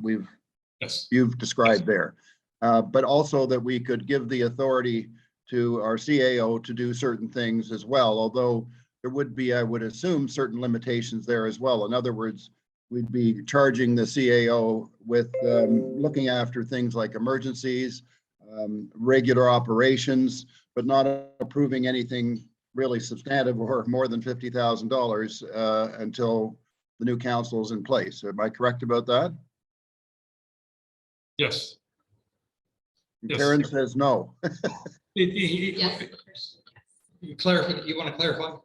you've described there. But also that we could give the authority to our CAO to do certain things as well, although there would be, I would assume, certain limitations there as well. In other words, we'd be charging the CAO with looking after things like emergencies, regular operations, but not approving anything really substantive or more than $50,000 until the new council is in place. Am I correct about that? Yes. Karen says no. Yes. Clarify. You want to clarify?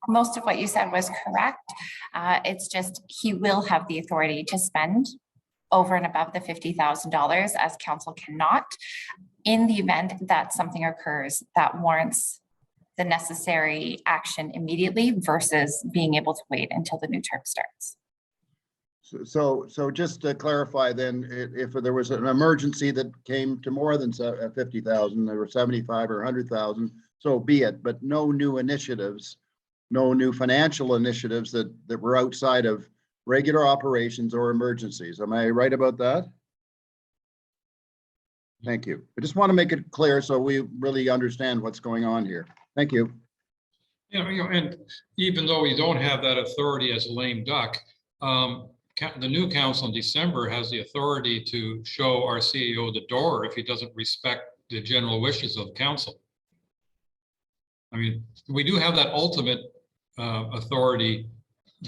Most of what you said was correct. It's just he will have the authority to spend over and above the $50,000 as council cannot, in the event that something occurs that warrants the necessary action immediately versus being able to wait until the new term starts. So just to clarify then, if there was an emergency that came to more than 50,000, there were 75 or 100,000, so be it, but no new initiatives, no new financial initiatives that were outside of regular operations or emergencies. Am I right about that? Thank you. I just want to make it clear so we really understand what's going on here. Thank you. Yeah, and even though we don't have that authority as a lame duck, the new council in December has the authority to show our CEO the door if he doesn't respect the general wishes of council. I mean, we do have that ultimate authority,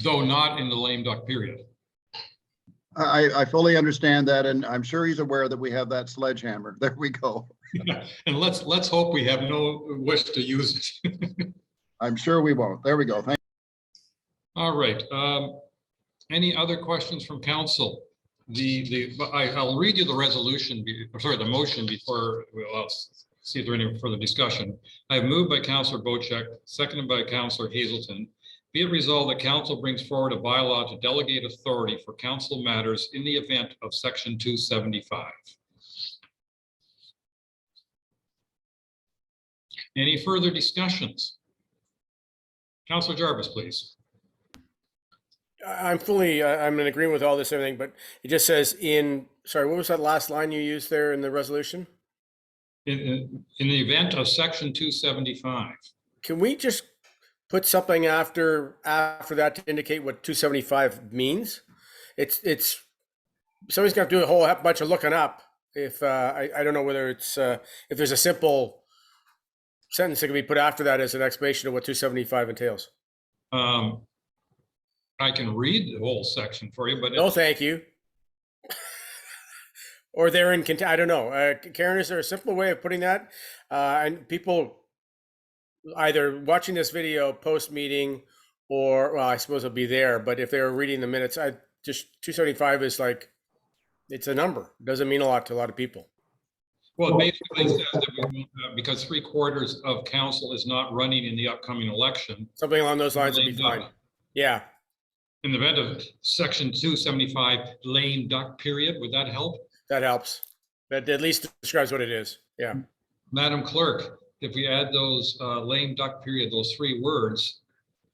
though not in the lame duck period. I fully understand that, and I'm sure he's aware that we have that sledgehammer. There we go. And let's hope we have no wish to use it. I'm sure we won't. There we go. Thank you. All right. Any other questions from council? I'll read you the resolution, the motion before we'll see if there's any further discussion. I have moved by Councillor Bochek, seconded by Councillor Hazelton. Be it resolved that council brings forward a bylaw to delegate authority for council matters in the event of section 275. Any further discussions? Councillor Jarvis, please. I'm in agreement with all this, everything, but it just says sorry, what was that last line you used there in the resolution? In the event of section 275. Can we just put something after that to indicate what 275 means? It's somebody's got to do a whole bunch of looking up. If I don't know whether it's if there's a simple sentence that can be put after that as an explanation of what 275 entails. I can read the whole section for you, but no, thank you. Or they're in contempt. I don't know. Karen, is there a simple way of putting that? And people either watching this video post meeting, or well, I suppose it'll be there. But if they were reading the minutes, 275 is like it's a number. It doesn't mean a lot to a lot of people. Well, it basically says that because 3/4 of council is not running in the upcoming election. Something along those lines would be fine. Yeah. In the event of section 275 lame duck period, would that help? That helps. That at least describes what it is. Yeah. Madam Clerk, if we add those lame duck period, those 3 words,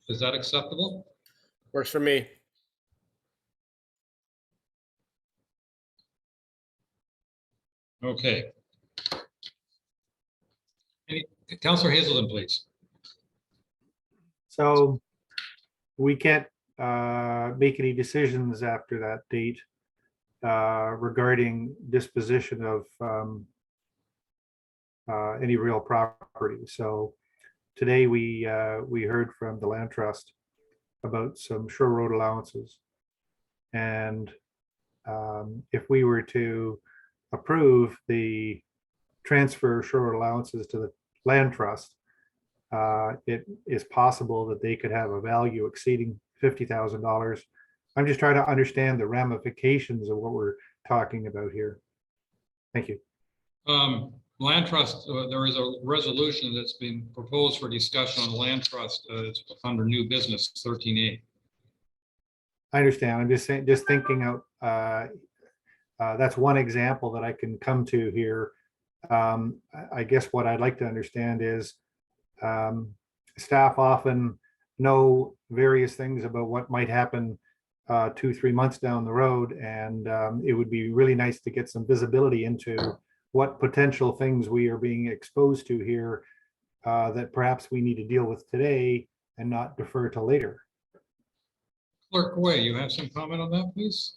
is that acceptable? Works for me. Okay. Councillor Hazelton, please. So we can't make any decisions after that date regarding disposition of any real property. So today we heard from the Land Trust about some shore road allowances, and if we were to approve the transfer of shore road allowances to the Land Trust, it is possible that they could have a value exceeding $50,000. I'm just trying to understand the ramifications of what we're talking about here. Thank you. Land trust, there is a resolution that's been proposed for discussion on the land trust. It's under new business 13A. I understand. I'm just saying, just thinking out, that's one example that I can come to here. I guess what I'd like to understand is staff often know various things about what might happen 2-3 months down the road, and it would be really nice to get some visibility into what potential things we are being exposed to here that perhaps we need to deal with today and not defer to later. Clerk Way, you have some comment on that, please?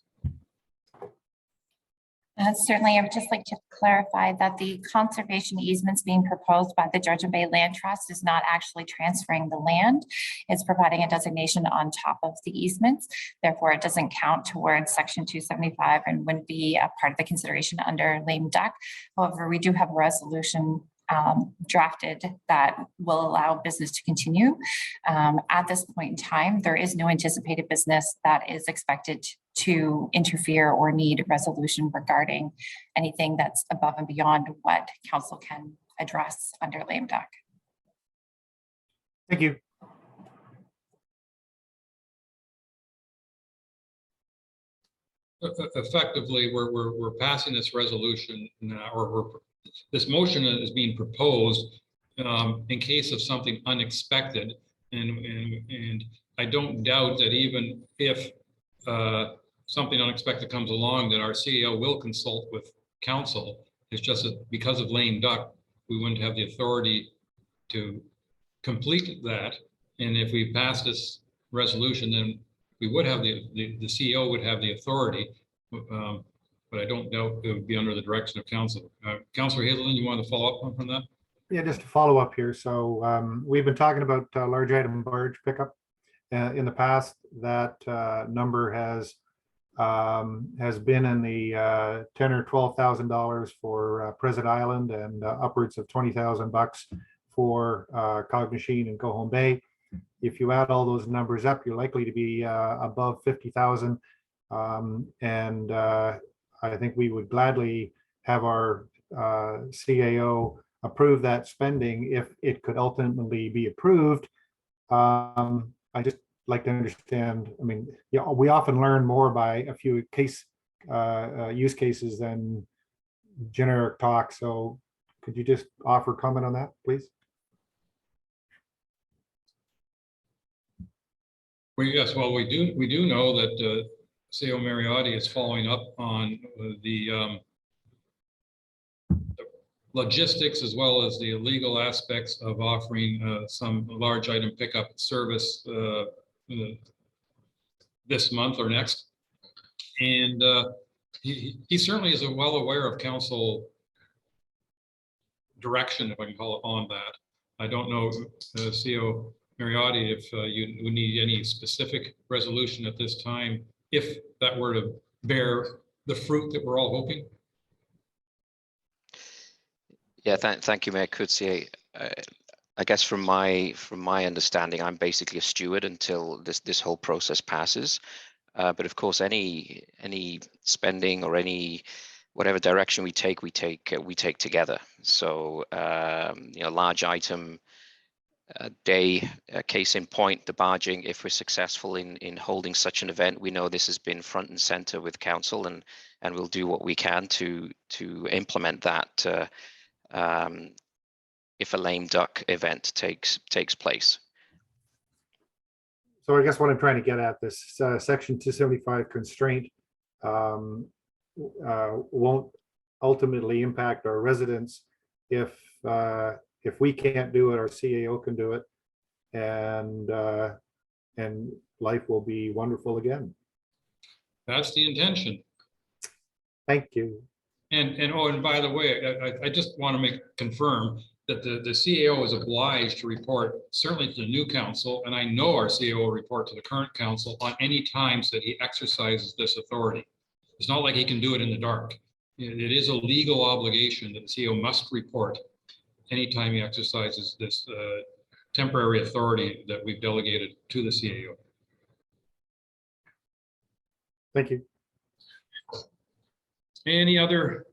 Certainly, I would just like to clarify that the conservation easements being proposed by the Georgian Bay Land Trust is not actually transferring the land. It's providing a designation on top of the easements. Therefore, it doesn't count towards Section 275 and wouldn't be a part of the consideration under lame duck. However, we do have a resolution drafted that will allow business to continue. At this point in time, there is no anticipated business that is expected to interfere or need resolution regarding anything that's above and beyond what council can address under lame duck. Thank you. Effectively, we're passing this resolution now, or this motion is being proposed in case of something unexpected, and I don't doubt that even if something unexpected comes along, that our CEO will consult with council. It's just that because of lame duck, we wouldn't have the authority to complete that. And if we pass this resolution, then we would have the CEO would have the authority. But I don't doubt it would be under the direction of council. Councillor Hazelton, you want to follow up on that? Yeah, just to follow up here. So we've been talking about large item barge pickup. In the past, that number has been in the $10,000 or $12,000 for President Island and upwards of $20,000 for Cognachine and Cohom Bay. If you add all those numbers up, you're likely to be above 50,000. And I think we would gladly have our CAO approve that spending if it could ultimately be approved. I just like to understand, I mean, yeah, we often learn more by a few use cases than generic talk. So could you just offer comment on that, please? Well, yes, well, we do know that CEO Mariotti is following up on the logistics as well as the legal aspects of offering some large item pickup service this month or next. And he certainly is well aware of council direction, if I can call it, on that. I don't know, CEO Mariotti, if you would need any specific resolution at this time, if that were to bear the fruit that we're all hoping. Yeah, thank you, Mayor Coetzee. I guess from my understanding, I'm basically a steward until this whole process passes. But of course, any spending or any whatever direction we take together. So large item day, case in point, the barging. If we're successful in holding such an event, we know this has been front and center with council, and we'll do what we can to implement that. If a lame duck event takes place. So I guess what I'm trying to get at, this section 275 constraint won't ultimately impact our residents if we can't do it, our CAO can do it, and life will be wonderful again. That's the intention. Thank you. And by the way, I just want to confirm that the CAO is obliged to report certainly to the new council, and I know our CAO will report to the current council on any times that he exercises this authority. It's not like he can do it in the dark. It is a legal obligation that the CAO must report anytime he exercises this temporary authority that we've delegated to the CAO. Thank you. Any other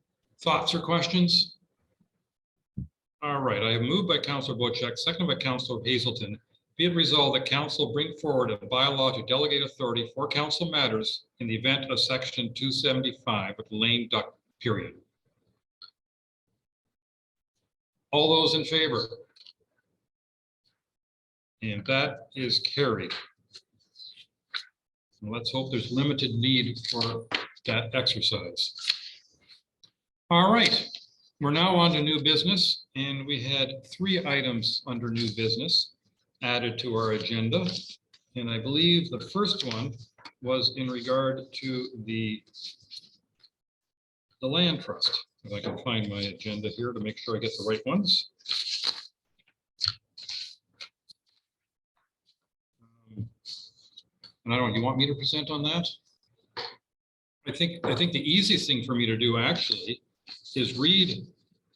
thoughts or questions? All right, I have moved by Councillor Wojcik, seconded by Councillor Hazelton. Be it resolved that council bring forward a bylaw to delegate authority for council matters in the event of section 275 of the lame duck period. All those in favor? And that is carried. Let's hope there's limited need for that exercise. All right, we're now on to new business, and we had 3 items under new business added to our agenda. And I believe the first one was in regard to the land trust. If I can find my agenda here to make sure I get the right ones. And I don't know, you want me to present on that? I think the easiest thing for me to do actually is read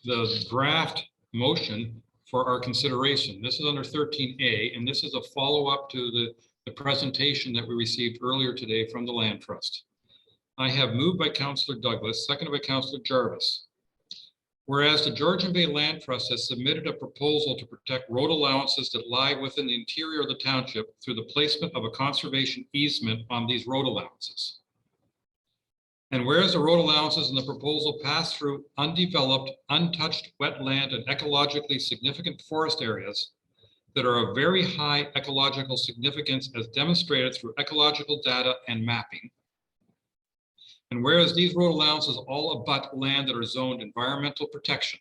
the draft motion for our consideration. This is under 13A, and this is a follow-up to the presentation that we received earlier today from the Land Trust. I have moved by Councillor Douglas, seconded by Councillor Jarvis. Whereas the Georgian Bay Land Trust has submitted a proposal to protect road allowances that lie within the interior of the township through the placement of a conservation easement on these road allowances. And whereas the road allowances in the proposal pass through undeveloped, untouched wetland and ecologically significant forest areas that are of very high ecological significance as demonstrated through ecological data and mapping. And whereas these road allowances all abut land that are zoned environmental protection.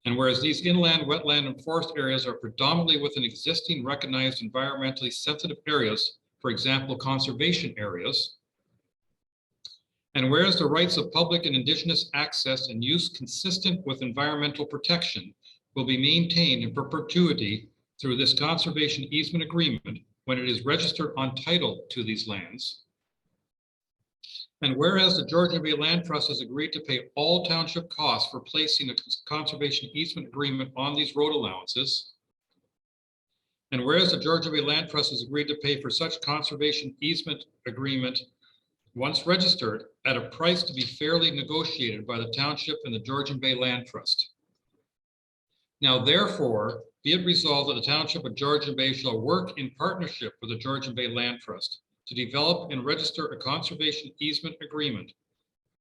And whereas these inland, wetland, and forest areas are predominantly within existing recognized environmentally sensitive areas, for example, conservation areas. And whereas the rights of public and Indigenous access and use consistent with environmental protection will be maintained in perpetuity through this conservation easement agreement when it is registered on title to these lands. And whereas the Georgian Bay Land Trust has agreed to pay all township costs for placing a conservation easement agreement on these road allowances. And whereas the Georgian Bay Land Trust has agreed to pay for such conservation easement agreement once registered at a price to be fairly negotiated by the township and the Georgian Bay Land Trust. Now, therefore, be it resolved that the township of Georgian Bay shall work in partnership with the Georgian Bay Land Trust to develop and register a conservation easement agreement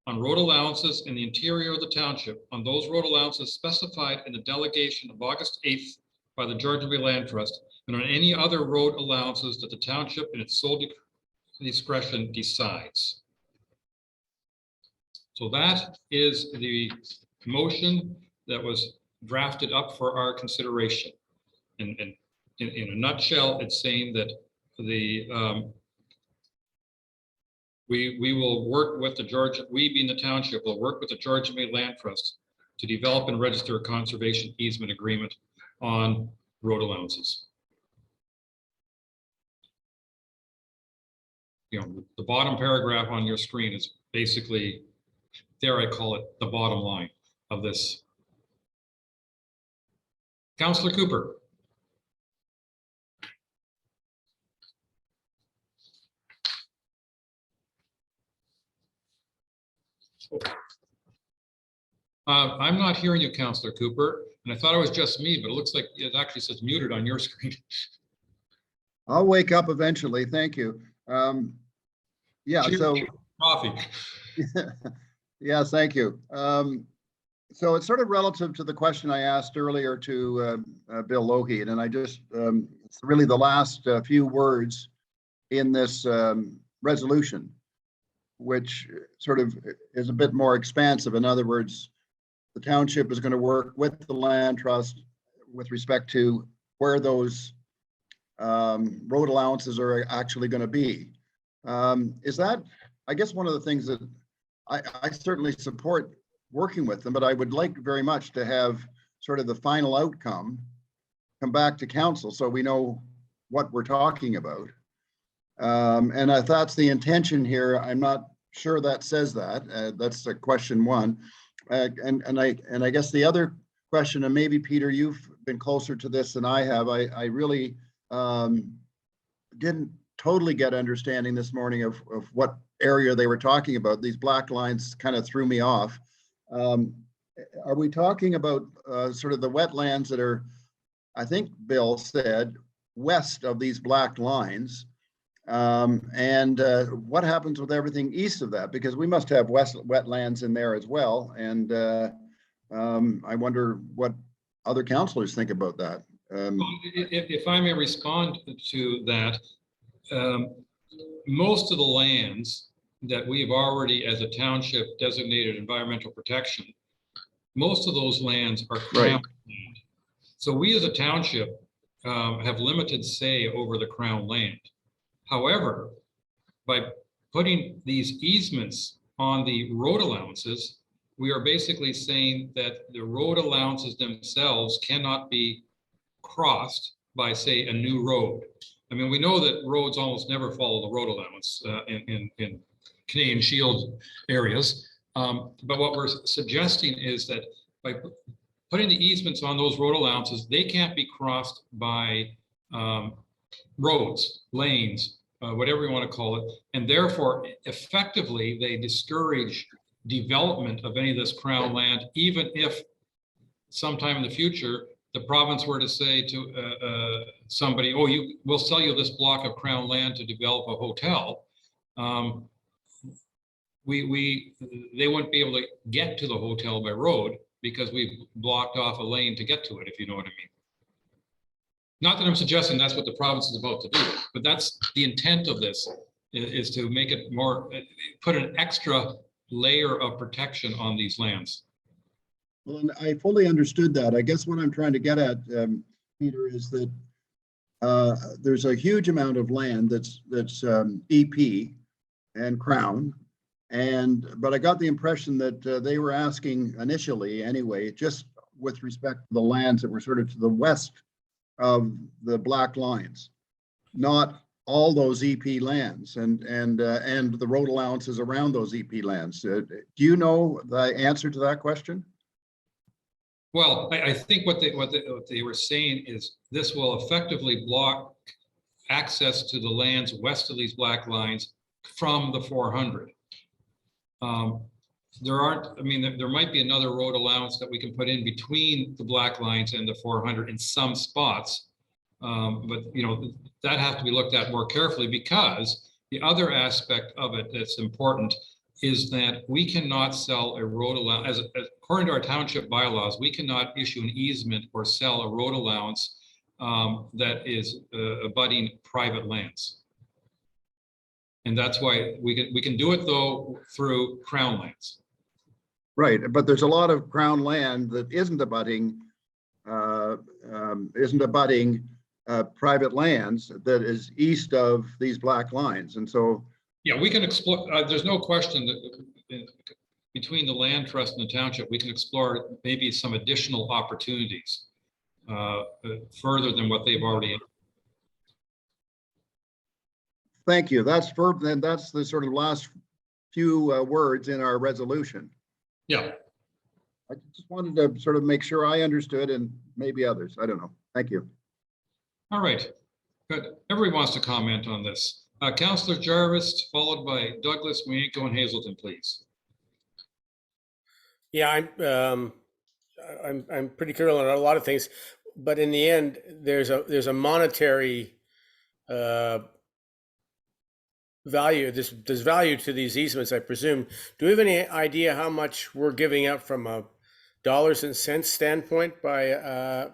on road allowances in the interior of the township on those road allowances specified in the delegation of August 8th by the Georgian Bay Land Trust and on any other road allowances that the township in its sole discretion decides. So that is the motion that was drafted up for our consideration. And in a nutshell, it's saying that we will work with the Georgia, we being the township, will work with the Georgian Bay Land Trust to develop and register a conservation easement agreement on road allowances. You know, the bottom paragraph on your screen is basically, dare I call it, the bottom line of this. Councillor Cooper. I'm not hearing you, Councillor Cooper, and I thought it was just me, but it looks like it actually says muted on your screen. I'll wake up eventually. Thank you. Yeah, Cheers. so. Coffee. Yeah, thank you. So it's sort of relative to the question I asked earlier to Bill Lougheed, and I just, it's really the last few words in this resolution, which sort of is a bit more expansive. In other words, the township is going to work with the land trust with respect to where those road allowances are actually going to be. Is that, I guess, one of the things that I certainly support working with them, but I would like very much to have sort of the final outcome come back to council so we know what we're talking about. And if that's the intention here, I'm not sure that says that. That's question one. And I guess the other question, and maybe Peter, you've been closer to this than I have. I really didn't totally get understanding this morning of what area they were talking about. These black lines kind of threw me off. Are we talking about sort of the wetlands that are, I think Bill said, west of these black lines? And what happens with everything east of that? Because we must have wetlands in there as well. And I wonder what other councillors think about that. If I may respond to that, most of the lands that we've already, as a township, designated environmental protection, most of those lands are crown land. So we as a township have limited say over the crown land. However, by putting these easements on the road allowances, we are basically saying that the road allowances themselves cannot be crossed by, say, a new road. I mean, we know that roads almost never follow the road allowance in Canadian Shield areas. But what we're suggesting is that by putting the easements on those road allowances, they can't be crossed by roads, lanes, whatever you want to call it. And therefore, effectively, they discourage development of any of this crown land, even if sometime in the future, the province were to say to somebody, oh, we'll sell you this block of crown land to develop a hotel. They wouldn't be able to get to the hotel by road because we've blocked off a lane to get to it, if you know what I mean. Not that I'm suggesting that's what the province is about to do, but that's the intent of this, is to make it more, put an extra layer of protection on these lands. Well, and I fully understood that. I guess what I'm trying to get at, Peter, is that there's a huge amount of land that's EP and Crown, but I got the impression that they were asking initially, anyway, just with respect to the lands that were sort of to the west of the black lines, not all those EP lands and the road allowances around those EP lands. Do you know the answer to that question? Well, I think what they were saying is this will effectively block access to the lands west of these black lines from the 400. There might be another road allowance that we can put in between the black lines and the 400 in some spots. But that has to be looked at more carefully, because the other aspect of it that's important is that we cannot sell a road allowance, according to our township bylaws, we cannot issue an easement or sell a road allowance that is abutting private lands. And that's why we can do it though through crown lands. Right, but there's a lot of crown land that isn't abutting private lands that is east of these black lines, and so. Yeah, we can explore. There's no question that between the land trust and the township, we can explore maybe some additional opportunities further than what they've already. Thank you. That's the sort of last few words in our resolution. Yeah. I just wanted to sort of make sure I understood, and maybe others. I don't know. Thank you. All right. Good. Everybody wants to comment on this. Councillor Jarvis, followed by Douglas, Mienko, and Hazelton, please. Yeah, I'm pretty clear on a lot of things, but in the end, there's a monetary value. There's value to these easements, I presume. Do we have any idea how much we're giving up from a dollars and cents standpoint by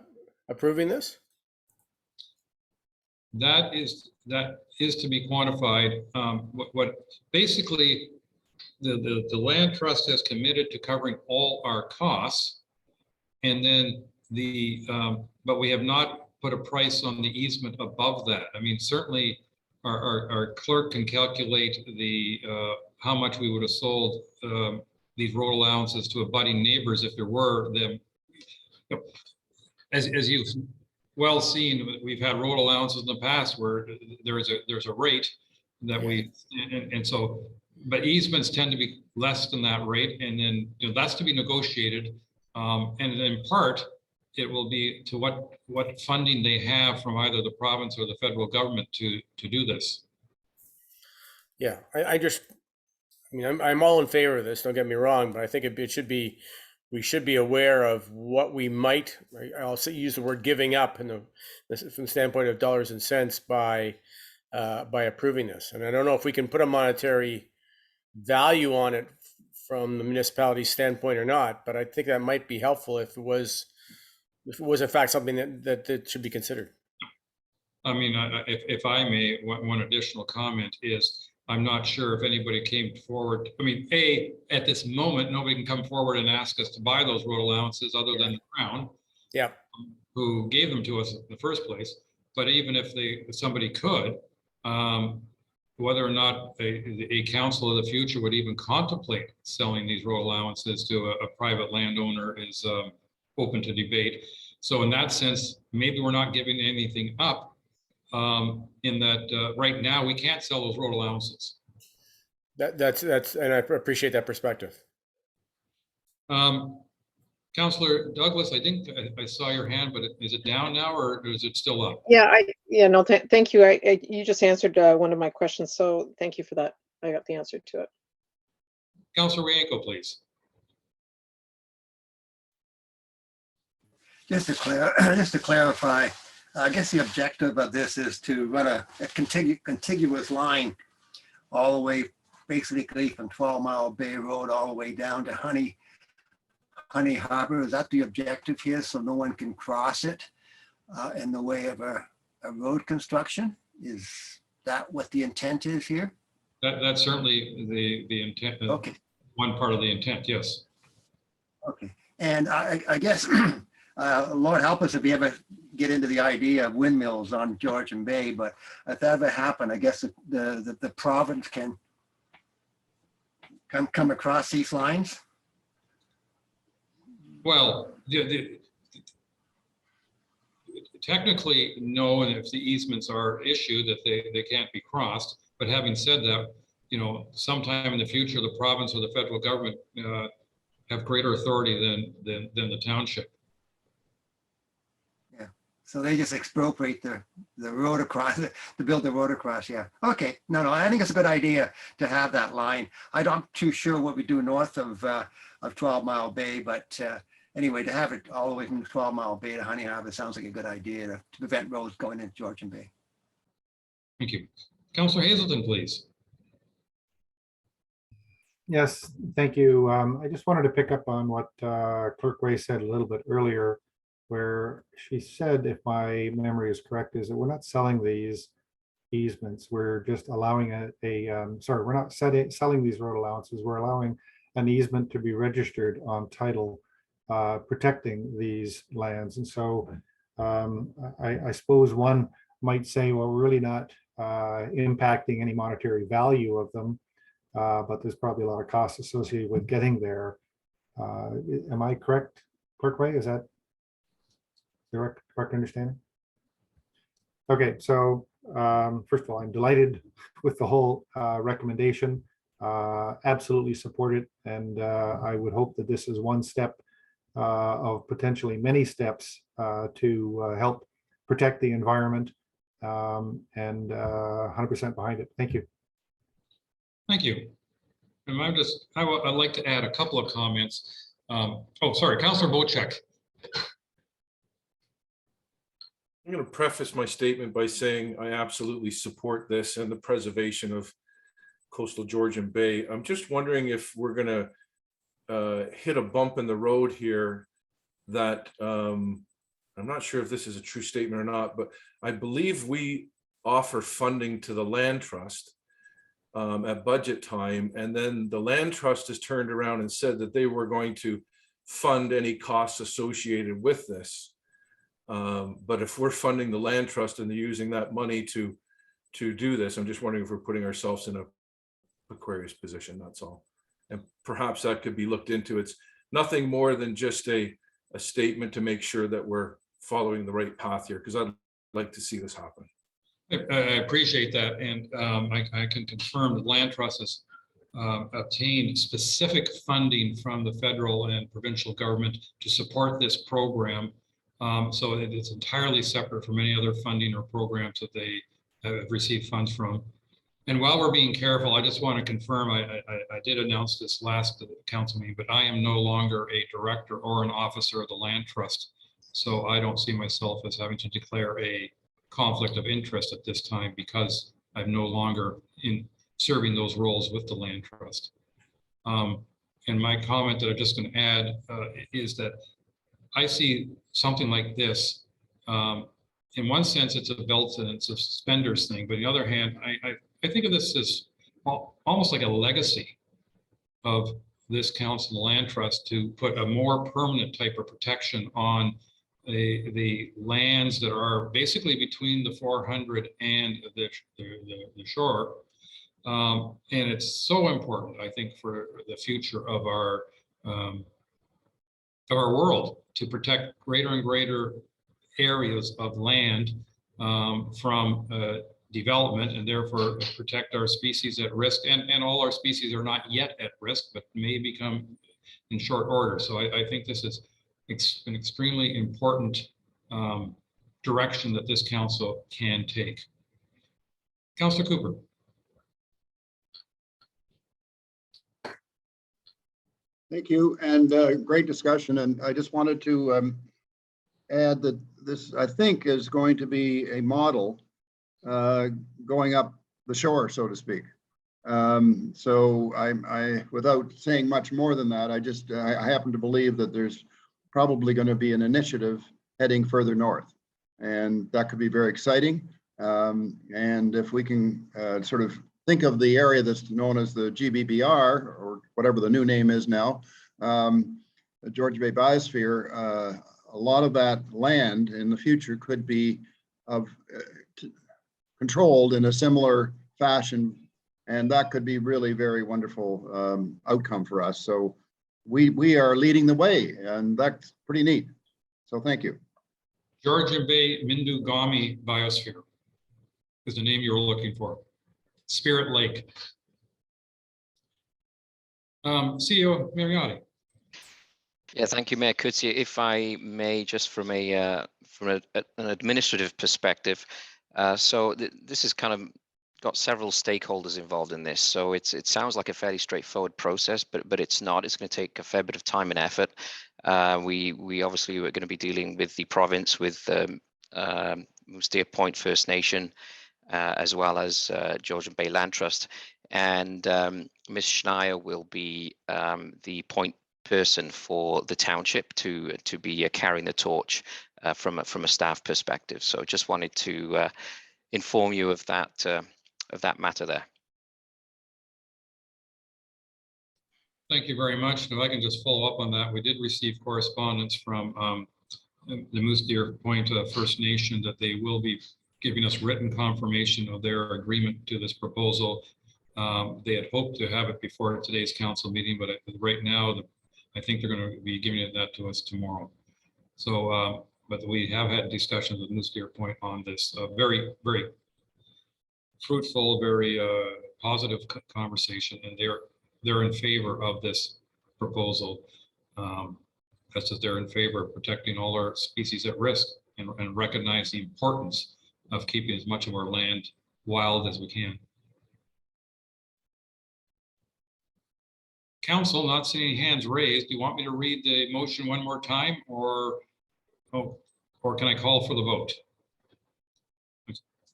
approving this? That is to be quantified. What basically the land trust has committed to covering all our costs, and then but we have not put a price on the easement above that. I mean, certainly our clerk can calculate the how much we would have sold these road allowances to abutting neighbors if there were them. As you've well seen, we've had road allowances in the past where there's a rate that but easements tend to be less than that rate, and then that's to be negotiated. And in part, it will be to what funding they have from either the province or the federal government to do this. Yeah, I mean, I'm all in favor of this, don't get me wrong, but I think it should be, we should be aware of what we might, I'll use the word giving up from the standpoint of dollars and cents by approving this. And I don't know if we can put a monetary value on it from the municipality's standpoint or not, but I think that might be helpful if it was in fact something that should be considered. I mean, if I may, one additional comment is, I'm not sure if anybody came forward. I mean, at this moment, nobody can come forward and ask us to buy those road allowances other than the Crown. Yeah. Who gave them to us in the first place. But even if somebody could, whether or not a council of the future would even contemplate selling these road allowances to a private landowner is open to debate. So in that sense, maybe we're not giving anything up, in that right now we can't sell those road allowances. That's and I appreciate that perspective. Councillor Douglas, I think I saw your hand, but is it down now or is it still up? Yeah, no, thank you. You just answered one of my questions, so thank you for that. I got the answer to it. Councillor Rienko, please. Just to clarify, I guess the objective of this is to run a contiguous line all the way, basically from 12 Mile Bay Road all the way down to Honey Harbor. Is that the objective here, so no one can cross it in the way of a road construction? Is that what the intent is here? That's certainly the intent. Okay. One part of the intent, yes. Okay, and I guess, Lord help us if we ever get into the idea of windmills on Georgian Bay, but if that ever happened, I guess the province can come across these lines. Well, technically, no, and if the easements are issued, that they can't be crossed. But having said that, sometime in the future, the province or the federal government have greater authority than the township. Yeah, so they just expropriate the road across, to build the road across, yeah. Okay, no, I think it's a good idea to have that line. I'm not too sure what we do north of 12 Mile Bay, but anyway, to have it all the way from 12 Mile Bay to Honey Harbor sounds like a good idea to prevent roads going into Georgian Bay. Thank you. Councillor Hazelton, please. Yes, thank you. I just wanted to pick up on what Clerk Ray said a little bit earlier, where she said, if my memory is correct, is that we're not selling these easements. We're just allowing sorry, we're not selling these road allowances. We're allowing an easement to be registered on title, protecting these lands. And so I suppose one might say, well, we're really not impacting any monetary value of them. But there's probably a lot of costs associated with getting there. Am I correct, Clerk Ray? Is that the correct understanding? Okay, so first of all, I'm delighted with the whole recommendation. Absolutely support it, and I would hope that this is one step of potentially many steps to help protect the environment, and 100% behind it. Thank you. Thank you. And I'd like to add a couple of comments. Oh, sorry, Councillor Bocek. I'm going to preface my statement by saying I absolutely support this and the preservation of coastal Georgian Bay. I'm just wondering if we're going to hit a bump in the road here that I'm not sure if this is a true statement or not, but I believe we offer funding to the land trust at budget time, and then the land trust has turned around and said that they were going to fund any costs associated with this. But if we're funding the land trust and they're using that money to do this, I'm just wondering if we're putting ourselves in a precarious position, that's all. And perhaps that could be looked into. It's nothing more than just a statement to make sure that we're following the right path here, because I'd like to see this happen. I appreciate that, and I can confirm that land trust has obtain specific funding from the federal and provincial government to support this program. So it is entirely separate from any other funding or programs that they have received funds from. And while we're being careful, I just want to confirm, I did announce this last council meeting, but I am no longer a director or an officer of the land trust. So I don't see myself as having to declare a conflict of interest at this time because I'm no longer in serving those roles with the land trust. And my comment that I'm just going to add is that I see something like this. In one sense, it's a belt and it's a suspenders thing, but on the other hand, I think of this as almost like a legacy of this council, the land trust, to put a more permanent type of protection on the lands that are basically between the 400 and the shore. And it's so important, I think, for the future of our world to protect greater and greater areas of land from development, and therefore protect our species at risk. And all our species are not yet at risk, but may become in short order. So I think this is an extremely important direction that this council can take. Councillor Cooper. Thank you, and great discussion. And I just wanted to add that this, I think, is going to be a model going up the shore, so to speak. So I, without saying much more than that, I happen to believe that there's probably going to be an initiative heading further north, and that could be very exciting. And if we can sort of think of the area that's known as the GBBR, or whatever the new name is now, the Georgian Bay Biosphere, a lot of that land in the future could be controlled in a similar fashion, and that could be really very wonderful outcome for us. So we are leading the way, and that's pretty neat. So thank you. Georgian Bay Mindugami Biosphere is the name you were looking for. Spirit Lake. CEO Mariotti. Yeah, thank you, Mayor Coetzee. If I may, just from an administrative perspective, this has kind of got several stakeholders involved in this. So it sounds like a fairly straightforward process, but it's not. It's going to take a fair bit of time and effort. We obviously are going to be dealing with the province, with Moose Deer Point First Nation, as well as Georgian Bay Land Trust, and Ms. Schneier will be the point person for the township to be carrying the torch from a staff perspective. So just wanted to inform you of that matter there. Thank you very much. If I can just follow up on that, we did receive correspondence from the Moose Deer Point First Nation that they will be giving us written confirmation of their agreement to this proposal. They had hoped to have it before today's council meeting, but right now, I think they're going to be giving that to us tomorrow. So, but we have had discussions with Moose Deer Point on this very, very fruitful, very positive conversation, and they're in favor of this proposal. Just as they're in favor of protecting all our species at risk and recognize the importance of keeping as much of our land wild as we can. Council, not seeing any hands raised. Do you want me to read the motion one more time, or can I call for the vote?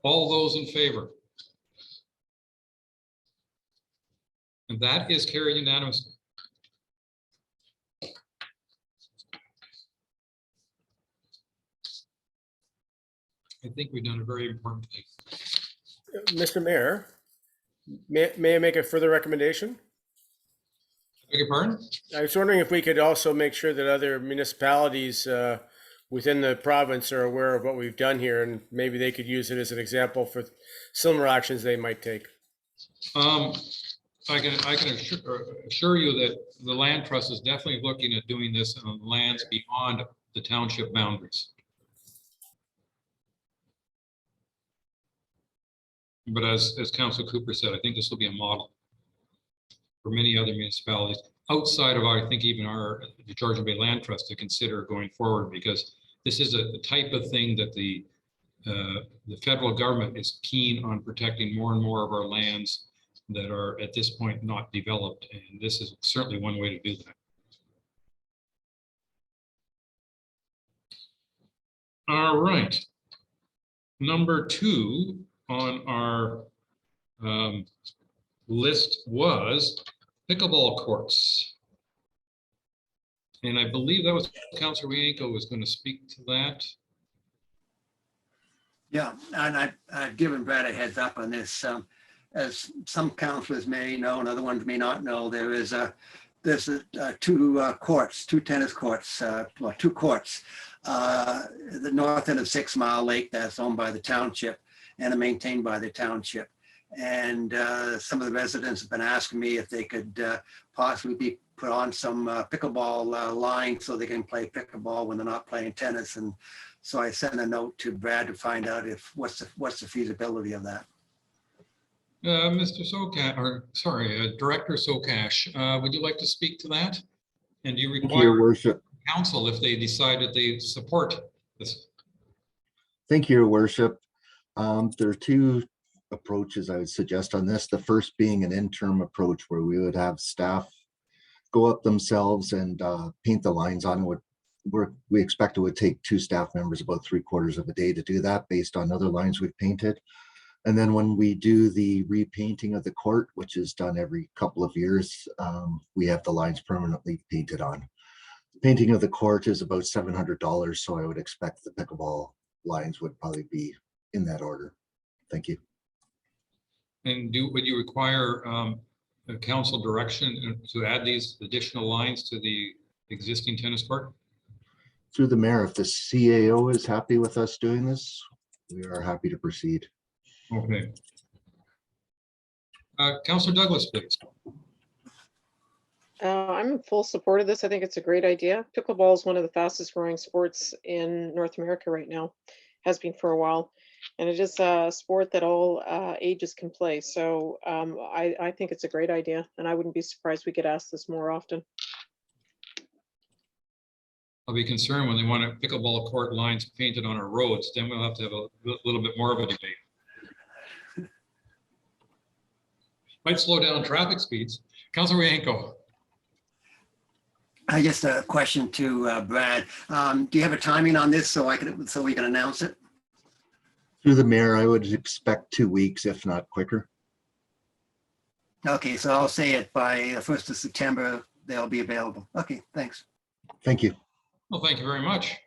All those in favor? And that is carried unanimously. I think we've done a very important thing. Mr. Mayor, may I make a further recommendation? Beg your pardon? I was wondering if we could also make sure that other municipalities within the province are aware of what we've done here, and maybe they could use it as an example for similar actions they might take. I can assure you that the land trust is definitely looking at doing this on lands beyond the township boundaries. But as Councilor Cooper said, I think this will be a model. for many other municipalities outside of our, I think even the Georgian Bay Land Trust to consider going forward, because this is a type of thing that the federal government is keen on protecting more and more of our lands that are at this point not developed. And this is certainly one way to do that. All right. Number 2 on our list was pickleball courts. And I believe that was Councilor Wienko was going to speak to that. Yeah, and I've given Brad a heads up on this. As some councilors may know and other ones may not know, there's two tennis courts, well, 2 courts. The north end of 6 Mile Lake that's owned by the township and are maintained by the township. And some of the residents have been asking me if they could possibly be put on some pickleball lines so they can play pickleball when they're not playing tennis. And so I sent a note to Brad to find out what's the feasibility of that. Mr. Sokash, or sorry, Director Sokash, would you like to speak to that? And do you Thank you, Your require Worship. council if they decide that they support this? Thank you, Your Worship. There are 2 approaches I would suggest on this. The first being an interim approach where we would have staff go up themselves and paint the lines on it. We expect it would take 2 staff members about 3/4 of a day to do that based on other lines we've painted. And then when we do the repainting of the court, which is done every couple of years, we have the lines permanently painted on. Painting of the court is about $700, so I would expect the pickleball lines would probably be in that order. Thank you. And would you require a council direction to add these additional lines to the existing tennis court? Through the mayor, if the CAO is happy with us doing this, we are happy to proceed. Okay. Councilor Douglas, please. I'm in full support of this. I think it's a great idea. Pickleball is one of the fastest growing sports in North America right now, has been for a while. And it is a sport that all ages can play. So I think it's a great idea. And I wouldn't be surprised we get asked this more often. I'll be concerned when they want a pickleball court lines painted on our roads, then we'll have to have a little bit more of a debate. Might slow down traffic speeds. Councilor Wienko. I guess a question to Brad. Do you have a timing on this so we can announce it? Through the mayor, I would expect 2 weeks, if not quicker. Okay, so I'll say it by the 1st of September, they'll be available. Okay, thanks. Thank you. Well, thank you very much.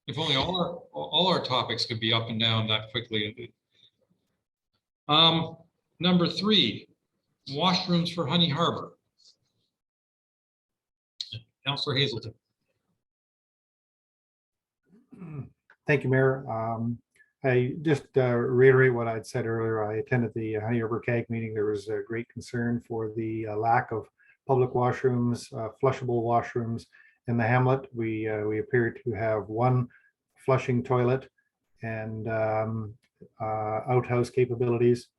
If only all our topics could be up and down that quickly. Number 3, washrooms for Honey Harbor. Councilor Hazelton. Thank you, Mayor. I just reiterate what I'd said earlier. I attended the Honey Harbor CAG meeting. There was a great concern for the lack of public washrooms, flushable washrooms in the hamlet. We appeared to have 1 flushing toilet and outhouse capabilities.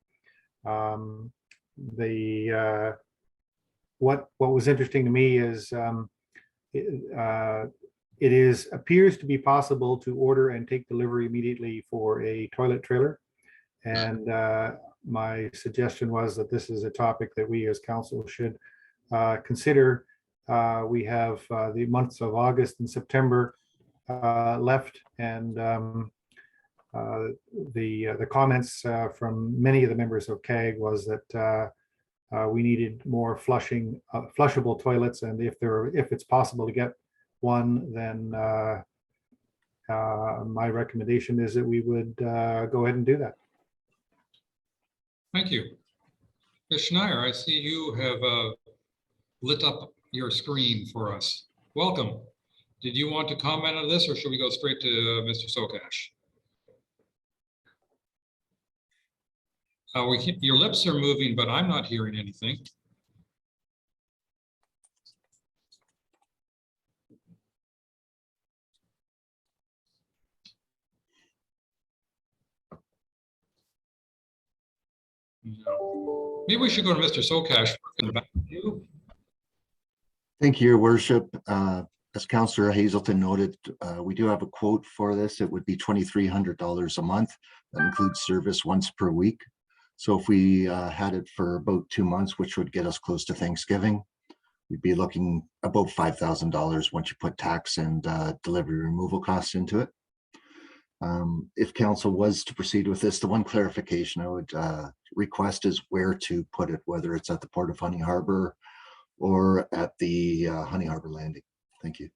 What was interesting to me is it appears to be possible to order and take delivery immediately for a toilet trailer. And my suggestion was that this is a topic that we as council should consider. We have the months of August and September left, and the comments from many of the members of CAG was that we needed more flushable toilets, and if it's possible to get one, then my recommendation is that we would go ahead and do that. Thank you. Ms. Schneier, I see you have lit up your screen for us. Welcome. Did you want to comment on this, or should we go straight to Mr. Sokash? Your lips are moving, but I'm not hearing anything. No. Maybe we should go to Mr. Sokash. Back to you. Thank you, Your Worship. As Councillor Hazelton noted, we do have a quote for this. It would be $2,300 a month. That includes service once per week. So if we had it for about 2 months, which would get us close to Thanksgiving, we'd be looking about $5,000 once you put tax and delivery removal costs into it. If council was to proceed with this, the one clarification I would request is where to put it, whether it's at the Port of Honey Harbor or at the Honey Harbor Landing. Thank you.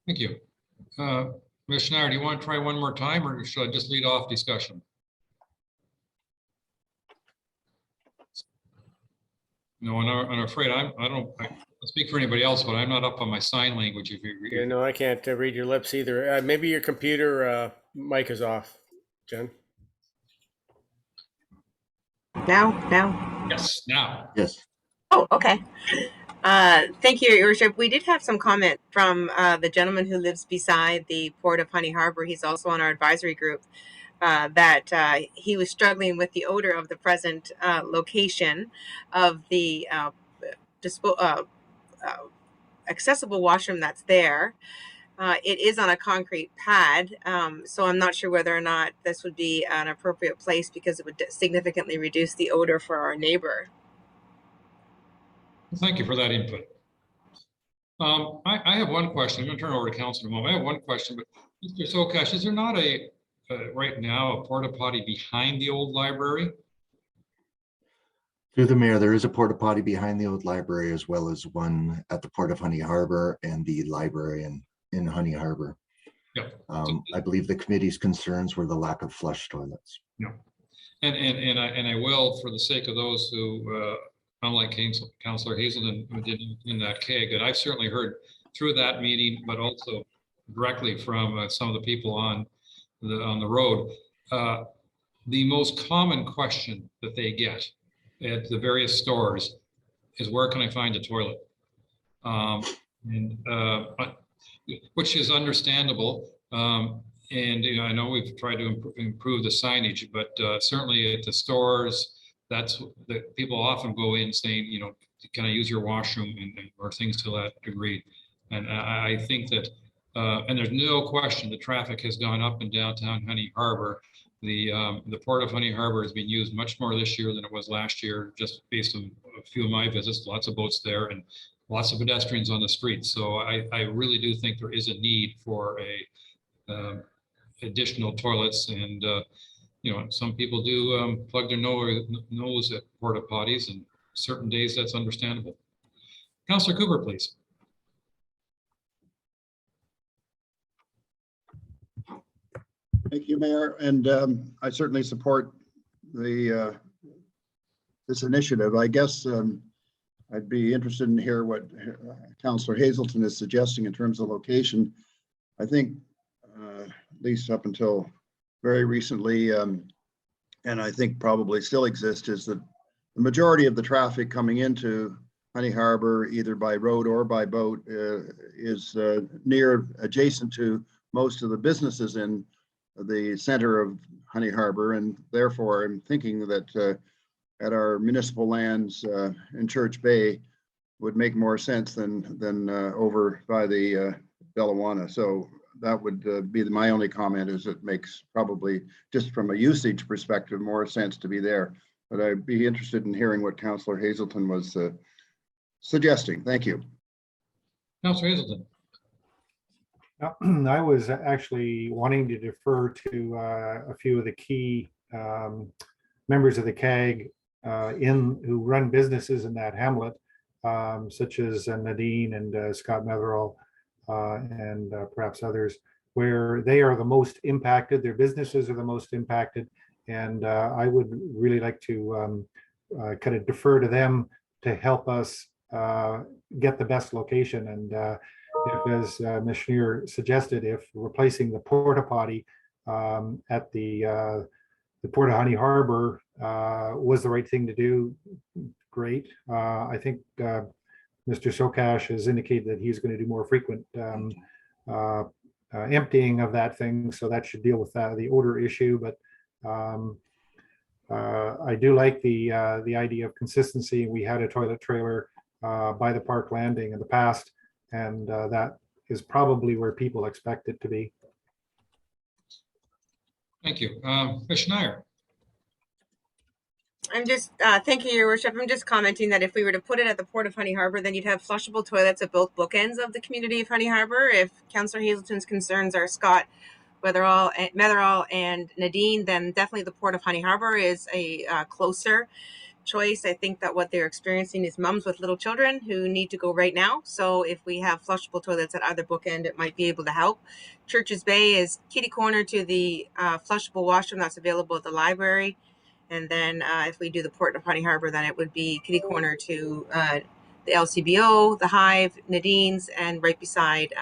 Thank you. Commissioner, do you want to try one more time, or should I just lead off discussion? No, I'm afraid I don't speak for anybody else, but I'm not up on my sign language. If you Yeah, no, I can't read your lips either. Maybe your computer mic is off, Jen. Now? Yes, now. Yes. Oh, okay. Thank you, Your Worship. We did have some comment from the gentleman who lives beside the Port of Honey Harbor. He's also on our advisory group. That he was struggling with the odor of the present location of the accessible washroom that's there. It is on a concrete pad, so I'm not sure whether or not this would be an appropriate place because it would significantly reduce the odor for our neighbor. Thank you for that input. I have one question. I'm going to turn over to council in a moment. I have one question, but Mr. Sokash, is there not right now a porta potty behind the old library? Through the mayor, there is a porta potty behind the old library, as well as one at the Port of Honey Harbor and the library in Honey Harbor. Yeah. I believe the committee's concerns were the lack of flush toilets. Yeah. And I will, for the sake of those who, unlike Councillor Hazelton, who did in that keg, and I've certainly heard through that meeting, but also directly from some of the people on the road, the most common question that they get at the various stores is, where can I find a toilet? Which is understandable. And I know we've tried to improve the signage, but certainly at the stores, that's that people often go in saying, can I use your washroom, or things to that degree. And I think that, and there's no question the traffic has gone up in downtown Honey Harbor. The Port of Honey Harbor has been used much more this year than it was last year, just based on a few of my visits. Lots of boats there and lots of pedestrians on the streets. So I really do think there is a need for additional toilets, and some people do plug their nose at porta potties, and certain days that's understandable. Councillor Cooper, please. Thank you, Mayor, and I certainly support the this initiative. I guess I'd be interested in hear what Councillor Hazelton is suggesting in terms of location. I think at least up until very recently, and I think probably still exists, is that the majority of the traffic coming into Honey Harbor, either by road or by boat, is adjacent to most of the businesses in the center of Honey Harbor, and therefore I'm thinking that at our municipal lands in Church Bay would make more sense than over by the Delawana. So that would be my only comment, is it makes probably, just from a usage perspective, more sense to be there. But I'd be interested in hearing what Councillor Hazelton was suggesting. Thank you. Councillor Hazelton. I was actually wanting to defer to a few of the key members of the CAG who run businesses in that hamlet, such as Nadine and Scott Metherall, and perhaps others, where they are the most impacted. Their businesses are the most impacted, and I would really like to kind of defer to them to help us get the best location. And if, as Ms. Schneer suggested, if replacing the porta potty at the Port of Honey Harbor was the right thing to do, great. I think Mr. Sokash has indicated that he's going to do more frequent emptying of that thing, so that should deal with the odor issue. But I do like the idea of consistency. We had a toilet trailer by the park landing in the past, and that is probably where people expect it to be. Thank you. Ms. Schneier. I'm just, thank you, Your Worship. I'm just commenting that if we were to put it at the Port of Honey Harbor, then you'd have flushable toilets at both bookends of the community of Honey Harbor. If Councillor Hazelton's concerns are Scott, Metherall and Nadine, then definitely the Port of Honey Harbor is a closer choice. I think that what they're experiencing is mums with little children who need to go right now. So if we have flushable toilets at either bookend, it might be able to help. Churches Bay is kitty corner to the flushable washroom that's available at the library. And then if we do the Port of Honey Harbor, then it would be kitty corner to the LCBO, the Hive, Nadine's, and right beside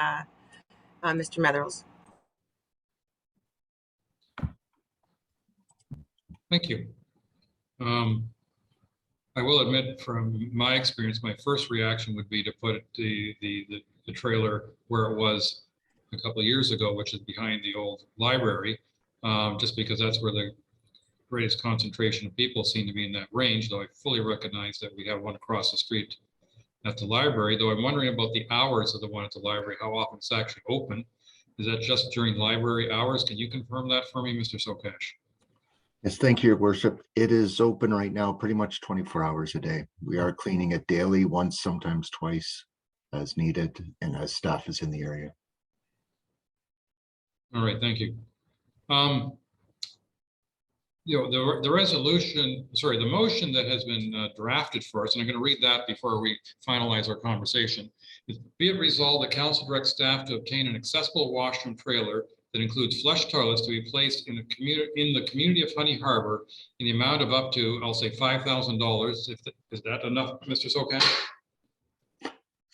Mr. Metherall's. Thank you. I will admit, from my experience, my first reaction would be to put the trailer where it was a couple of years ago, which is behind the old library, just because that's where the greatest concentration of people seem to be in that range, though I fully recognize that we have one across the street at the library, though I'm wondering about the hours of the one at the library, how often it's actually open. Is that just during library hours? Can you confirm that for me, Mr. Sokash? Yes, thank you, Your Worship. It is open right now pretty much 24 hours a day. We are cleaning it daily, once, sometimes twice as needed and as staff is in the area. All right, thank you. You know, the resolution, sorry, the motion that has been drafted for us, and I'm going to read that before we finalize our conversation, is be it resolved that council directs staff to obtain an accessible washroom trailer that includes flush toilets to be placed in the community of Honey Harbor in the amount of up to, I'll say $5,000. Is that enough, Mr. Sokan?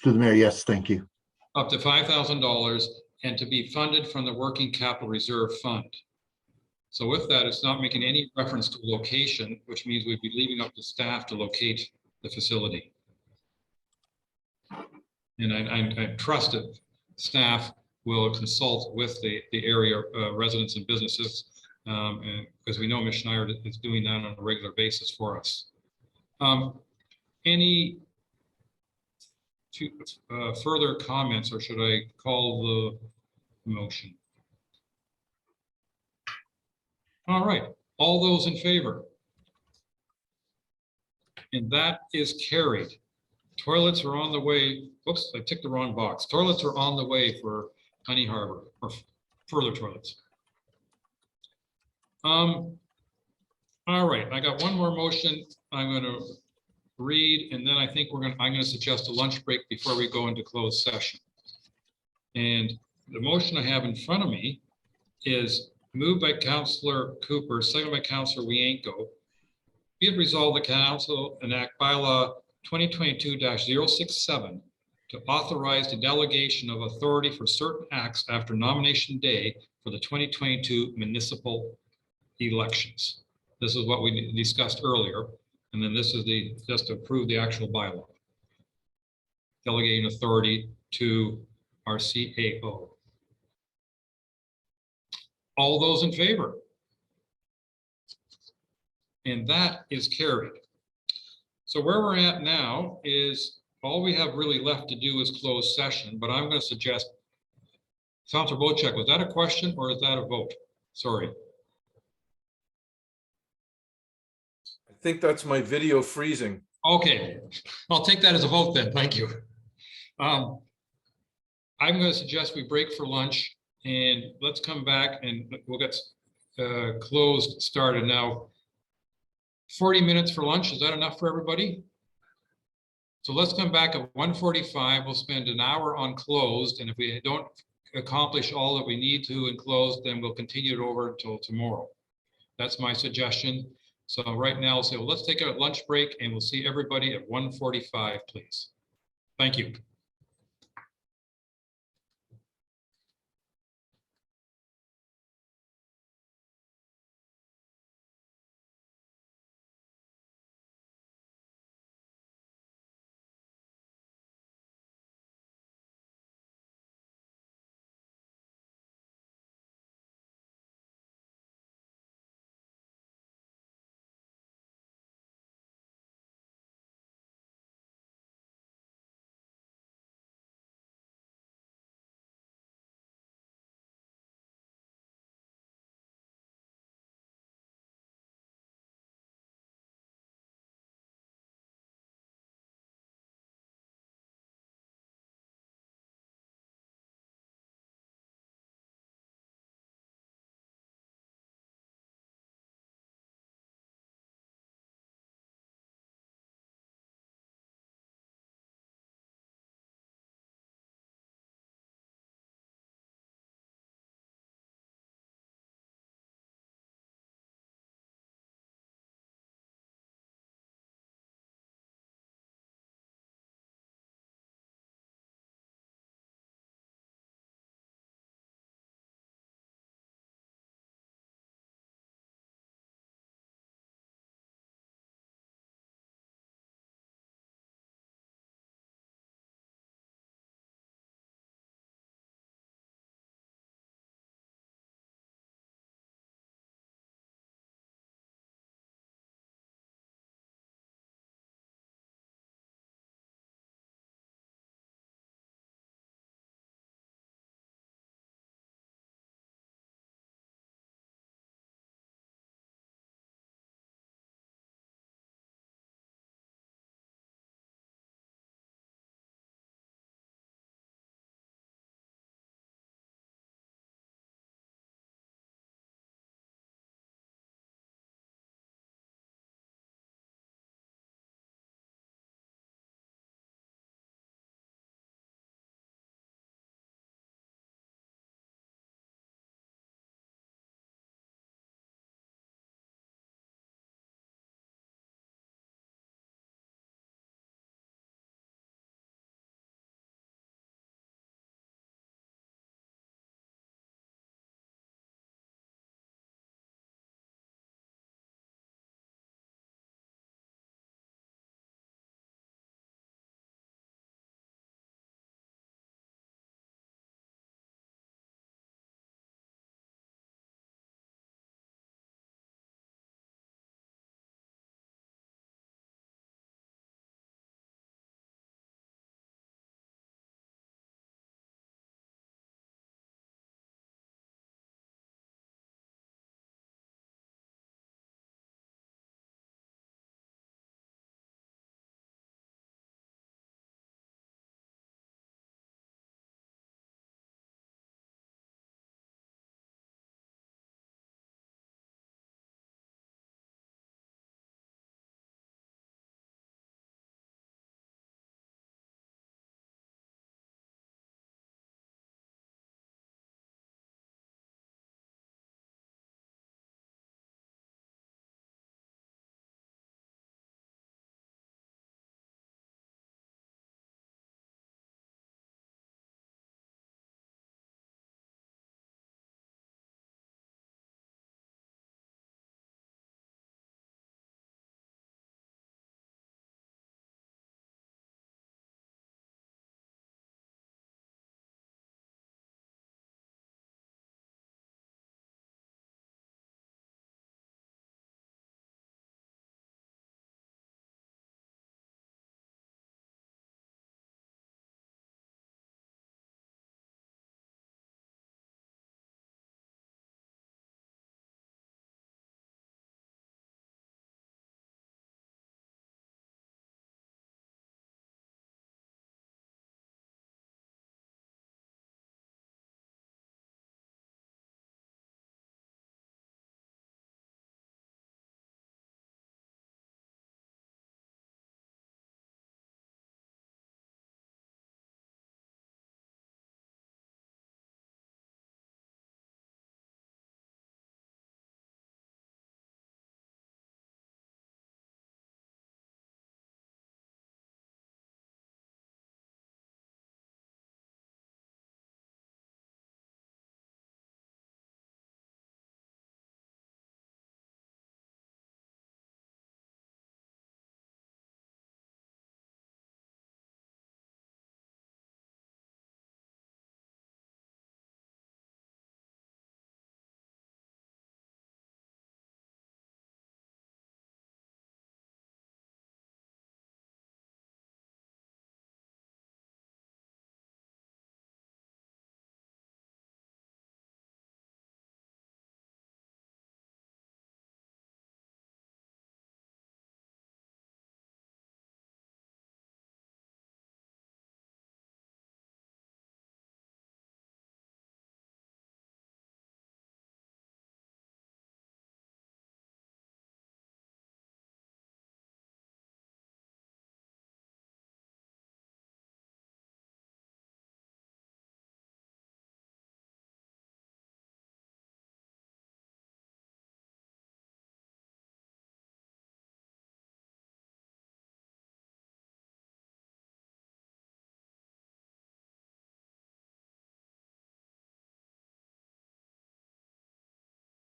Through the mayor, yes, thank you. Up to $5,000 and to be funded from the Working Capital Reserve Fund. So with that, it's not making any reference to location, which means we'd be leaving up to staff to locate the facility. And I trust that staff will consult with the area residents and businesses, because we know Ms. Schneier is doing that on a regular basis for us. Any further comments, or should I call the motion? All right, all those in favor? And that is carried. Toilets are on the way. Oops, I ticked the wrong box. Toilets are on the way for Honey Harbor, or further toilets. All right, I got one more motion I'm going to read, and then I think I'm going to suggest a lunch break before we go into closed session. And the motion I have in front of me is moved by Councillor Cooper, seconded by Councillor Wienko. Be it resolved, the council enact bylaw 2022-067 to authorize the delegation of authority for certain acts after nomination day for the 2022 municipal elections. This is what we discussed earlier, and then this is just to approve the actual bylaw. Delegating authority to our CAO. All those in favor? And that is carried. So where we're at now is all we have really left to do is close session, but I'm going to suggest, Councilor Wojcik, was that a question or is that a vote? Sorry. I think that's my video freezing. Okay, I'll take that as a vote then. Thank you. I'm going to suggest we break for lunch and let's come back and we'll get closed started now. 40 minutes for lunch, is that enough for everybody? So let's come back at 1:45. We'll spend an hour on closed, and if we don't accomplish all that we need to in closed, then we'll continue it over until tomorrow. That's my suggestion. So right now, I'll say, well, let's take a lunch break and we'll see everybody at 1:45, please. Thank you.